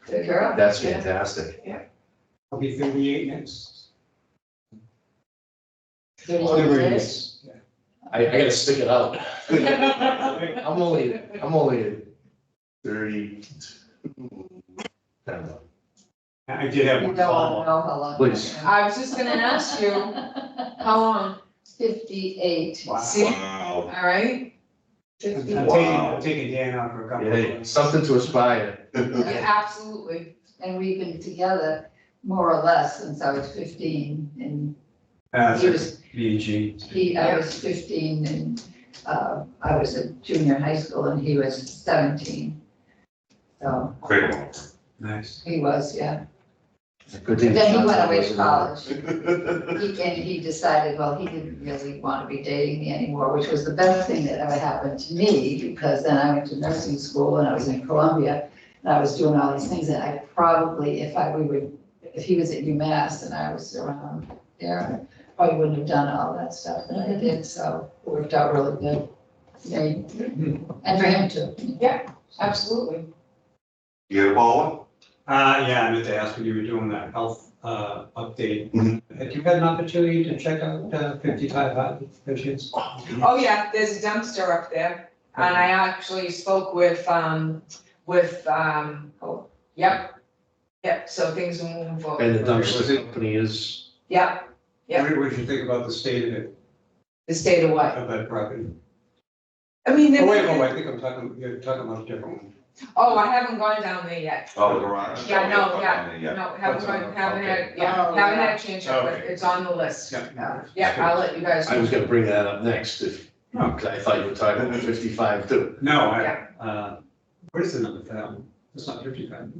Good girl. That's fantastic. I'll be 38 next. 38 years. I gotta stick it out. I'm only at 32. I did have You one don't want to follow-up. know how long. Please. I was just gonna ask you, how long, 58. Wow. See? Wow. all right? I'm taking Dan out for a couple of Hey, months. something to aspire. Yeah, absolutely, And we've been together more or less since I was 15 and He was, B and G. I was 15 and, I was a junior in high school and he was 17. So Great moment. Nice. he was, yeah. Good thing. Then he went away to Wasn't college. And he decided, well, he didn't really want to be dating me anymore, which was the best thing that ever happened to me, because then I went to nursing school and I was in Columbia, and I was doing all these things, and I probably, if he was at UMass and I was around there, I probably wouldn't have done all that stuff that I did, so it worked out really good. Yeah, and for him too. Absolutely. You had a ball Yeah, I meant to ask when you were doing that health, update. Had you had an opportunity to check out, 55 patients? Oh, yeah, there's a dumpster up there, and I actually spoke with, yep, so things are moving forward. And the dumpster company is, Yep, Yeah. What did you think about the state of it, the state of what? of that property? I mean, Oh, wait, I think you're talking about a different one. oh, I haven't gone down there yet. Oh, the garage. Yeah, no, Yeah. No, haven't Okay. had, Oh, haven't had a chance yet, but Okay. it's on the list. Yeah. Yeah, I'll let you guys I was know. gonna bring that up next, because I thought you were talking about 55 too. No, what is the number for that one? It's not 55.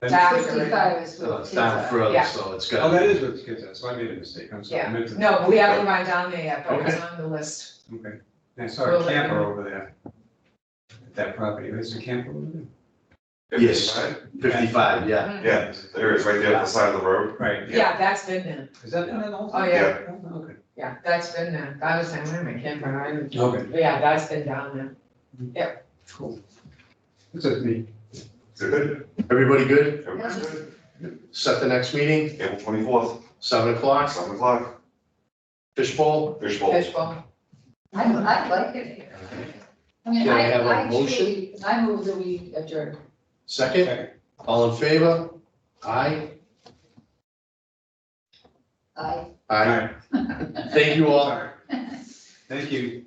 After it. 55 is So what it's kids down are. further, Yeah. so it's Oh, got. that is what the kids are, so I made a mistake, I'm sorry. I Yeah, meant to- no, but we haven't gone down there yet, but it's Okay. on the list. Okay, I saw We'll a let you camper know. over there. At that property, is there a camper over there? Yes. 55? 55, yeah. Yeah, there is, right there at the side of the road. Right. Yeah, that's been there. Is that in that also? Oh, yeah. Oh, okay. Yeah, that's been there. I was saying, where am I camper? Okay, Yeah, that's been down there. cool. It's just me. Good. Everybody good? Everybody's good. Set the next meeting, April 24th, 7 o'clock, 7 o'clock, fishbowl. fishbowl. Fishbowl. I like it here. I mean, Can I have a I motion? truly, I move that we adjourn. Second, Second. all in favor? Aye? Aye. Aye. Thank you all. Thank you.